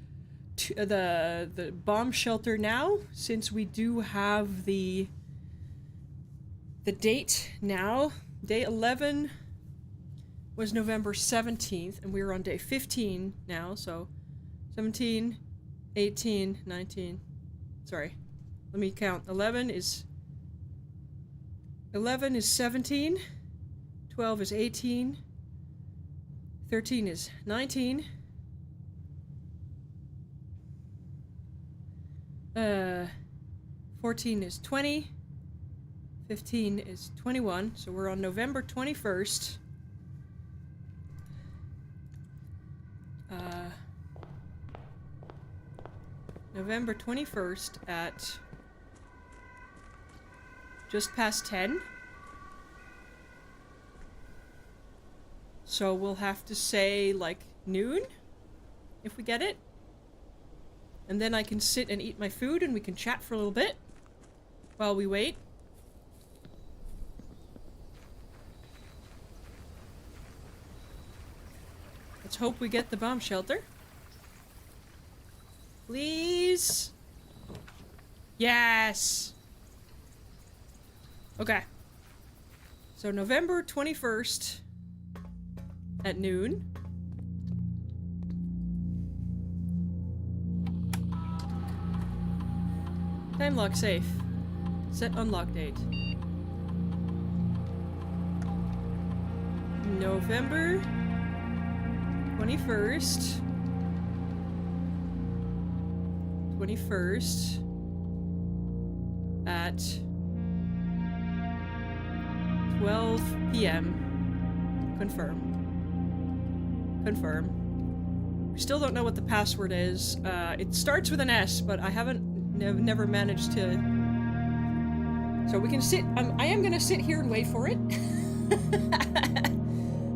[SPEAKER 1] bomb shelter now, since we do have the date now. Day 11 was November 17th, and we're on day 15 now, so 17, 18, 19. Sorry, let me count. 11 is 17, 12 is 18, 13 is 19, 14 is 20, 15 is 21, so we're on November 21st. November 21st at just past 10. So we'll have to say, like, noon, if we get it. And then I can sit and eat my food and we can chat for a little bit while we wait. Let's hope we get the bomb shelter. Please? Yes! Okay. So November 21st at noon. Time lock safe. Set unlock date. November 21st. 21st at 12 p.m. Confirm. Confirm. We still don't know what the password is. It starts with an S, but I never managed to. So we can sit. I am gonna sit here and wait for it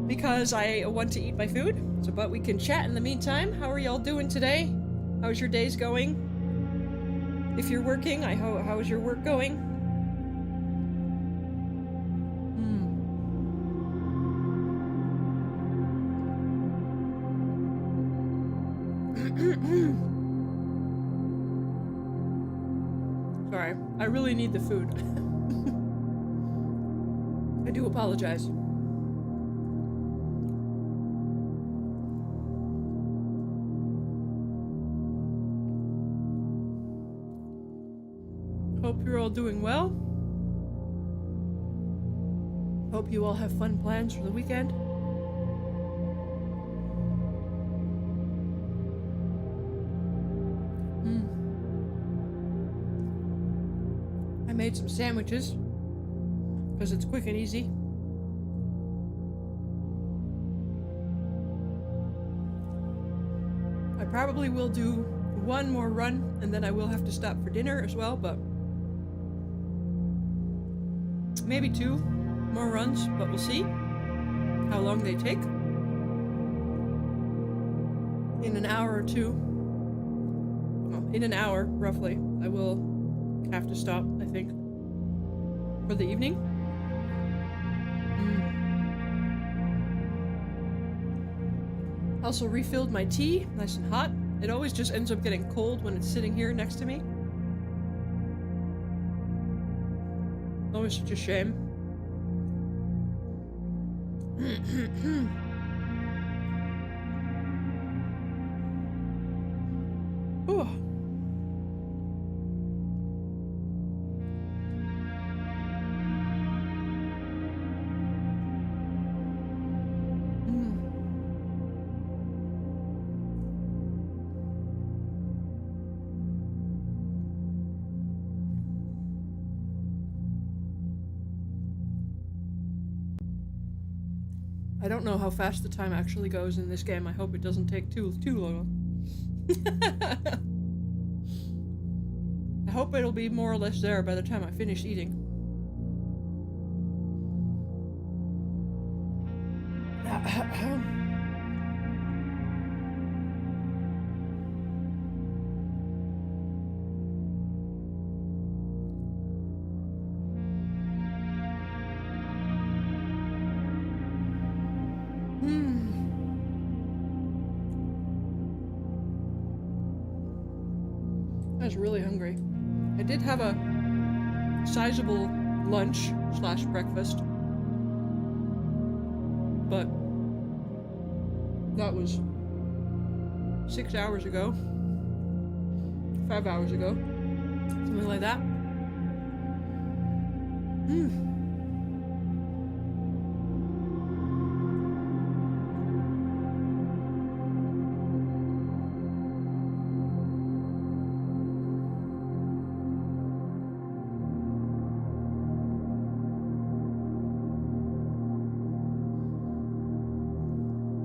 [SPEAKER 1] because I want to eat my food. So, but we can chat in the meantime. How are y'all doing today? How's your days going? If you're working, how's your work going? Sorry, I really need the food. I do apologize. Hope you're all doing well. Hope you all have fun plans for the weekend. I made some sandwiches because it's quick and easy. I probably will do one more run and then I will have to stop for dinner as well, but maybe 2 more runs, but we'll see how long they take. In an hour or two, well, in an hour roughly, I will have to stop, I think, for the evening. Also refilled my tea, nice and hot. It always just ends up getting cold when it's sitting here next to me. Always such a shame. Oh. I don't know how fast the time actually goes in this game. I hope it doesn't take too long. hope it'll be more or less there by the time I finish eating. I was really hungry. I did have a sizable lunch / breakfast, but that was 6 hours ago, 5 hours ago, something like that.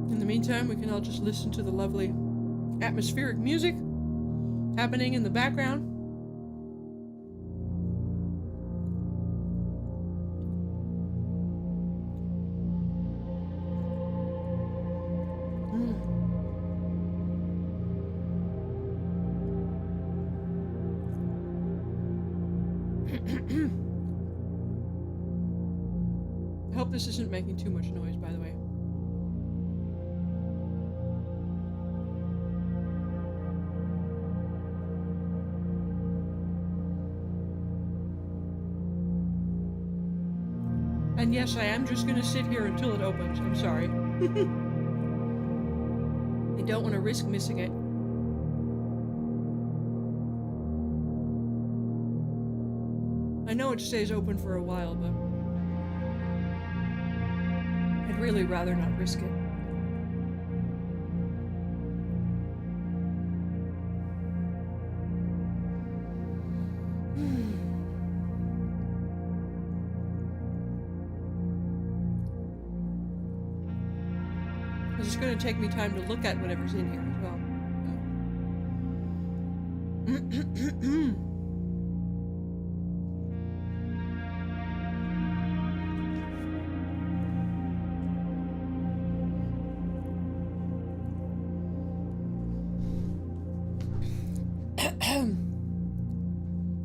[SPEAKER 1] In the meantime, we can all just listen to the lovely atmospheric music happening in the background. I hope this isn't making too much noise, by the way. And yes, I am just gonna sit here until it opens. I'm sorry. I don't want to risk missing it. I know it stays open for a while, but I'd really rather not risk it. It's going to take me time to look at whatever's in here as well.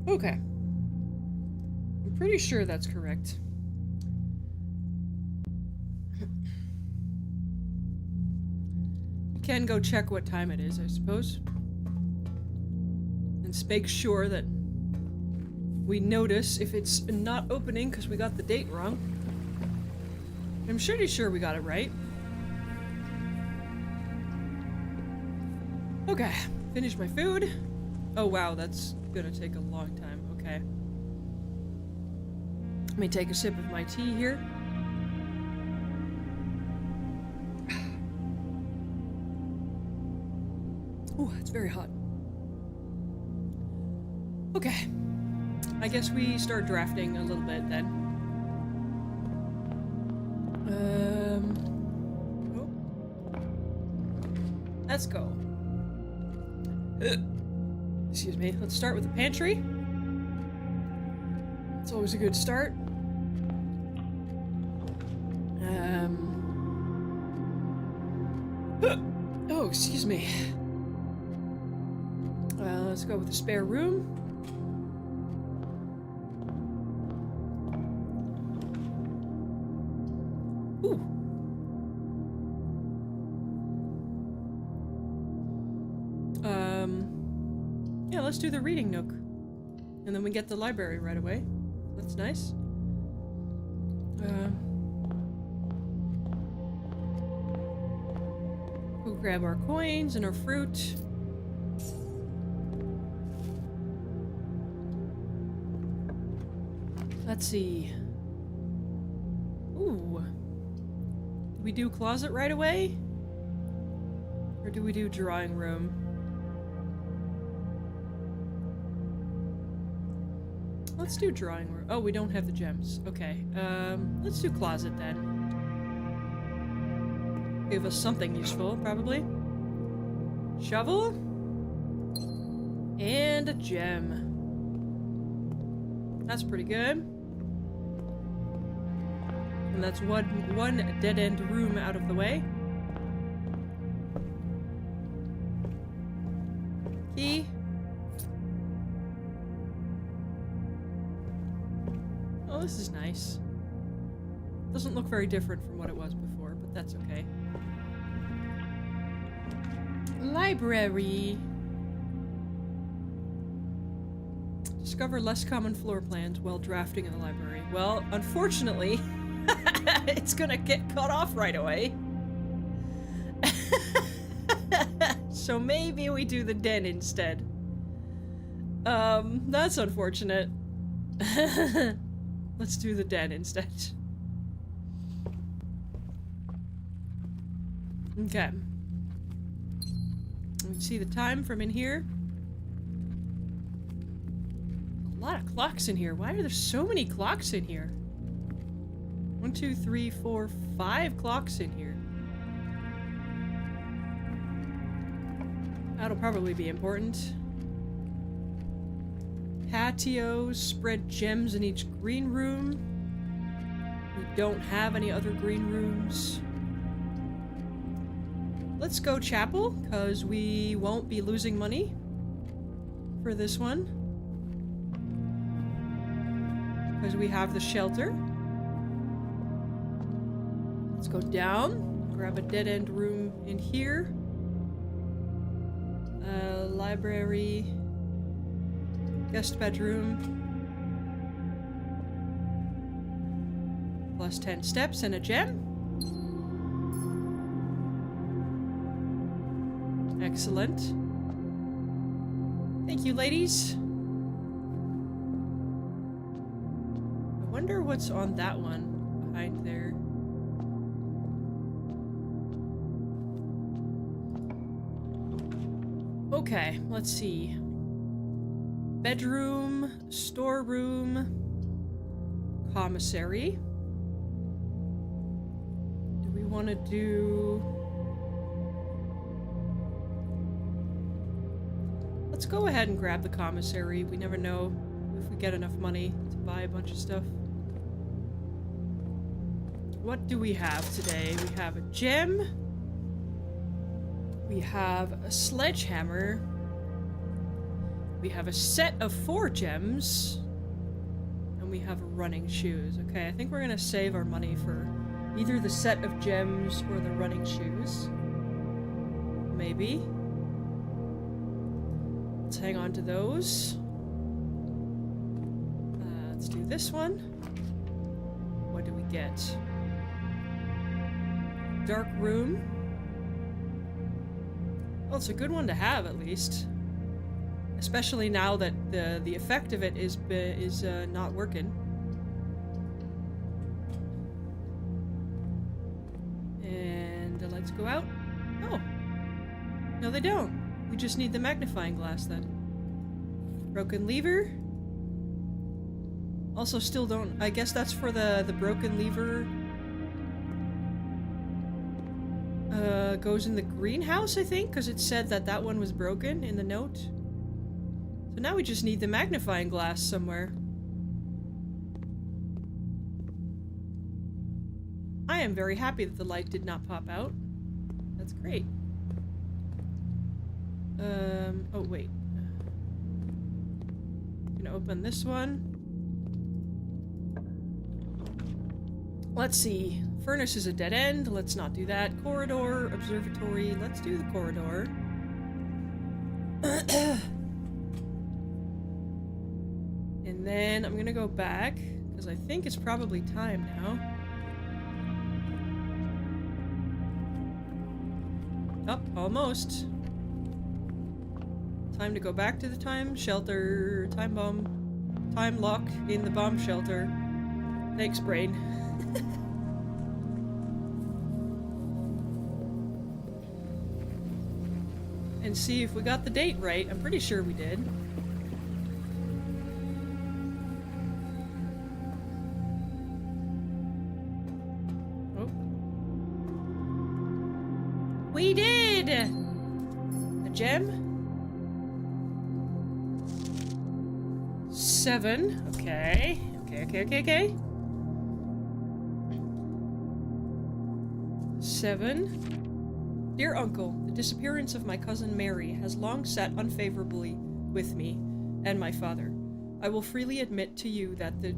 [SPEAKER 1] Okay. I'm pretty sure that's correct. Can go check what time it is, I suppose. And make sure that we notice if it's not opening because we got the date wrong. I'm pretty sure we got it right. Okay, finish my food. Oh wow, that's gonna take a long time. Okay. Let me take a sip of my tea here. Ooh, it's very hot. Okay. I guess we start drafting a little bit then. Oh. Let's go. Excuse me. Let's start with the pantry. It's always a good start. Oh, excuse me. Let's go with the spare room. Ooh. Yeah, let's do the reading nook. And then we get the library right away. That's nice. We'll grab our coins and our fruit. Let's see. Ooh. Do we do closet right away? Or do we do drawing room? Let's do drawing room. Oh, we don't have the gems. Okay. Let's do closet then. Give us something useful, probably. Shovel. And a gem. That's pretty good. And that's one dead-end room out of the way. Key. Oh, this is nice. Doesn't look very different from what it was before, but that's okay. Library. Discover less common floor plans while drafting in the library. Well, unfortunately, it's gonna get cut off right away. So maybe we do the den instead. That's unfortunate. Let's do the den instead. Okay. We can see the time from in here. A lot of clocks in here. Why are there so many clocks in here? 1, 2, 3, 4, 5 clocks in here. That'll probably be important. Patios, spread gems in each green room. We don't have any other green rooms. Let's go chapel, because we won't be losing money for this one. Because we have the shelter. Let's go down, grab a dead-end room in here. Library, guest bedroom, plus 10 steps and a gem. Excellent. Thank you, ladies. I wonder what's on that one behind there. Okay, let's see. Bedroom, storeroom, commissary. Do we want to do... Let's go ahead and grab the commissary. We never know if we get enough money to buy a bunch of stuff. What do we have today? We have a gem. We have a sledgehammer. We have a set of 4 gems. And we have running shoes. Okay, I think we're gonna save our money for either the set of gems or the running shoes. Maybe. Let's hang on to those. Let's do this one. What do we get? Dark room. Well, it's a good one to have, at least. Especially now that the effect of it is not working. And let's go out. Oh. No, they don't. We just need the magnifying glass, then. Broken lever. Also still don't... I guess that's for the broken lever... goes in the greenhouse, I think, because it said that that one was broken in the note. So now we just need the magnifying glass somewhere. I am very happy that the light did not pop out. That's great. Oh wait. I'm gonna open this one. Let's see. Furnace is a dead end. Let's not do that. Corridor, observatory. Let's do the corridor. And then I'm gonna go back, because I think it's probably time now. Oh, almost. Time to go back to the time shelter. Time bomb. Time lock in the bomb shelter. Thanks, brain. And see if we got the date right. I'm pretty sure we did. Oh. We did! A gem? 7. Okay. Okay. 7. Dear Uncle, the disappearance of my cousin Mary has long sat unfavorably with me and my father. I will freely admit to you that the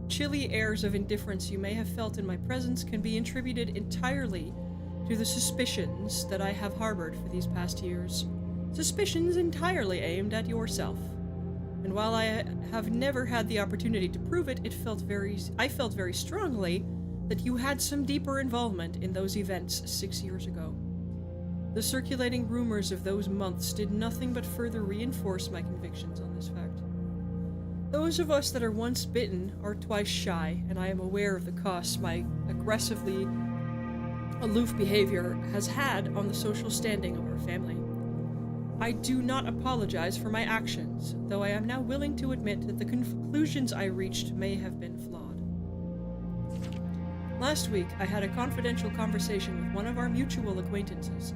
[SPEAKER 1] chilly airs of indifference you may have felt in my presence can be attributed entirely to the suspicions that I have harbored for these past years. Suspicions entirely aimed at yourself. And while I have never had the opportunity to prove it, I felt very strongly that you had some deeper involvement in those events 6 years ago. The circulating rumors of those months did nothing but further reinforce my convictions on this fact. Those of us that are once bitten are twice shy, and I am aware of the costs my aggressively aloof behavior has had on the social standing of our family. I do not apologize for my actions, though I am now willing to admit that the conclusions I reached may have been flawed. Last week, I had a confidential conversation with one of our mutual acquaintances,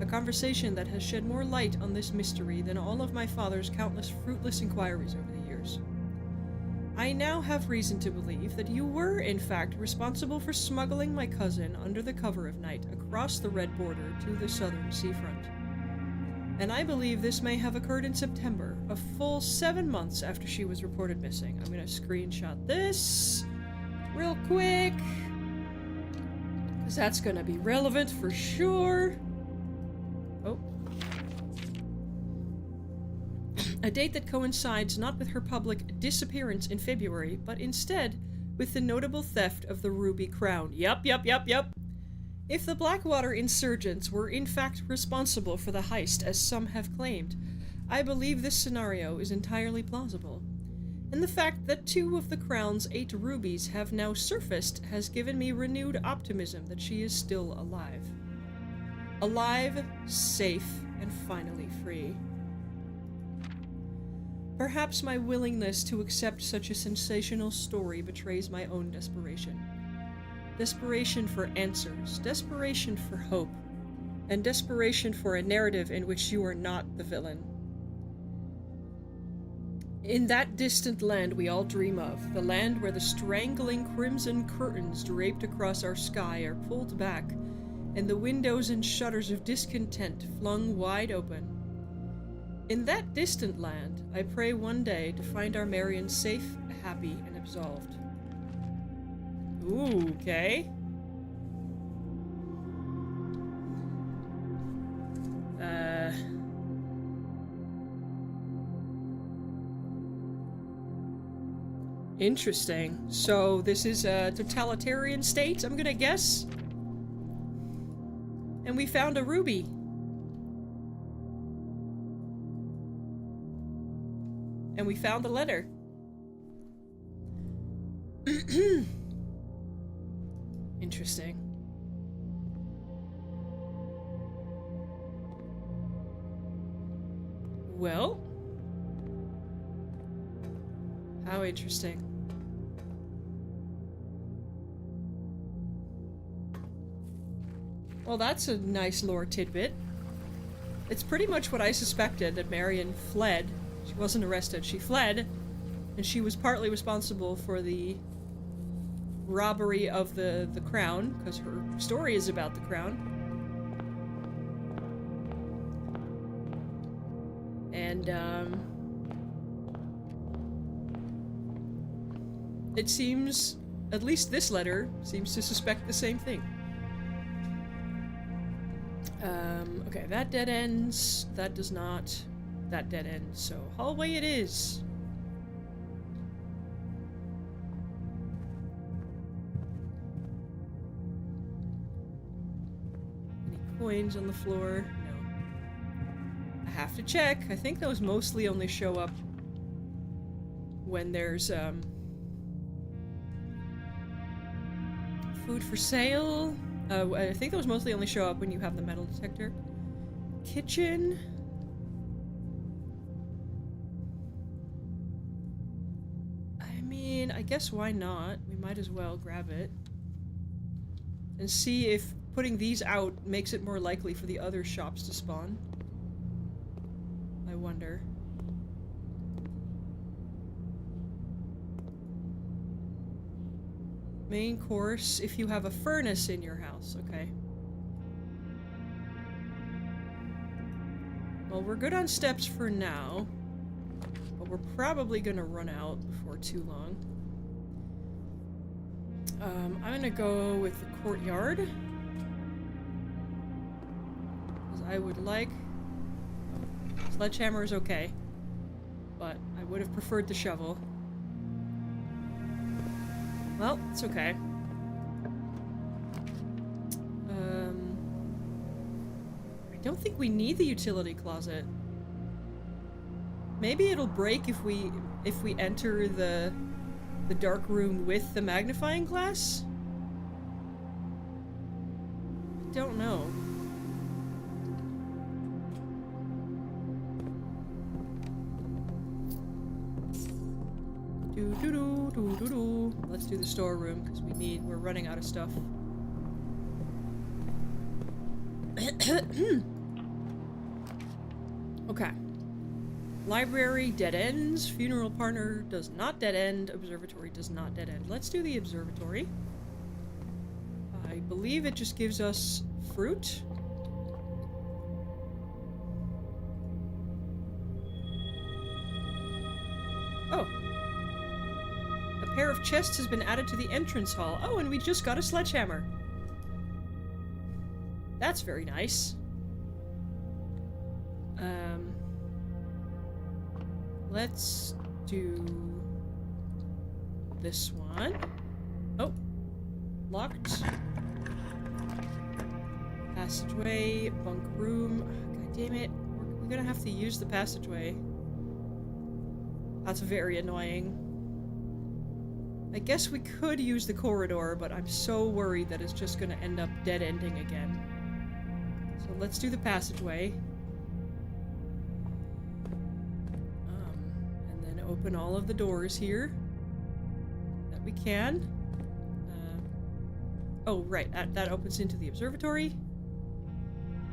[SPEAKER 1] a conversation that has shed more light on this mystery than all of my father's countless fruitless inquiries over the years. I now have reason to believe that you were, in fact, responsible for smuggling my cousin under the cover of night across the red border to the southern seafront. And I believe this may have occurred in September, a full 7 months after she was reported missing. I'm gonna screenshot this real quick, because that's gonna be relevant for sure. Oh. A date that coincides not with her public disappearance in February, but instead with the notable theft of the ruby crown. Yup. If the Blackwater insurgents were in fact responsible for the heist, as some have claimed, I believe this scenario is entirely plausible. And the fact that 2 of the crown's 8 rubies have now surfaced has given me renewed optimism that she is still alive. Alive, safe, and finally free. Perhaps my willingness to accept such a sensational story betrays my own desperation. Desperation for answers, desperation for hope, and desperation for a narrative in which you are not the villain. In that distant land we all dream of, the land where the strangling crimson curtains draped across our sky are pulled back, and the windows and shutters of discontent flung wide open. In that distant land, I pray one day to find our Marion safe, happy, and absolved. Ooh, okay. Interesting. So this is a totalitarian state, I'm gonna guess? And we found a ruby. And we found a letter. Interesting. Well, how interesting. Well, that's a nice lore tidbit. It's pretty much what I suspected, that Marion fled. She wasn't arrested, she fled, and she was partly responsible for the robbery of the crown, because her story is about the crown. And, it seems, at least this letter, seems to suspect the same thing. Okay, that dead ends, that does not, that dead ends, so hallway it is. Coins on the floor. No. I have to check. I think those mostly only show up when there's food for sale. I think those mostly only show up when you have the metal detector. Kitchen. I mean, I guess why not? We might as well grab it and see if putting these out makes it more likely for the other shops to spawn. I wonder. Main course if you have a furnace in your house. Okay. Well, we're good on steps for now. But we're probably gonna run out before too long. I'm gonna go with the courtyard. Because I would like... Sledgehammer is okay. But I would have preferred the shovel. Well, it's okay. I don't think we need the utility closet. Maybe it'll break if we enter the dark room with the magnifying glass? I don't know. Let's do the storeroom because we're running out of stuff. Okay. Library dead ends. Funeral parlor does not dead end. Observatory does not dead end. Let's do the observatory. I believe it just gives us fruit. Oh. A pair of chests has been added to the entrance hall. Oh, and we just got a sledgehammer. That's very nice. Let's do this one. Oh, locked. Passageway, bunk room. God damn it. We're gonna have to use the passageway. That's very annoying. I guess we could use the corridor, but I'm so worried that it's just gonna end up dead-ending again. So let's do the passageway. And then open all of the doors here that we can. Oh, right, that opens into the observatory.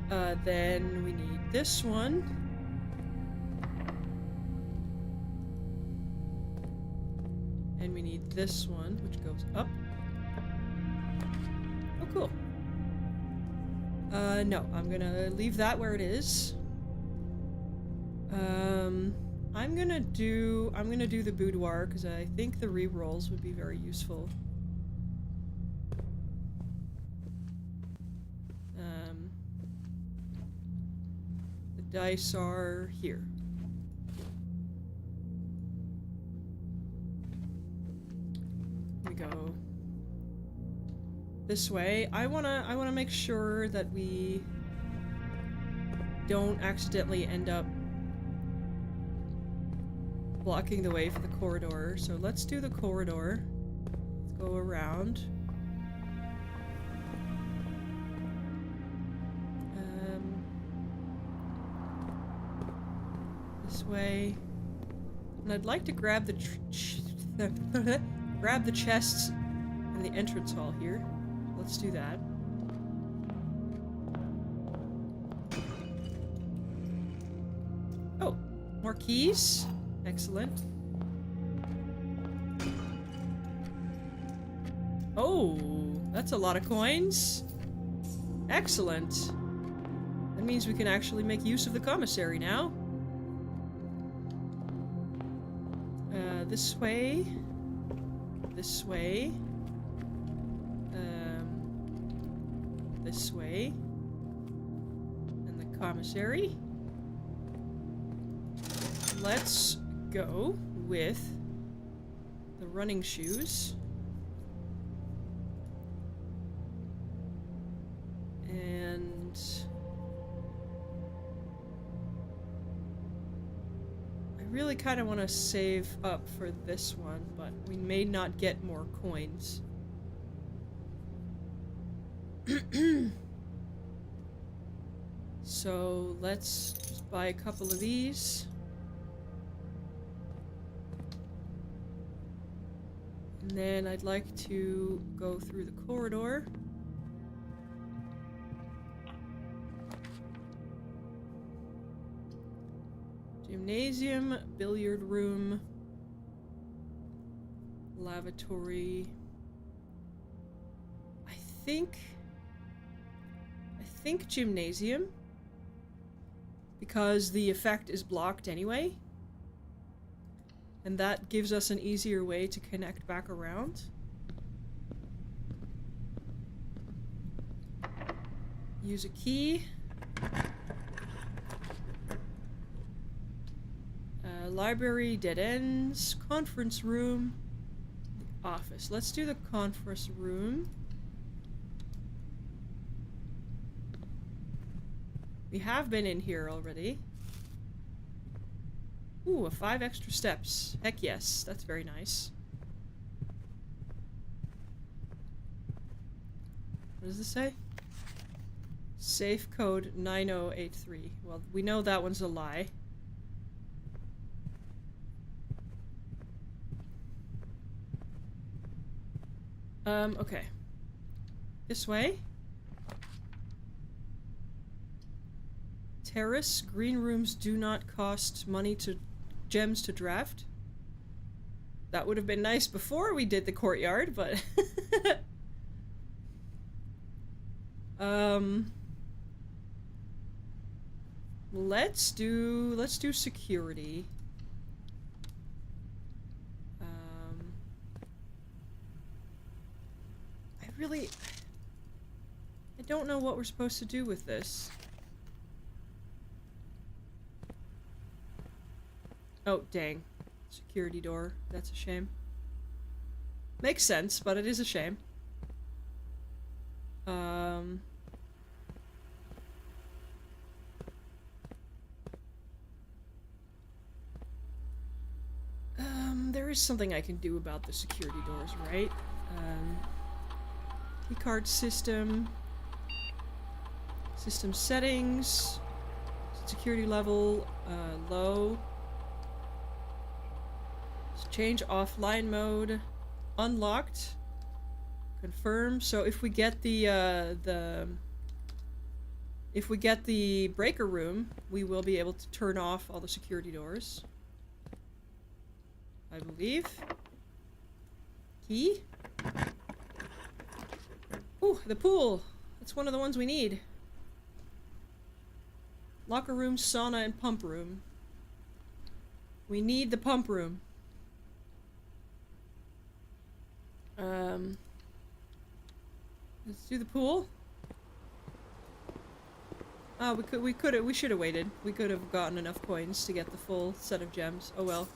[SPEAKER 1] Then we need this one. And we need this one, which goes up. Oh, cool. No, I'm gonna leave that where it is. I'm gonna do the boudoir, because I think the re-rolls would be very useful. The dice are here. We go this way. I wanna make sure that we don't accidentally end up blocking the way for the corridor. So let's do the corridor. Let's go around. This way. And I'd like to grab the grab the chests in the entrance hall here. Let's do that. Oh, more keys. Excellent. Oh, that's a lot of coins. Excellent. That means we can actually make use of the commissary now. This way. This way. This way. And the commissary. Let's go with the running shoes. And I really kind of want to save up for this one, but we may not get more coins. So let's just buy a couple of these. And then I'd like to go through the corridor. Gymnasium, billiard room, lavatory. think gymnasium, because the effect is blocked anyway, and that gives us an easier way to connect back around. Use a key. Library, dead ends, conference room, the office. Let's do the conference room. We have been in here already. Ooh, 5 extra steps. Heck yes, that's very nice. What does this say? Safe code 9083. Well, we know that one's a lie. Okay. This way. Terrace. Green rooms do not cost money to gems to draft. That would have been nice before we did the courtyard, but let's do security. I don't know what we're supposed to do with this. Oh, dang. Security door. That's a shame. Makes sense, but it is a shame. There is something I can do about the security doors, right? Keycard system. System settings. Security level, low. Change offline mode. Unlocked. Confirm. So if we get if we get the breaker room, we will be able to turn off all the security doors. I believe. Key? Ooh, the pool! That's one of the ones we need. Locker room, sauna, and pump room. We need the pump room. Let's do the pool. Oh, we should have waited. We could have gotten enough coins to get the full set of gems. Oh well.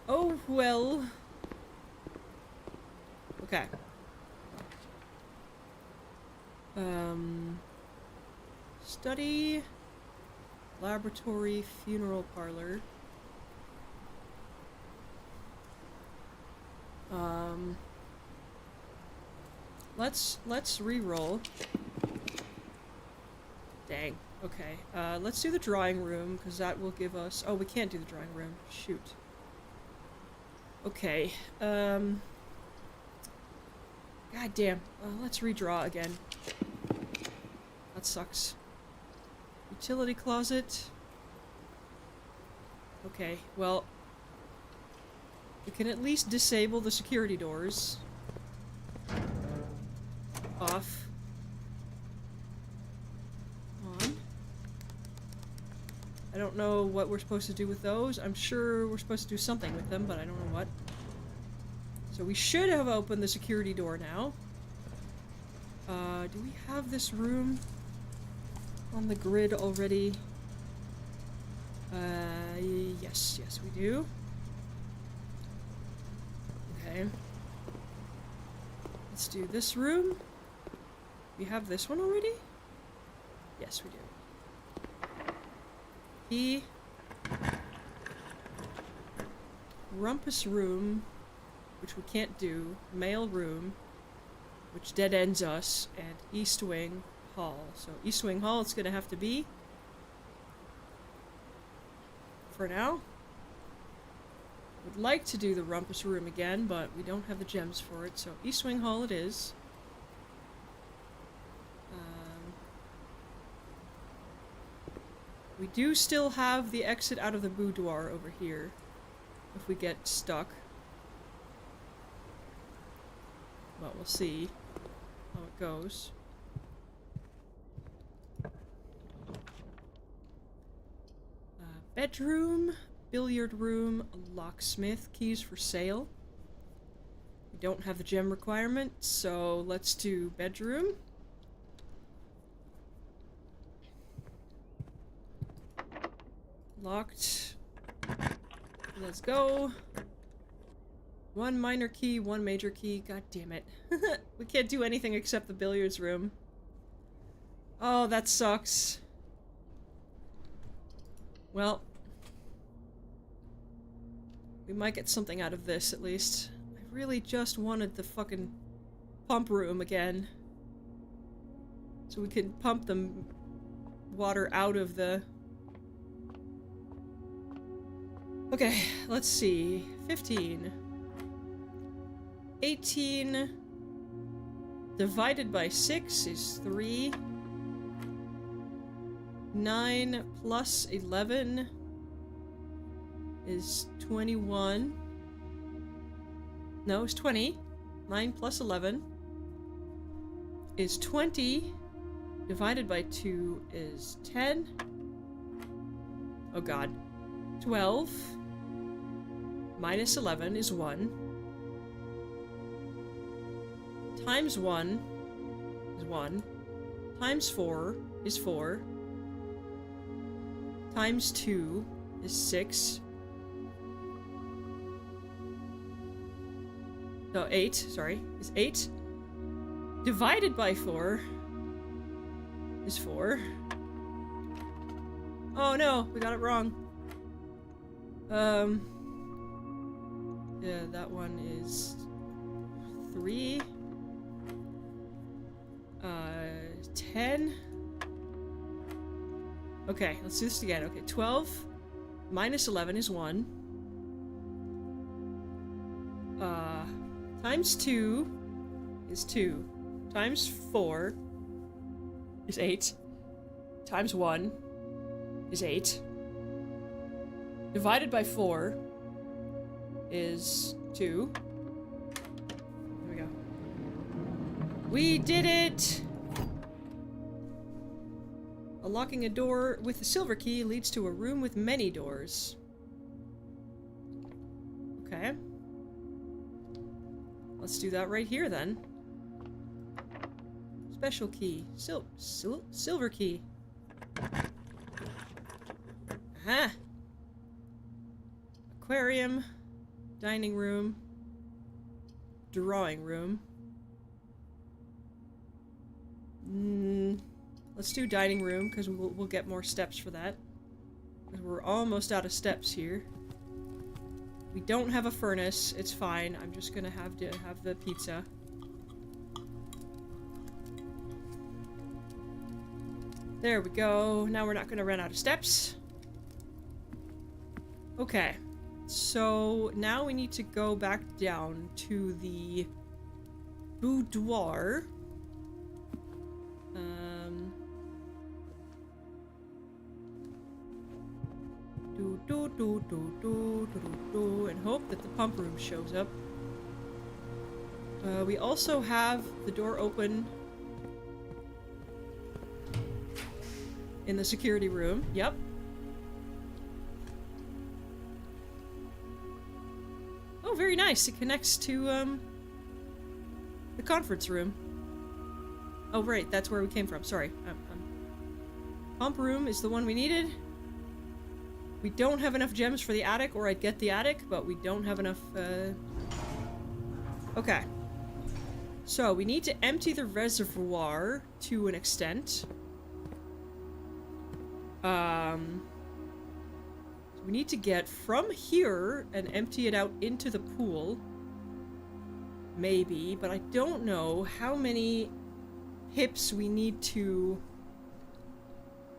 [SPEAKER 1] Oh well. Okay. Study, laboratory, funeral parlor. Let's re-roll. Dang. Okay. Let's do the drawing room, because that will give us... Oh, we can't do the drawing room. Shoot. Okay. God damn. Let's redraw again. That sucks. Utility closet. Okay, well... We can at least disable the security doors. Off. On. I don't know what we're supposed to do with those. I'm sure we're supposed to do something with them, but I don't know what. So we should have opened the security door now. Do we have this room on the grid already? Yes, we do. Okay. Let's do this room. We have this one already? Yes, we do. Key. Rumpus room, which we can't do. Mail room, which dead ends us, and East Wing Hall. So East Wing Hall it's gonna have to be. For now. Would like to do the Rumpus room again, but we don't have the gems for it, so East Wing Hall it is. We do still have the exit out of the boudoir over here, if we get stuck. But we'll see how it goes. Bedroom, billiard room, locksmith, keys for sale. We don't have the gem requirement, so let's do bedroom. Locked. Let's go. One minor key, one major key. God damn it. We can't do anything except the billiards room. Oh, that sucks. Well, we might get something out of this, at least. I really just wanted the fucking pump room again. So we can pump the water out of the... Okay, let's see. 15. 18 divided by 6 is 3. 9 plus 11 is 21. No, it's 20. 9 plus 11 is 20. Divided by 2 is 10. Oh god. 12 minus 11 is 1. Times 1 is 1. Times 4 is 4. Times 2 is 6. No, 8, sorry, is 8. Divided by 4 is 4. Oh no, we got it wrong. Yeah, that one is 3. 10. Okay, let's do this again. Okay, 12 minus 11 is 1. Times 2 is 2. Times 4 is 8. Times 1 is 8. Divided by 4 is 2. There we go. We did it! Unlocking a door with a silver key leads to a room with many doors. Okay. Let's do that right here then. Special key. Silver key. Aha! Aquarium. Dining room. Drawing room. Let's do dining room, because we'll get more steps for that. Because we're almost out of steps here. We don't have a furnace. It's fine. I'm just gonna have to have the pizza. There we go. Now we're not gonna run out of steps. Okay. So now we need to go back down to the boudoir. And hope that the pump room shows up. We also have the door open in the security room. Yep. Oh, very nice. It connects to the conference room. Oh, right. That's where we came from. Sorry. Pump room is the one we needed. We don't have enough gems for the attic, or I'd get the attic, but we don't have enough, Okay. So, we need to empty the reservoir to an extent. We need to get from here and empty it out into the pool. Maybe, but I don't know how many pips we need to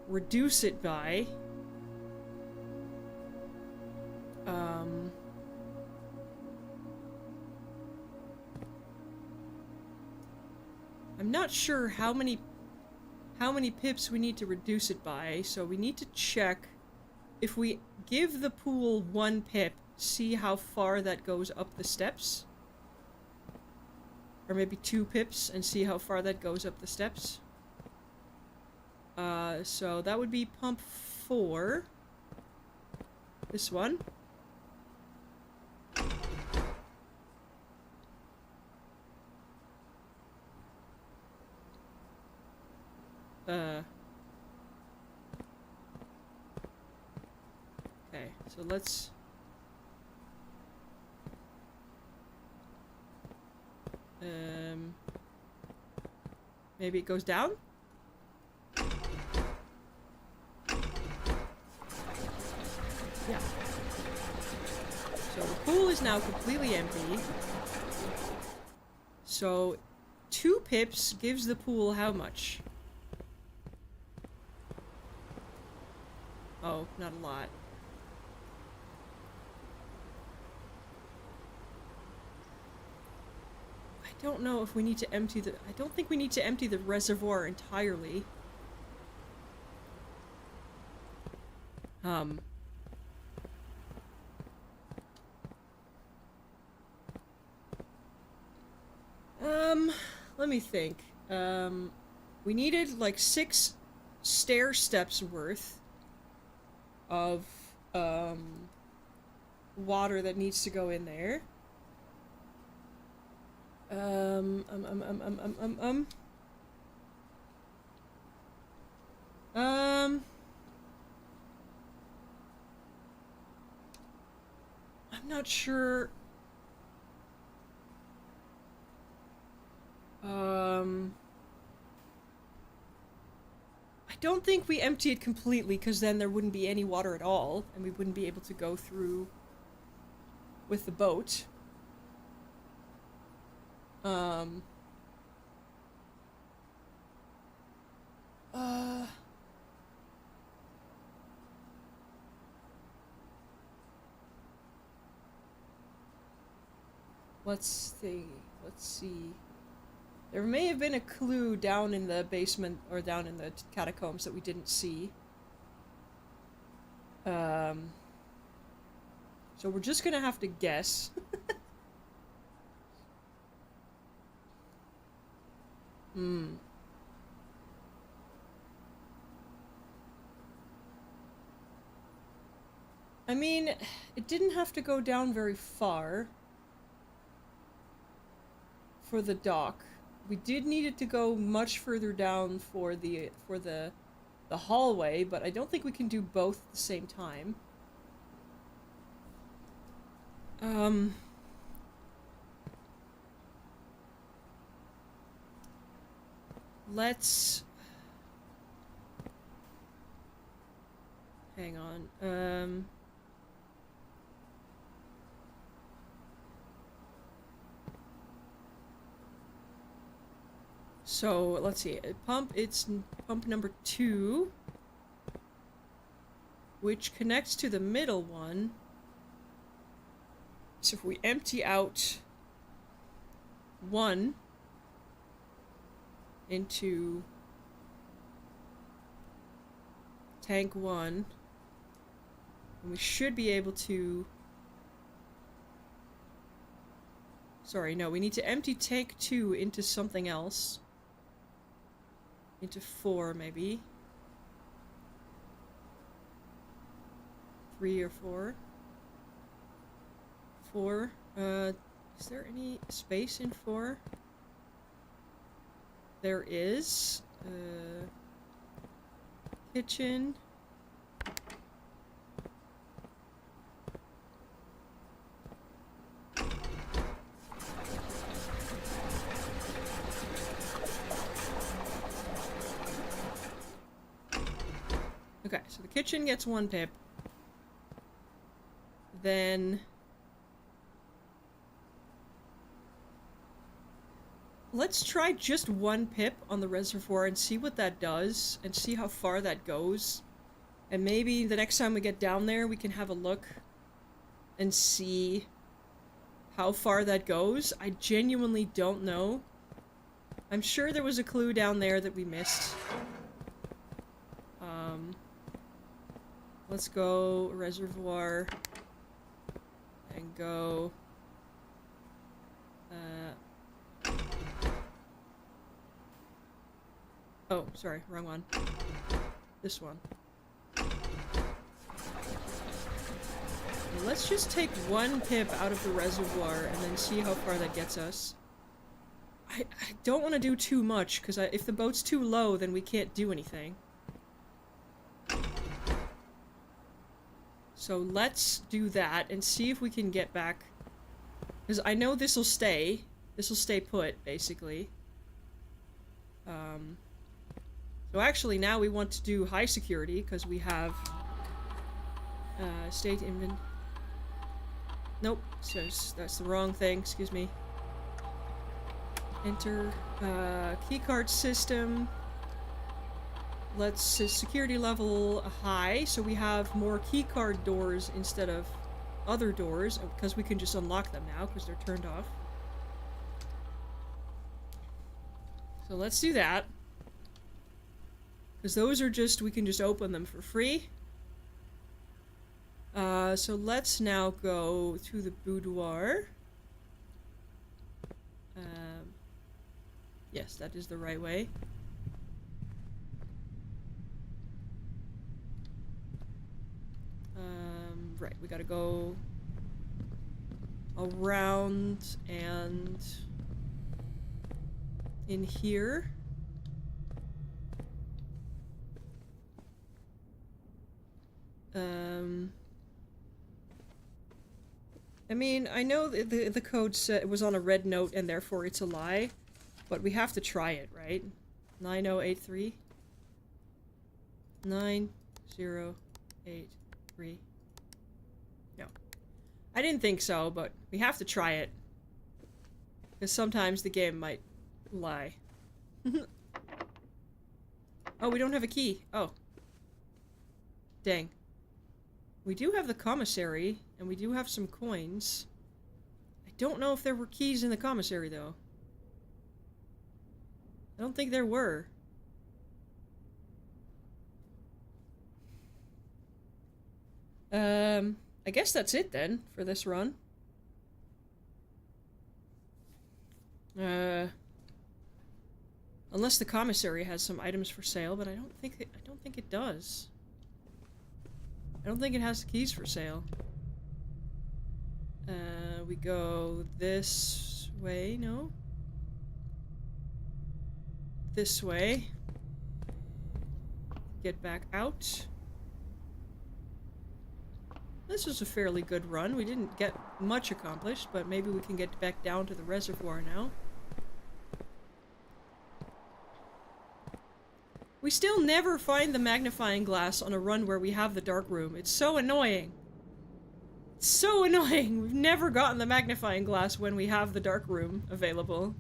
[SPEAKER 1] reduce it by. I'm not sure how many pips we need to reduce it by, so we need to check if we give the pool 1 pip, see how far that goes up the steps. Or maybe 2 pips and see how far that goes up the steps. So that would be pump 4. This one. Okay, so let's... maybe it goes down? Yeah. So the pool is now completely empty. So 2 pips gives the pool how much? Oh, not a lot. I don't know if we need to empty the... I don't think we need to empty the reservoir entirely. Let me think. We needed like 6 stair steps worth of, water that needs to go in there. I'm not sure. I don't think we empty it completely, because then there wouldn't be any water at all, and we wouldn't be able to go through with the boat. Let's see. There may have been a clue down in the basement, or down in the catacombs that we didn't see. So we're just gonna have to guess. I mean, it didn't have to go down very far for the dock. We did need it to go much further down for the hallway, but I don't think we can do both at the same time. Let's... hang on. So, let's see. It's pump number 2, which connects to the middle one. So if we empty out 1 into tank 1, and we should be able to... Sorry, no, we need to empty tank 2 into something else. Into 4, maybe. 3 or 4. 4. Is there any space in 4? There is. Kitchen. Okay, so the kitchen gets 1 pip. Then... let's try just 1 pip on the reservoir and see what that does, and see how far that goes. And maybe the next time we get down there, we can have a look and see how far that goes. I genuinely don't know. I'm sure there was a clue down there that we missed. Let's go reservoir and go Oh, sorry, wrong one. This one. Let's just take one pip out of the reservoir and then see how far that gets us. I don't want to do too much, because if the boat's too low, then we can't do anything. So let's do that and see if we can get back. Because I know this'll stay. This'll stay put, basically. So actually now we want to do high security, because we have... state invent... Nope, so that's the wrong thing, excuse me. Enter, keycard system. Let's security level high, so we have more keycard doors instead of other doors, because we can just unlock them now, because they're turned off. So let's do that. Because those are just, we can just open them for free. So let's now go to the boudoir. Yes, that is the right way. Right, we gotta go around and in here. I mean, I know the code said it was on a red note and therefore it's a lie, but we have to try it, right? 9083? 9083. No. I didn't think so, but we have to try it. Because sometimes the game might lie. Oh, we don't have a key. Oh. Dang. We do have the commissary, and we do have some coins. I don't know if there were keys in the commissary, though. I don't think there were. I guess that's it then, for this run. Unless the commissary has some items for sale, but I don't think it does. I don't think it has the keys for sale. We go this way, no? This way. Get back out. This was a fairly good run. We didn't get much accomplished, but maybe we can get back down to the reservoir now. We still never find the magnifying glass on a run where we have the dark room. It's so annoying. It's so annoying. We've never gotten the magnifying glass when we have the dark room available.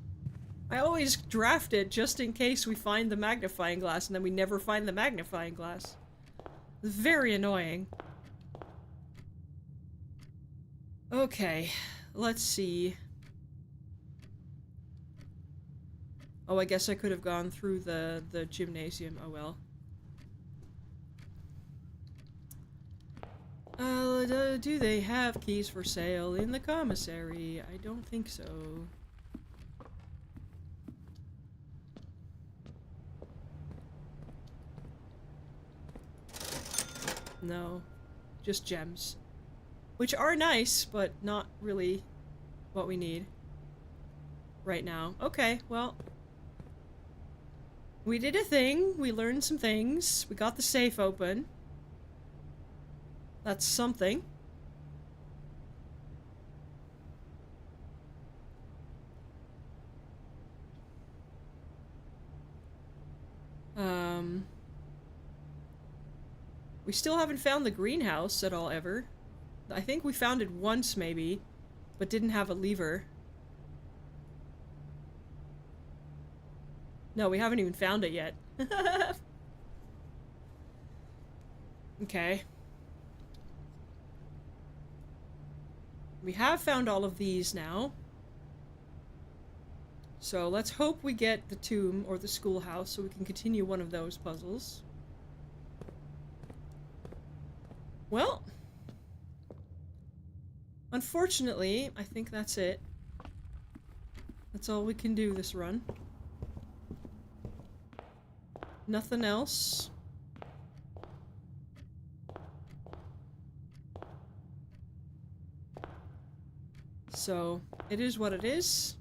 [SPEAKER 1] I always draft it just in case we find the magnifying glass and then we never find the magnifying glass. It's very annoying. Okay, let's see. Oh, I guess I could have gone through the gymnasium. Oh well. Do they have keys for sale in the commissary? I don't think so. No. Just gems. Which are nice, but not really what we need right now. Okay, well. We did a thing. We learned some things. We got the safe open. That's something. We still haven't found the greenhouse at all ever. I think we found it once maybe, but didn't have a lever. No, we haven't even found it yet. Okay. We have found all of these now. So let's hope we get the tomb or the schoolhouse so we can continue one of those puzzles. Well, unfortunately, I think that's it. That's all we can do this run. Nothing else. So, it is what it is.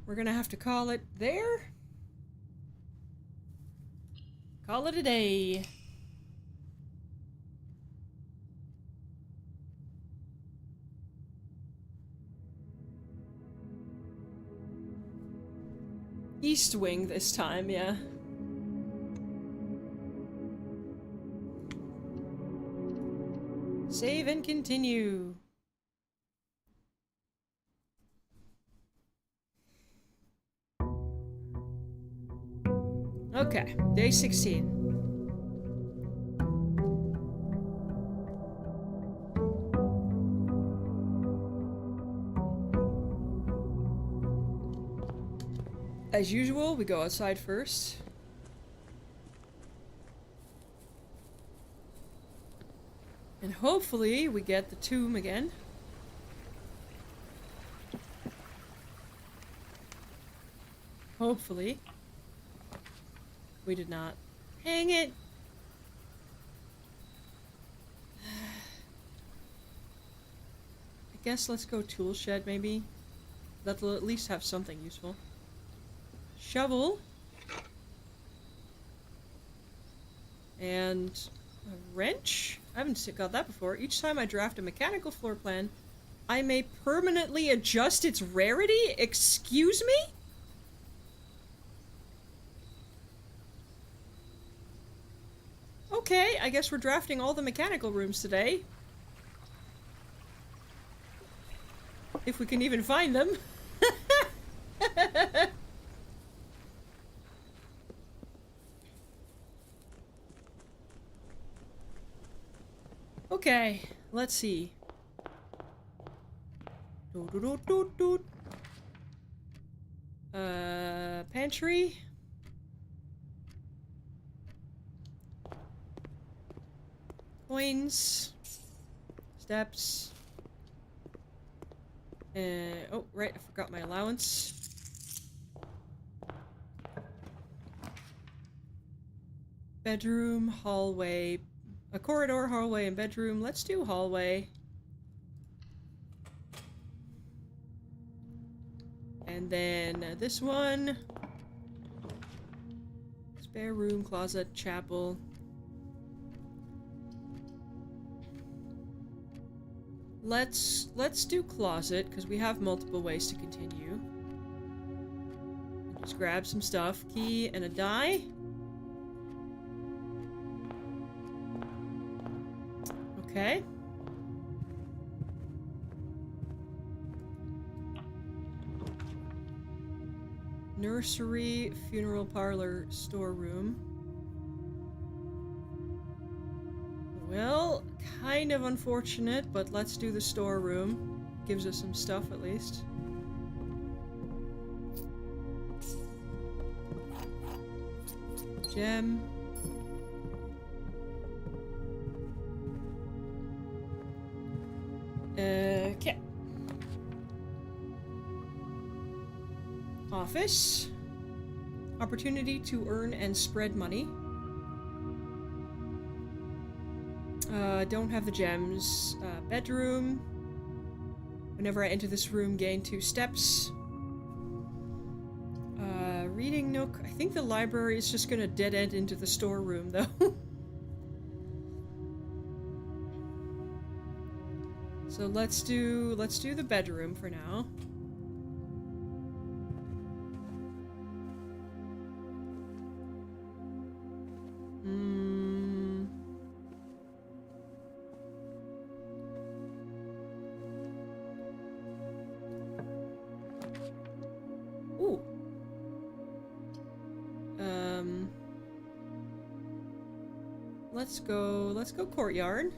[SPEAKER 1] We're gonna have to call it there. Call it a day. East wing this time, yeah. Save and continue. Okay, day 16. As usual, we go outside first. And hopefully we get the tomb again. Hopefully. We did not. Hang it! I guess let's go tool shed, maybe. That'll at least have something useful. Shovel. And a wrench? I haven't got that before. Each time I draft a mechanical floor plan, I may permanently adjust its rarity? Excuse me? Okay, I guess we're drafting all the mechanical rooms today. If we can even find them. Okay, let's see. Pantry. Coins. Steps. Oh, right, I forgot my allowance. Bedroom, hallway. A corridor, hallway, and bedroom. Let's do hallway. And then this one. Spare room, closet, chapel. Let's do closet, because we have multiple ways to continue. Just grab some stuff. Key and a die. Okay. Nursery, funeral parlor, storeroom. Well, kind of unfortunate, but let's do the storeroom. Gives us some stuff at least. Gem. Okay. Office. Opportunity to earn and spread money. Don't have the gems. Bedroom. Whenever I enter this room, gain 2 steps. Reading nook. I think the library is just gonna dead end into the storeroom, though. So let's do the bedroom for now. Ooh. Let's go courtyard.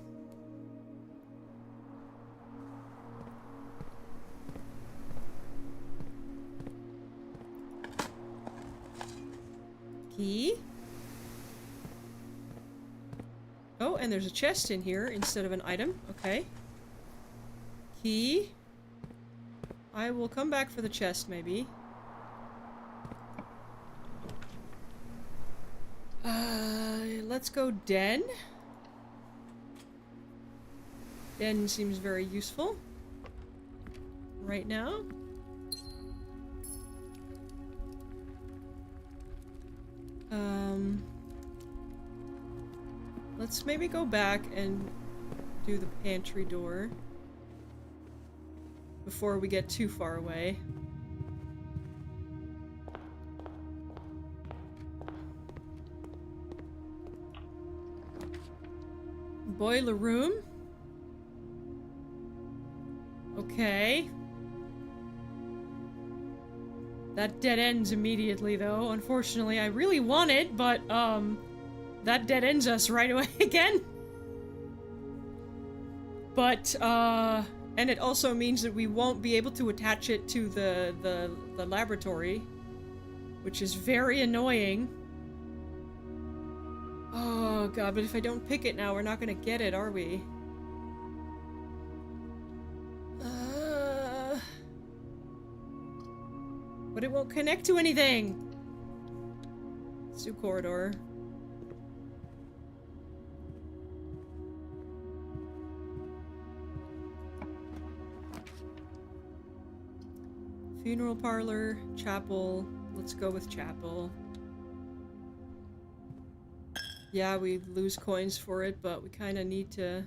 [SPEAKER 1] Key. Oh, and there's a chest in here instead of an item. Okay. Key. I will come back for the chest, maybe. Let's go Den. Den seems very useful right now. Let's maybe go back and do the pantry door before we get too far away. Boiler room. Okay. That dead ends immediately, though. Unfortunately, I really want it, but, that dead ends us right away again. But, and it also means that we won't be able to attach it to the laboratory, which is very annoying. Oh god, but if I don't pick it now, we're not gonna get it, are we? But it won't connect to anything! Let's do corridor. Funeral parlor, chapel. Let's go with chapel. Yeah, we lose coins for it, but we kind of need to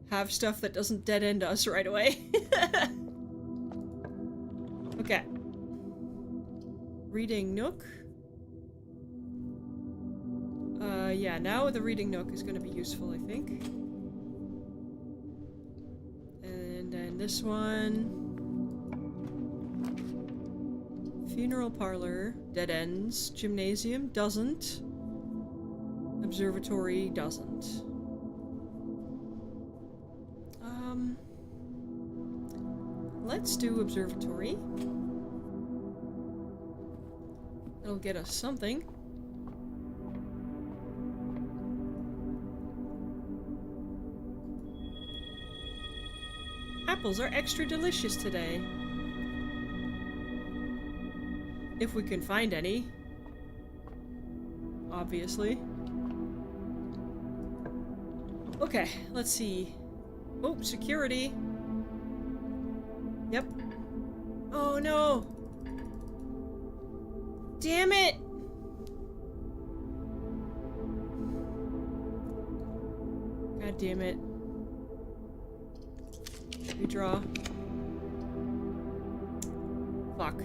[SPEAKER 1] have stuff that doesn't dead end us right away. Okay. Reading nook. Yeah, now the reading nook is going to be useful, I think. And then this one. Funeral parlor, dead ends. Gymnasium, doesn't. Observatory, doesn't. Let's do observatory. That'll get us something. Apples are extra delicious today. If we can find any. Obviously. Okay, let's see. Oh, security. Yep. Oh no! Damn it! God damn it. Redraw. Fuck.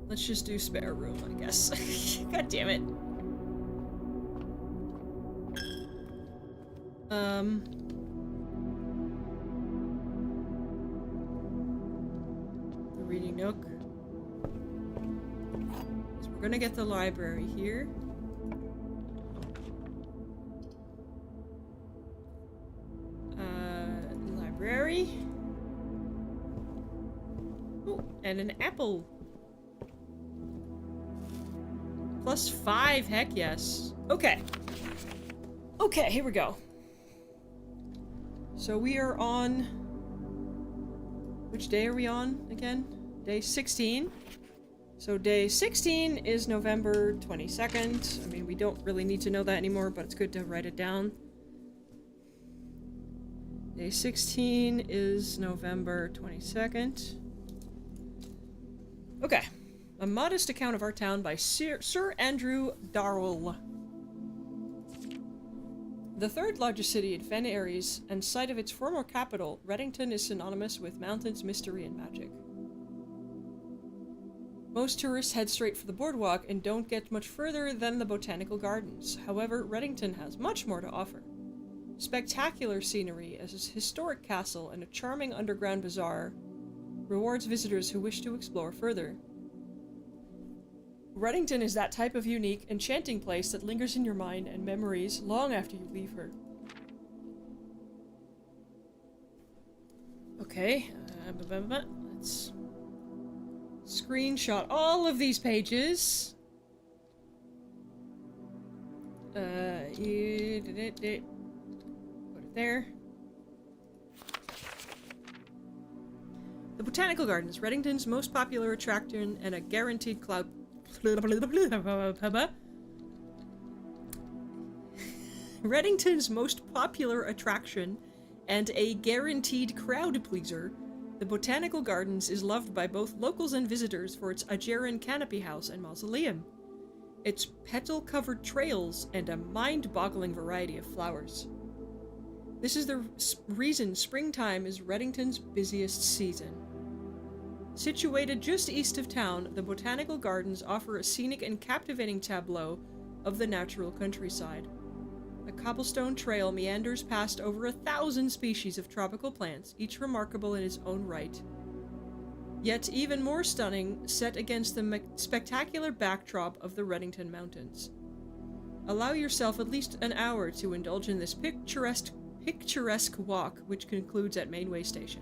[SPEAKER 1] Let's just do spare room, I guess. God damn it. The reading nook. So we're gonna get the library here. Library. Oh, and an apple. +5, heck yes. Okay. Okay, here we go. So we are on... Which day are we on again? Day 16. So day 16 is November 22nd. I mean, we don't really need to know that anymore, but it's good to write it down. Day 16 is November 22nd. Okay. A modest account of our town by Sir Andrew Darrell. The third largest city in Fen Aries and site of its former capital, Reddington is synonymous with mountains, mystery, and magic. Most tourists head straight for the boardwalk and don't get much further than the botanical gardens. However, Reddington has much more to offer. Spectacular scenery, as a historic castle and a charming underground bazaar rewards visitors who wish to explore further. Reddington is that type of unique, enchanting place that lingers in your mind and memories long after you leave her. Okay, let's screenshot all of these pages. Put it there. The Botanical Gardens, Reddington's most popular attraction and a guaranteed cloud... Reddington's most popular attraction and a guaranteed crowd pleaser, the Botanical Gardens is loved by both locals and visitors for its Ajeran canopy house and mausoleum, its petal-covered trails, and a mind-boggling variety of flowers. This is the reason springtime is Reddington's busiest season. Situated just east of town, the Botanical Gardens offer a scenic and captivating tableau of the natural countryside. A cobblestone trail meanders past over 1,000 species of tropical plants, each remarkable in its own right. Yet even more stunning, set against the spectacular backdrop of the Reddington Mountains. Allow yourself at least an hour to indulge in this picturesque walk, which concludes at Mainway Station.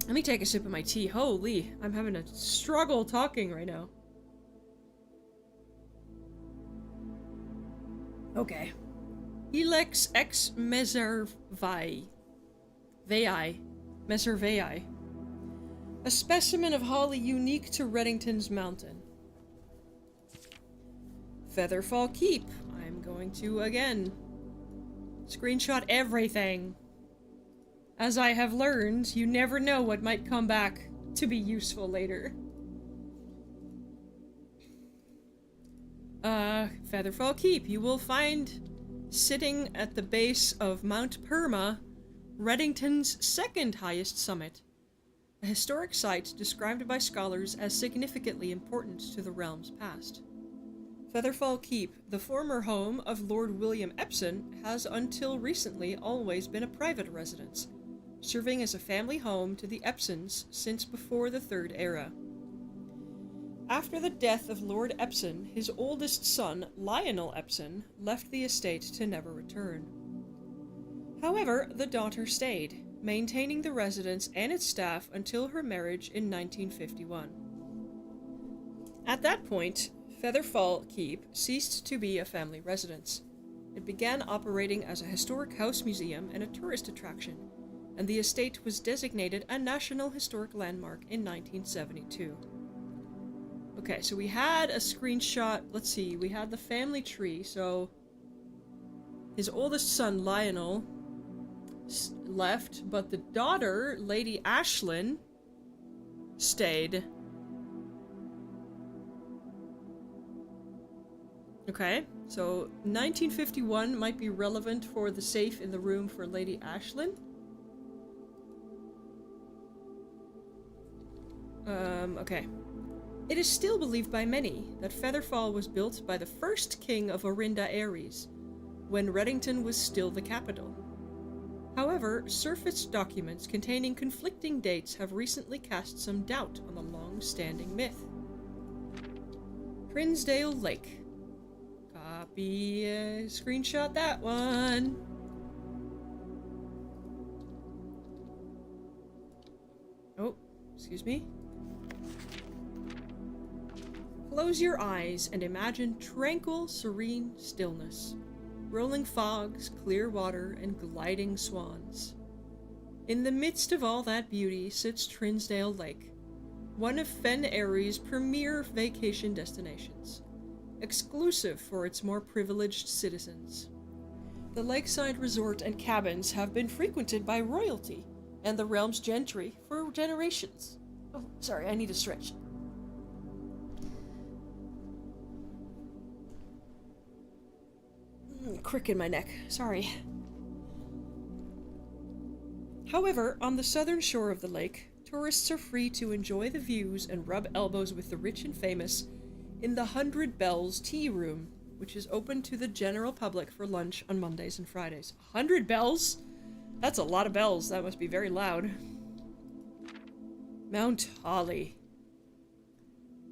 [SPEAKER 1] Let me take a sip of my tea. Holy, I'm having a struggle talking right now. Okay. Ilex ex Meservii. Meservii. A specimen of holly unique to Reddington's mountain. Featherfall Keep. I'm going to, again, screenshot everything. As I have learned, you never know what might come back to be useful later. Featherfall Keep. You will find, sitting at the base of Mount Perma, Reddington's second highest summit. A historic site described by scholars as significantly important to the realm's past. Featherfall Keep, the former home of Lord William Epson, has until recently always been a private residence, serving as a family home to the Epsons since before the Third Era. After the death of Lord Epson, his oldest son, Lionel Epson, left the estate to never return. However, the daughter stayed, maintaining the residence and its staff until her marriage in 1951. At that point, Featherfall Keep ceased to be a family residence. It began operating as a historic house museum and a tourist attraction, and the estate was designated a National Historic Landmark in 1972. Okay, so we had a screenshot. Let's see, we had the family tree, so his oldest son, Lionel, left, but the daughter, Lady Ashlyn, stayed. Okay, so 1951 might be relevant for the safe in the room for Lady Ashlyn. Okay. It is still believed by many that Featherfall was built by the first king of Orinda Ares, when Reddington was still the capital. However, surfaced documents containing conflicting dates have recently cast some doubt on the long-standing myth. Trinsdale Lake. Copy, screenshot that one. Oh, excuse me. Close your eyes and imagine tranquil, serene stillness. Rolling fogs, clear water, and gliding swans. In the midst of all that beauty sits Trinsdale Lake, one of Fen Airy's premier vacation destinations, exclusive for its more privileged citizens. The lakeside resort and cabins have been frequented by royalty and the realm's gentry for generations. Oh, sorry, I need to stretch. Crick in my neck. Sorry. However, on the southern shore of the lake, tourists are free to enjoy the views and rub elbows with the rich and famous in the 100 Bells Tea Room, which is open to the general public for lunch on Mondays and Fridays. 100 bells? That's a lot of bells. That must be very loud. Mount Holly.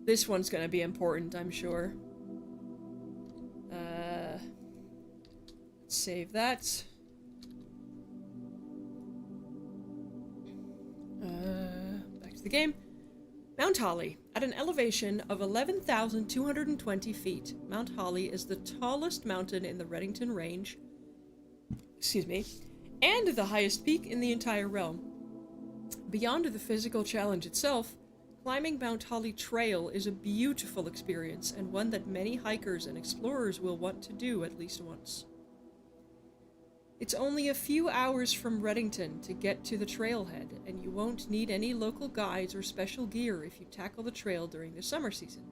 [SPEAKER 1] This one's gonna be important, I'm sure. Save that. Back to the game. Mount Holly. At an elevation of 11,220 feet, Mount Holly is the tallest mountain in the Reddington Range, excuse me, and the highest peak in the entire realm. Beyond the physical challenge itself, climbing Mount Holly Trail is a beautiful experience and one that many hikers and explorers will want to do at least once. It's only a few hours from Reddington to get to the trailhead, and you won't need any local guides or special gear if you tackle the trail during the summer season.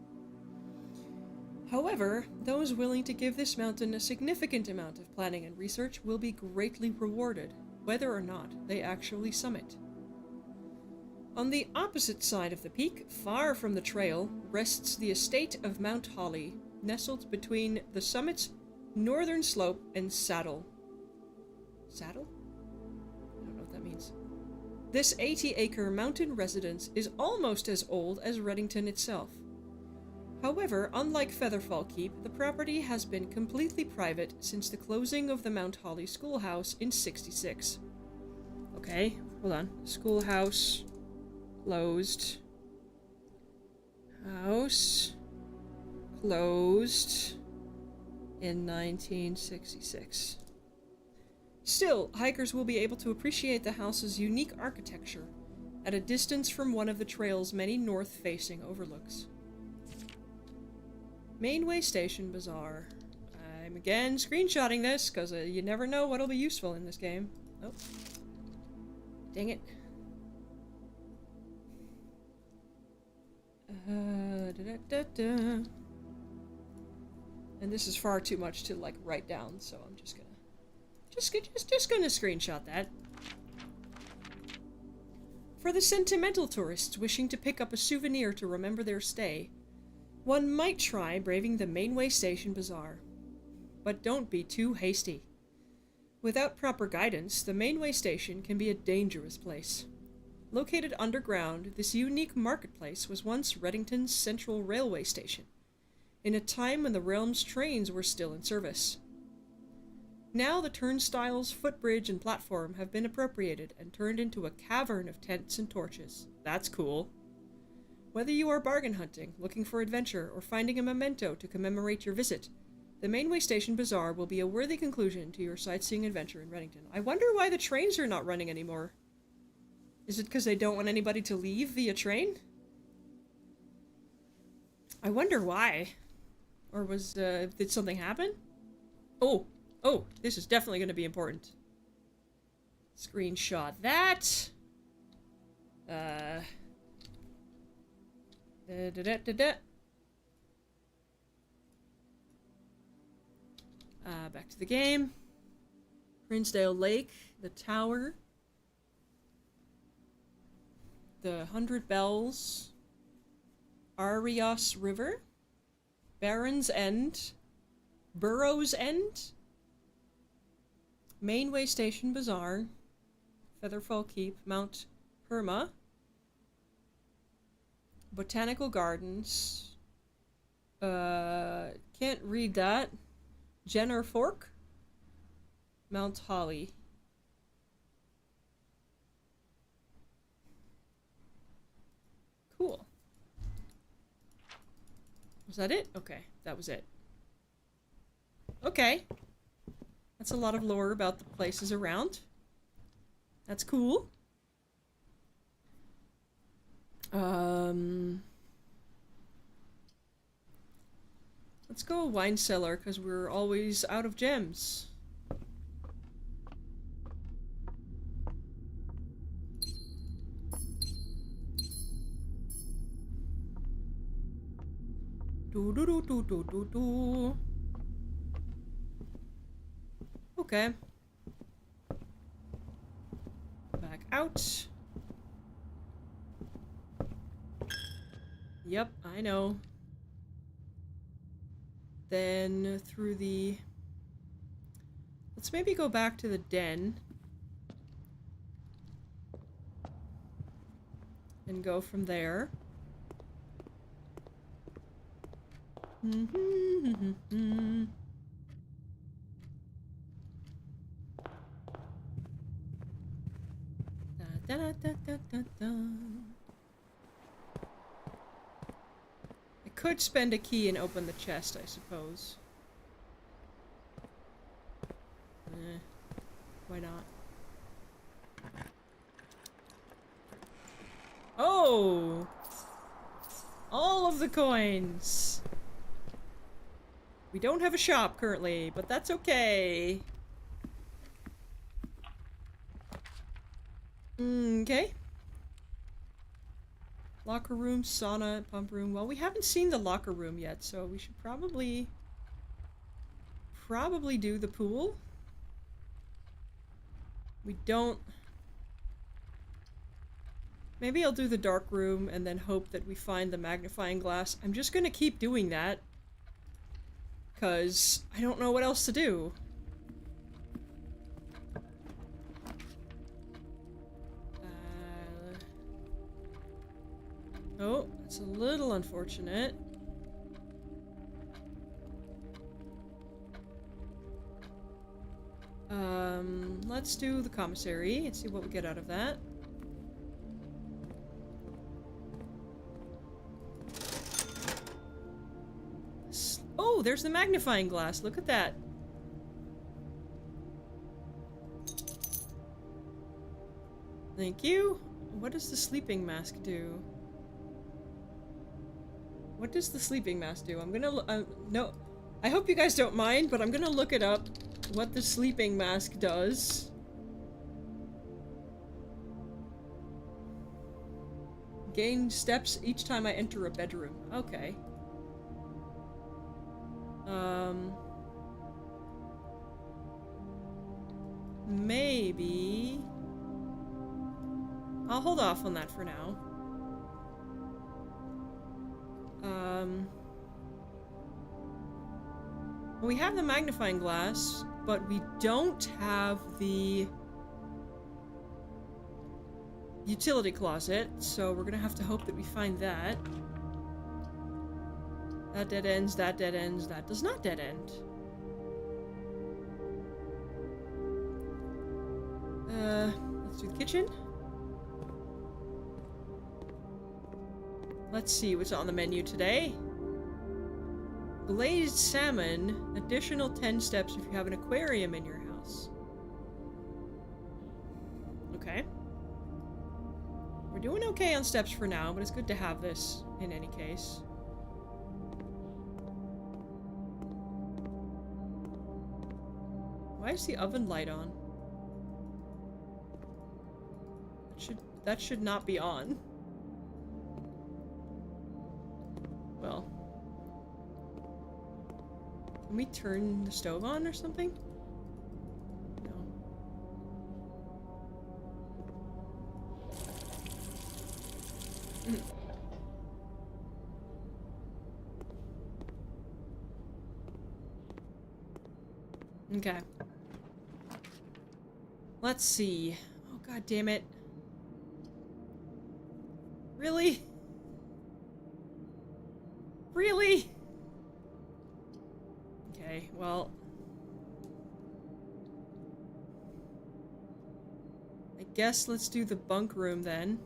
[SPEAKER 1] However, those willing to give this mountain a significant amount of planning and research will be greatly rewarded, whether or not they actually summit. On the opposite side of the peak, far from the trail, rests the estate of Mount Holly, nestled between the summit's northern slope and saddle. Saddle? I don't know what that means. This 80-acre mountain residence is almost as old as Reddington itself. However, unlike Featherfall Keep, the property has been completely private since the closing of the Mount Holly schoolhouse in '66. Okay, hold on. Schoolhouse closed. House closed in 1966. Still, hikers will be able to appreciate the house's unique architecture at a distance from one of the trail's many north-facing overlooks. Mainway Station Bazaar. I'm again screenshotting this, because you never know what'll be useful in this game. Oh. Dang it. And this is far too much to, like, write down, so I'm just gonna... Just gonna screenshot that. For the sentimental tourists wishing to pick up a souvenir to remember their stay, one might try braving the Mainway Station Bazaar. But don't be too hasty. Without proper guidance, the Mainway Station can be a dangerous place. Located underground, this unique marketplace was once Reddington's central railway station, in a time when the realm's trains were still in service. Now the turnstiles, footbridge, and platform have been appropriated and turned into a cavern of tents and torches. That's cool. Whether you are bargain hunting, looking for adventure, or finding a memento to commemorate your visit, the Mainway Station Bazaar will be a worthy conclusion to your sightseeing adventure in Reddington. I wonder why the trains are not running anymore. Is it because they don't want anybody to leave via train? I wonder why. Or was, did something happen? Oh, this is definitely going to be important. Screenshot that. Back to the game. Princedale Lake, the tower. The 100 Bells. Arias River. Barron's End. Burrow's End. Mainway Station Bazaar. Featherfall Keep. Mount Perma. Botanical Gardens. Can't read that. Jenner Fork. Mount Holly. Cool. Was that it? Okay, that was it. Okay. That's a lot of lore about the places around. That's cool. Let's go wine cellar, because we're always out of gems. Okay. Back out. Yep, I know. Then through the... Let's maybe go back to the den. And go from there. Da, da, da, da, da, da. could spend a key and open the chest, I suppose. Why not? Oh! All of the coins! We don't have a shop currently, but that's okay. Okay. Locker room, sauna, pump room. Well, we haven't seen the locker room yet, so we should probably do the pool. We don't... Maybe I'll do the dark room and then hope that we find the magnifying glass. I'm just gonna keep doing that. 'Cause I don't know what else to do. Oh, that's a little unfortunate. Let's do the commissary and see what we get out of that. Oh, there's the magnifying glass. Look at that. Thank you. What does the sleeping mask do? What does the sleeping mask do? I'm gonna no, I hope you guys don't mind, but I'm gonna look it up. What the sleeping mask does. Gain steps each time I enter a bedroom. Okay. Maybe... I'll hold off on that for now. We have the magnifying glass, but we don't have the utility closet, so we're gonna have to hope that we find that. That dead ends, that dead ends, that does not dead end. Let's do the kitchen. Let's see what's on the menu today. Glazed salmon, additional 10 steps if you have an aquarium in your house. Okay. We're doing okay on steps for now, but it's good to have this in any case. Why is the oven light on? That should not be on. Well. Can we turn the stove on or something? No. Okay. Let's see. Oh, god damn it. Really? Really? Okay, well... I guess let's do the bunk room then.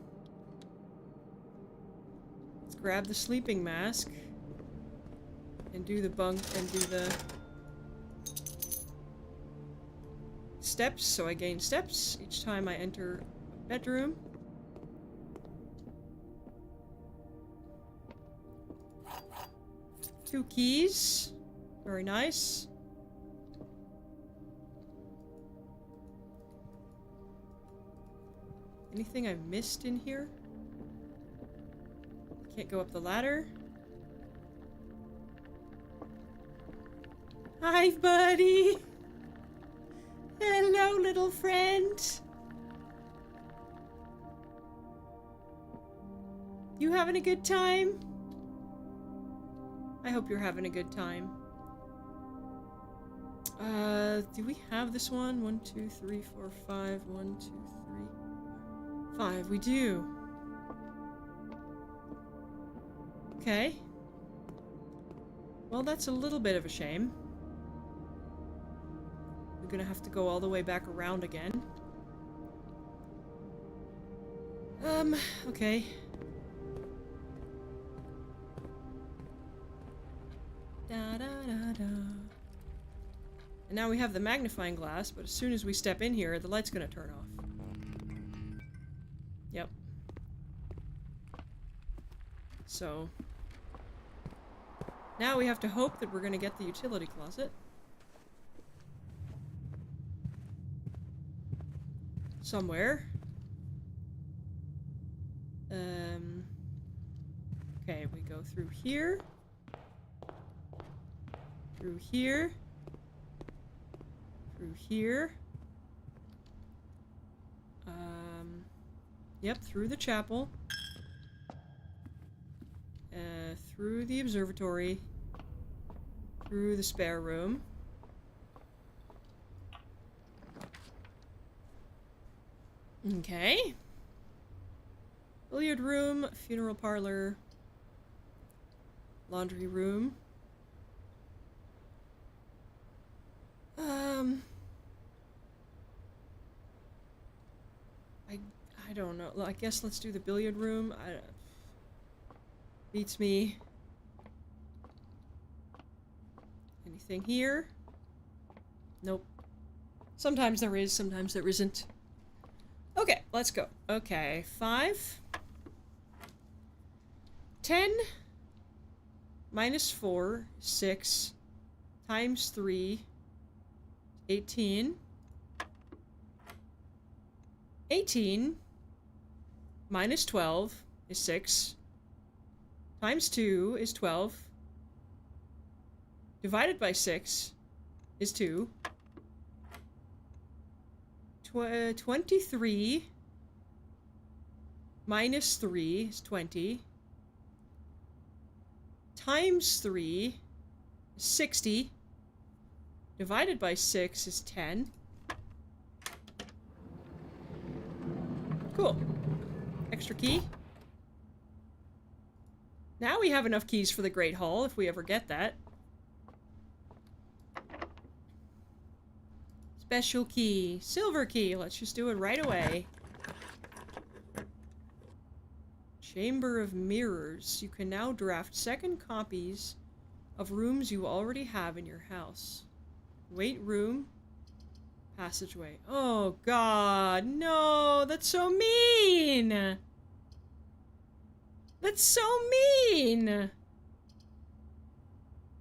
[SPEAKER 1] Let's grab the sleeping mask. And do the bunk and do the... steps, so I gain steps each time I enter a bedroom. Two keys. Very nice. Anything I missed in here? Can't go up the ladder. Hi, buddy! Hello, little friend! You having a good time? I hope you're having a good time. Do we have this one? 1, 2, 3, 4, 5. 1, 2, 3, 5. We do. Okay. Well, that's a little bit of a shame. We're gonna have to go all the way back around again. Okay. Da da da da. And now we have the magnifying glass, but as soon as we step in here, the light's gonna turn off. Yep. So... now we have to hope that we're gonna get the utility closet. Somewhere. Okay, we go through here. Through here. Through here. Yep, through the chapel. Through the observatory. Through the spare room. Okay. Billiard room, funeral parlor, laundry room. I don't know. I guess let's do the billiard room. Beats me. Anything here? Nope. Sometimes there is, sometimes there isn't. Okay, let's go. Okay, 5. 10 minus 4, 6 times 3, 18. 18 minus 12 is 6. Times 2 is 12. Divided by 6 is 2. 23 minus 3 is 20. Times 3 is 60. Divided by 6 is 10. Cool. Extra key. Now we have enough keys for the Great Hall, if we ever get that. Special key. Silver key. Let's just do it right away. Chamber of Mirrors. You can now draft second copies of rooms you already have in your house. Weight room. Passageway. Oh god, no! That's so mean! That's so mean!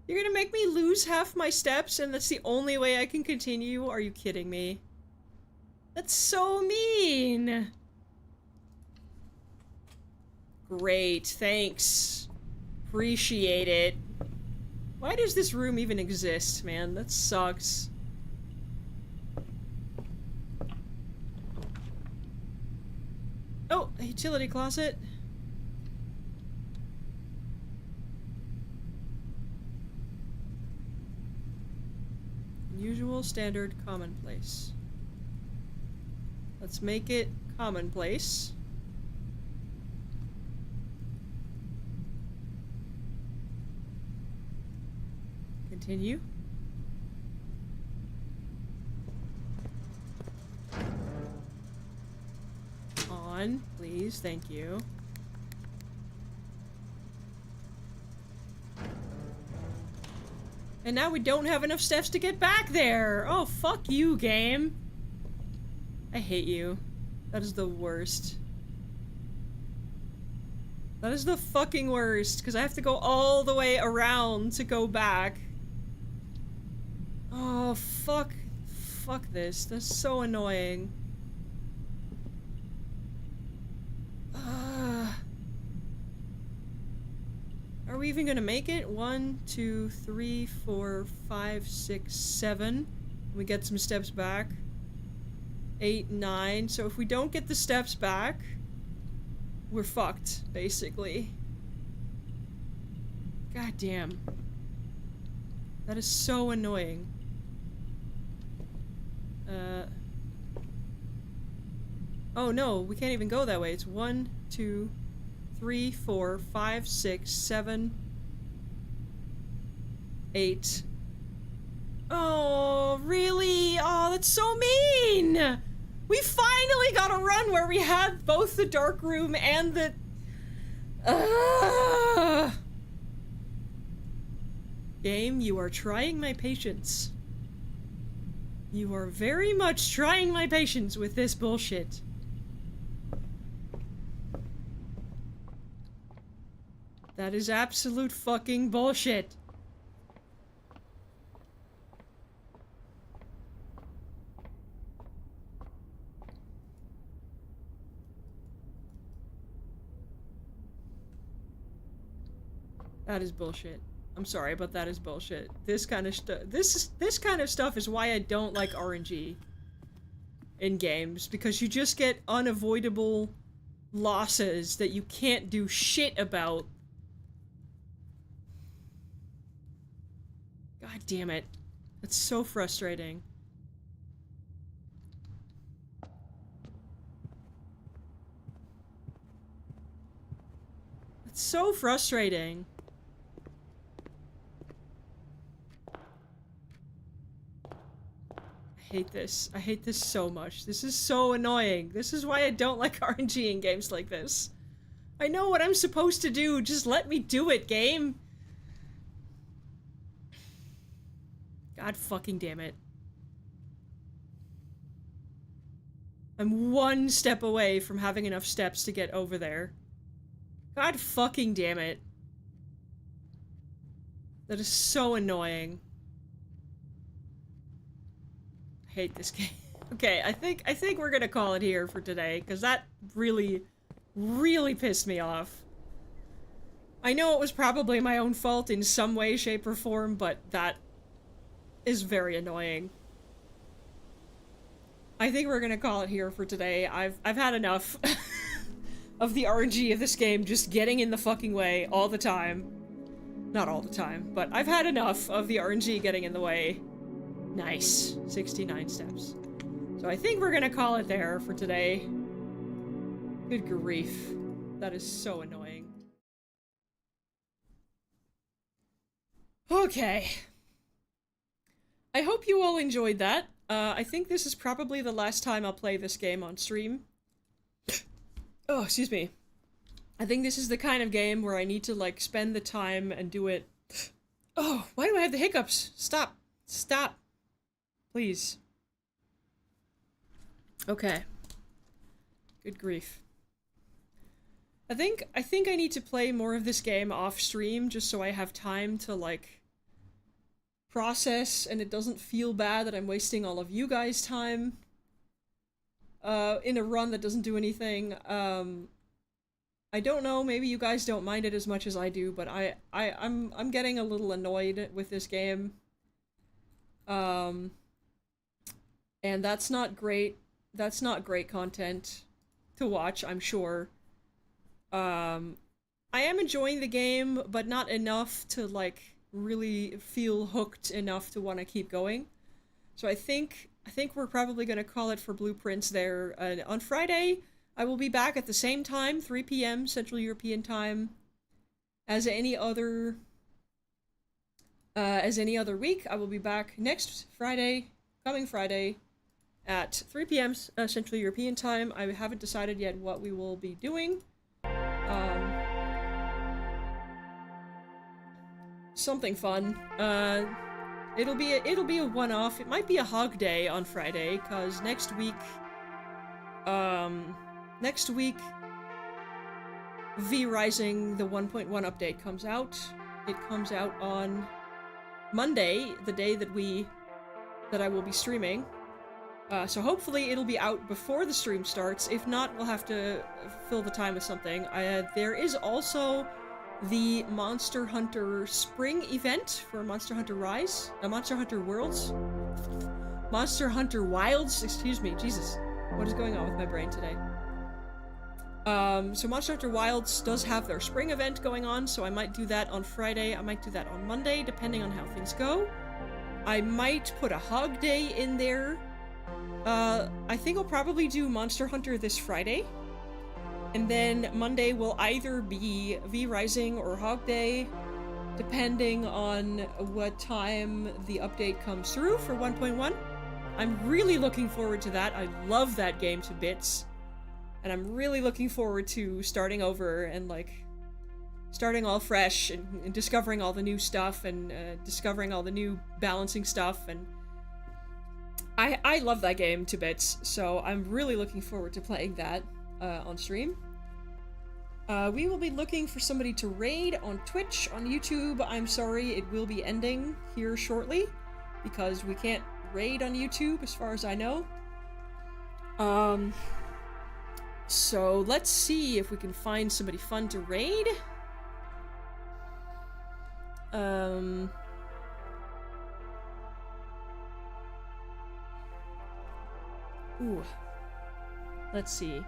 [SPEAKER 1] You're gonna make me lose half my steps and that's the only way I can continue? Are you kidding me? That's so mean! Great, thanks. Appreciate it. Why does this room even exist, man? That sucks. Oh, a utility closet. Usual, standard, commonplace. Let's make it commonplace. Continue. On, please, thank you. And now we don't have enough steps to get back there! Oh, fuck you, game! I hate you. That is the worst. That is the fucking worst, because I have to go all the way around to go back. Oh, fuck. Fuck this. That's so annoying. Are we even gonna make it? 1, 2, 3, 4, 5, 6, 7. We get some steps back. 8, 9. So if we don't get the steps back, we're fucked, basically. God damn. That is so annoying. Oh no, we can't even go that way. It's 1, 2, 3, 4, 5, 6, 7, 8. Oh, really? Oh, that's so mean! We finally got a run where we had both the dark room and the... Game, you are trying my patience. You are very much trying my patience with this bullshit. That is absolute fucking bullshit. That is bullshit. I'm sorry, but that is bullshit. This kind of stuff. This kind of stuff is why I don't like RNG in games, because you just get unavoidable losses that you can't do shit about. God damn it. It's so frustrating. It's so frustrating. I hate this. I hate this so much. This is so annoying. This is why I don't like RNG in games like this. I know what I'm supposed to do. Just let me do it, game. God fucking damn it. I'm one step away from having enough steps to get over there. God fucking damn it. That is so annoying. I hate this game. Okay, I think we're gonna call it here for today, because that really, really pissed me off. I know it was probably my own fault in some way, shape, or form, but that is very annoying. I think we're gonna call it here for today. I've had enough of the RNG of this game just getting in the fucking way all the time. Not all the time, but I've had enough of the RNG getting in the way. Nice. 69 steps. So I think we're gonna call it there for today. Good grief. That is so annoying. Okay. I hope you all enjoyed that. I think this is probably the last time I'll play this game on stream. Oh, excuse me. I think this is the kind of game where I need to, like, spend the time and do it. Oh, why do I have the hiccups? Stop. Stop. Please. Okay. Good grief. I think I need to play more of this game off stream just so I have time to, like, process and it doesn't feel bad that I'm wasting all of you guys' time in a run that doesn't do anything. I don't know, maybe you guys don't mind it as much as I do, but I'm getting a little annoyed with this game. And that's not great. That's not great content to watch, I'm sure. I am enjoying the game, but not enough to, like, really feel hooked enough to want to keep going. So I think we're probably going to call it for Blueprints there. On Friday, I will be back at the same time, 3 p.m. Central European Time, as any other week. I will be back next Friday, coming Friday, at 3 p.m. Central European Time. I haven't decided yet what we will be doing. Something fun. It'll be a one-off. It might be a hog day on Friday, cause next week, V Rising, the 1.1 update comes out. It comes out on Monday, the day that I will be streaming. So hopefully it'll be out before the stream starts. If not, we'll have to fill the time with something. There is also the Monster Hunter Spring event for Monster Hunter Rise, Monster Hunter Worlds, Monster Hunter Wilds, excuse me, Jesus, what is going on with my brain today? So Monster Hunter Wilds does have their spring event going on, so I might do that on Friday, I might do that on Monday, depending on how things go. I might put a hog day in there. I think I'll probably do Monster Hunter this Friday. And then Monday will either be V Rising or Hog Day, depending on what time the update comes through for 1.1. I'm really looking forward to that. I love that game to bits. And I'm really looking forward to starting over and, like, starting all fresh and discovering all the new stuff and discovering all the new balancing stuff, and I love that game to bits, so I'm really looking forward to playing that on stream. We will be looking for somebody to raid on Twitch, on YouTube. I'm sorry, it will be ending here shortly, because we can't raid on YouTube, as far as I know. So let's see if we can find somebody fun to raid. Ooh. Let's see.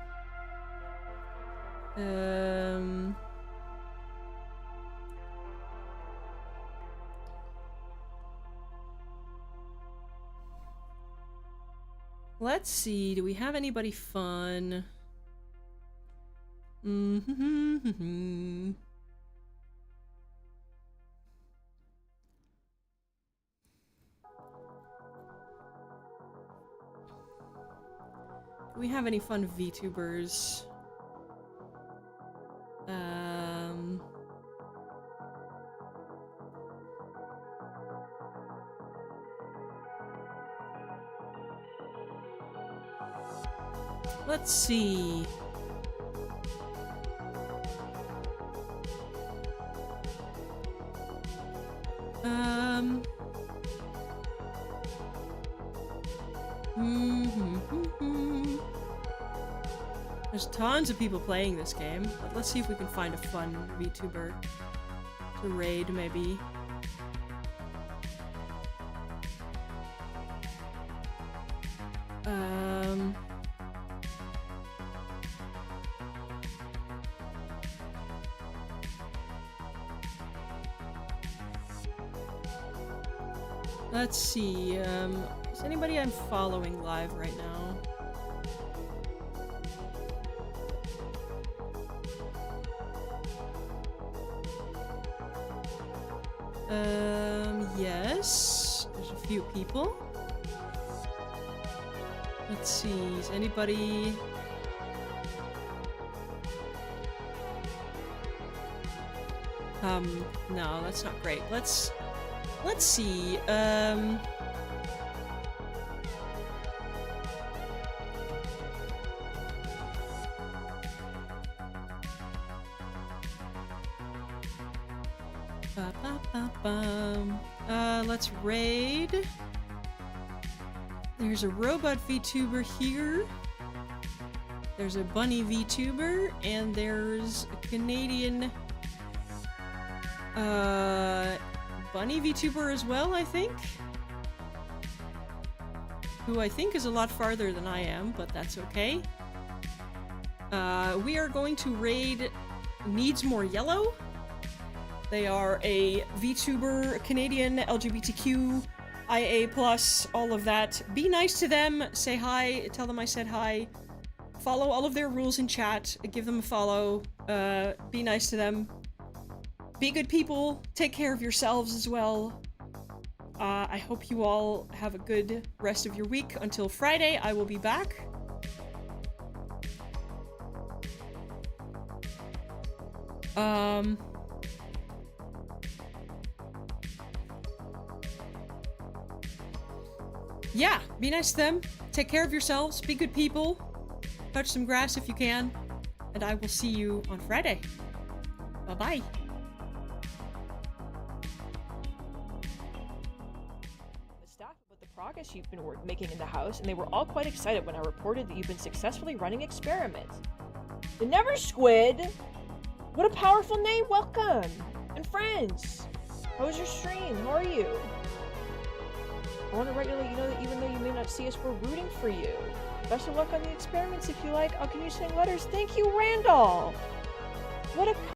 [SPEAKER 1] Let's see, do we have anybody fun? Do we have any fun VTubers? Let's see. There's tons of people playing this game, but let's see if we can find a fun VTuber to raid, maybe. Let's see, is anybody I'm following live right now? Yes, there's a few people. Let's see, is anybody... No, that's not great. Let's see, let's raid. There's a robot VTuber here. There's a bunny VTuber, and there's a Canadian bunny VTuber as well, I think. Who I think is a lot farther than I am, but that's okay. We are going to raid Needs More Yellow. They are a VTuber, Canadian, LGBTQ, IA+, all of that. Be nice to them, say hi, tell them I said hi. Follow all of their rules in chat, give them a follow, be nice to them. Be good people, take care of yourselves as well. I hope you all have a good rest of your week. Until Friday, I will be back. Yeah, be nice to them, take care of yourselves, be good people, touch some grass if you can, and I will see you on Friday. Bye-bye.
[SPEAKER 2] Progress you've been making in the house, and they were all quite excited when I reported that you've been successfully running experiments. The Never Squid! What a powerful name! Welcome! And friends! How was your stream? How are you? I want to regularly let you know that even though you may not see us, we're rooting for you. Best of luck on the experiments if you like. I'll continue sending letters. Thank you, Randall! What a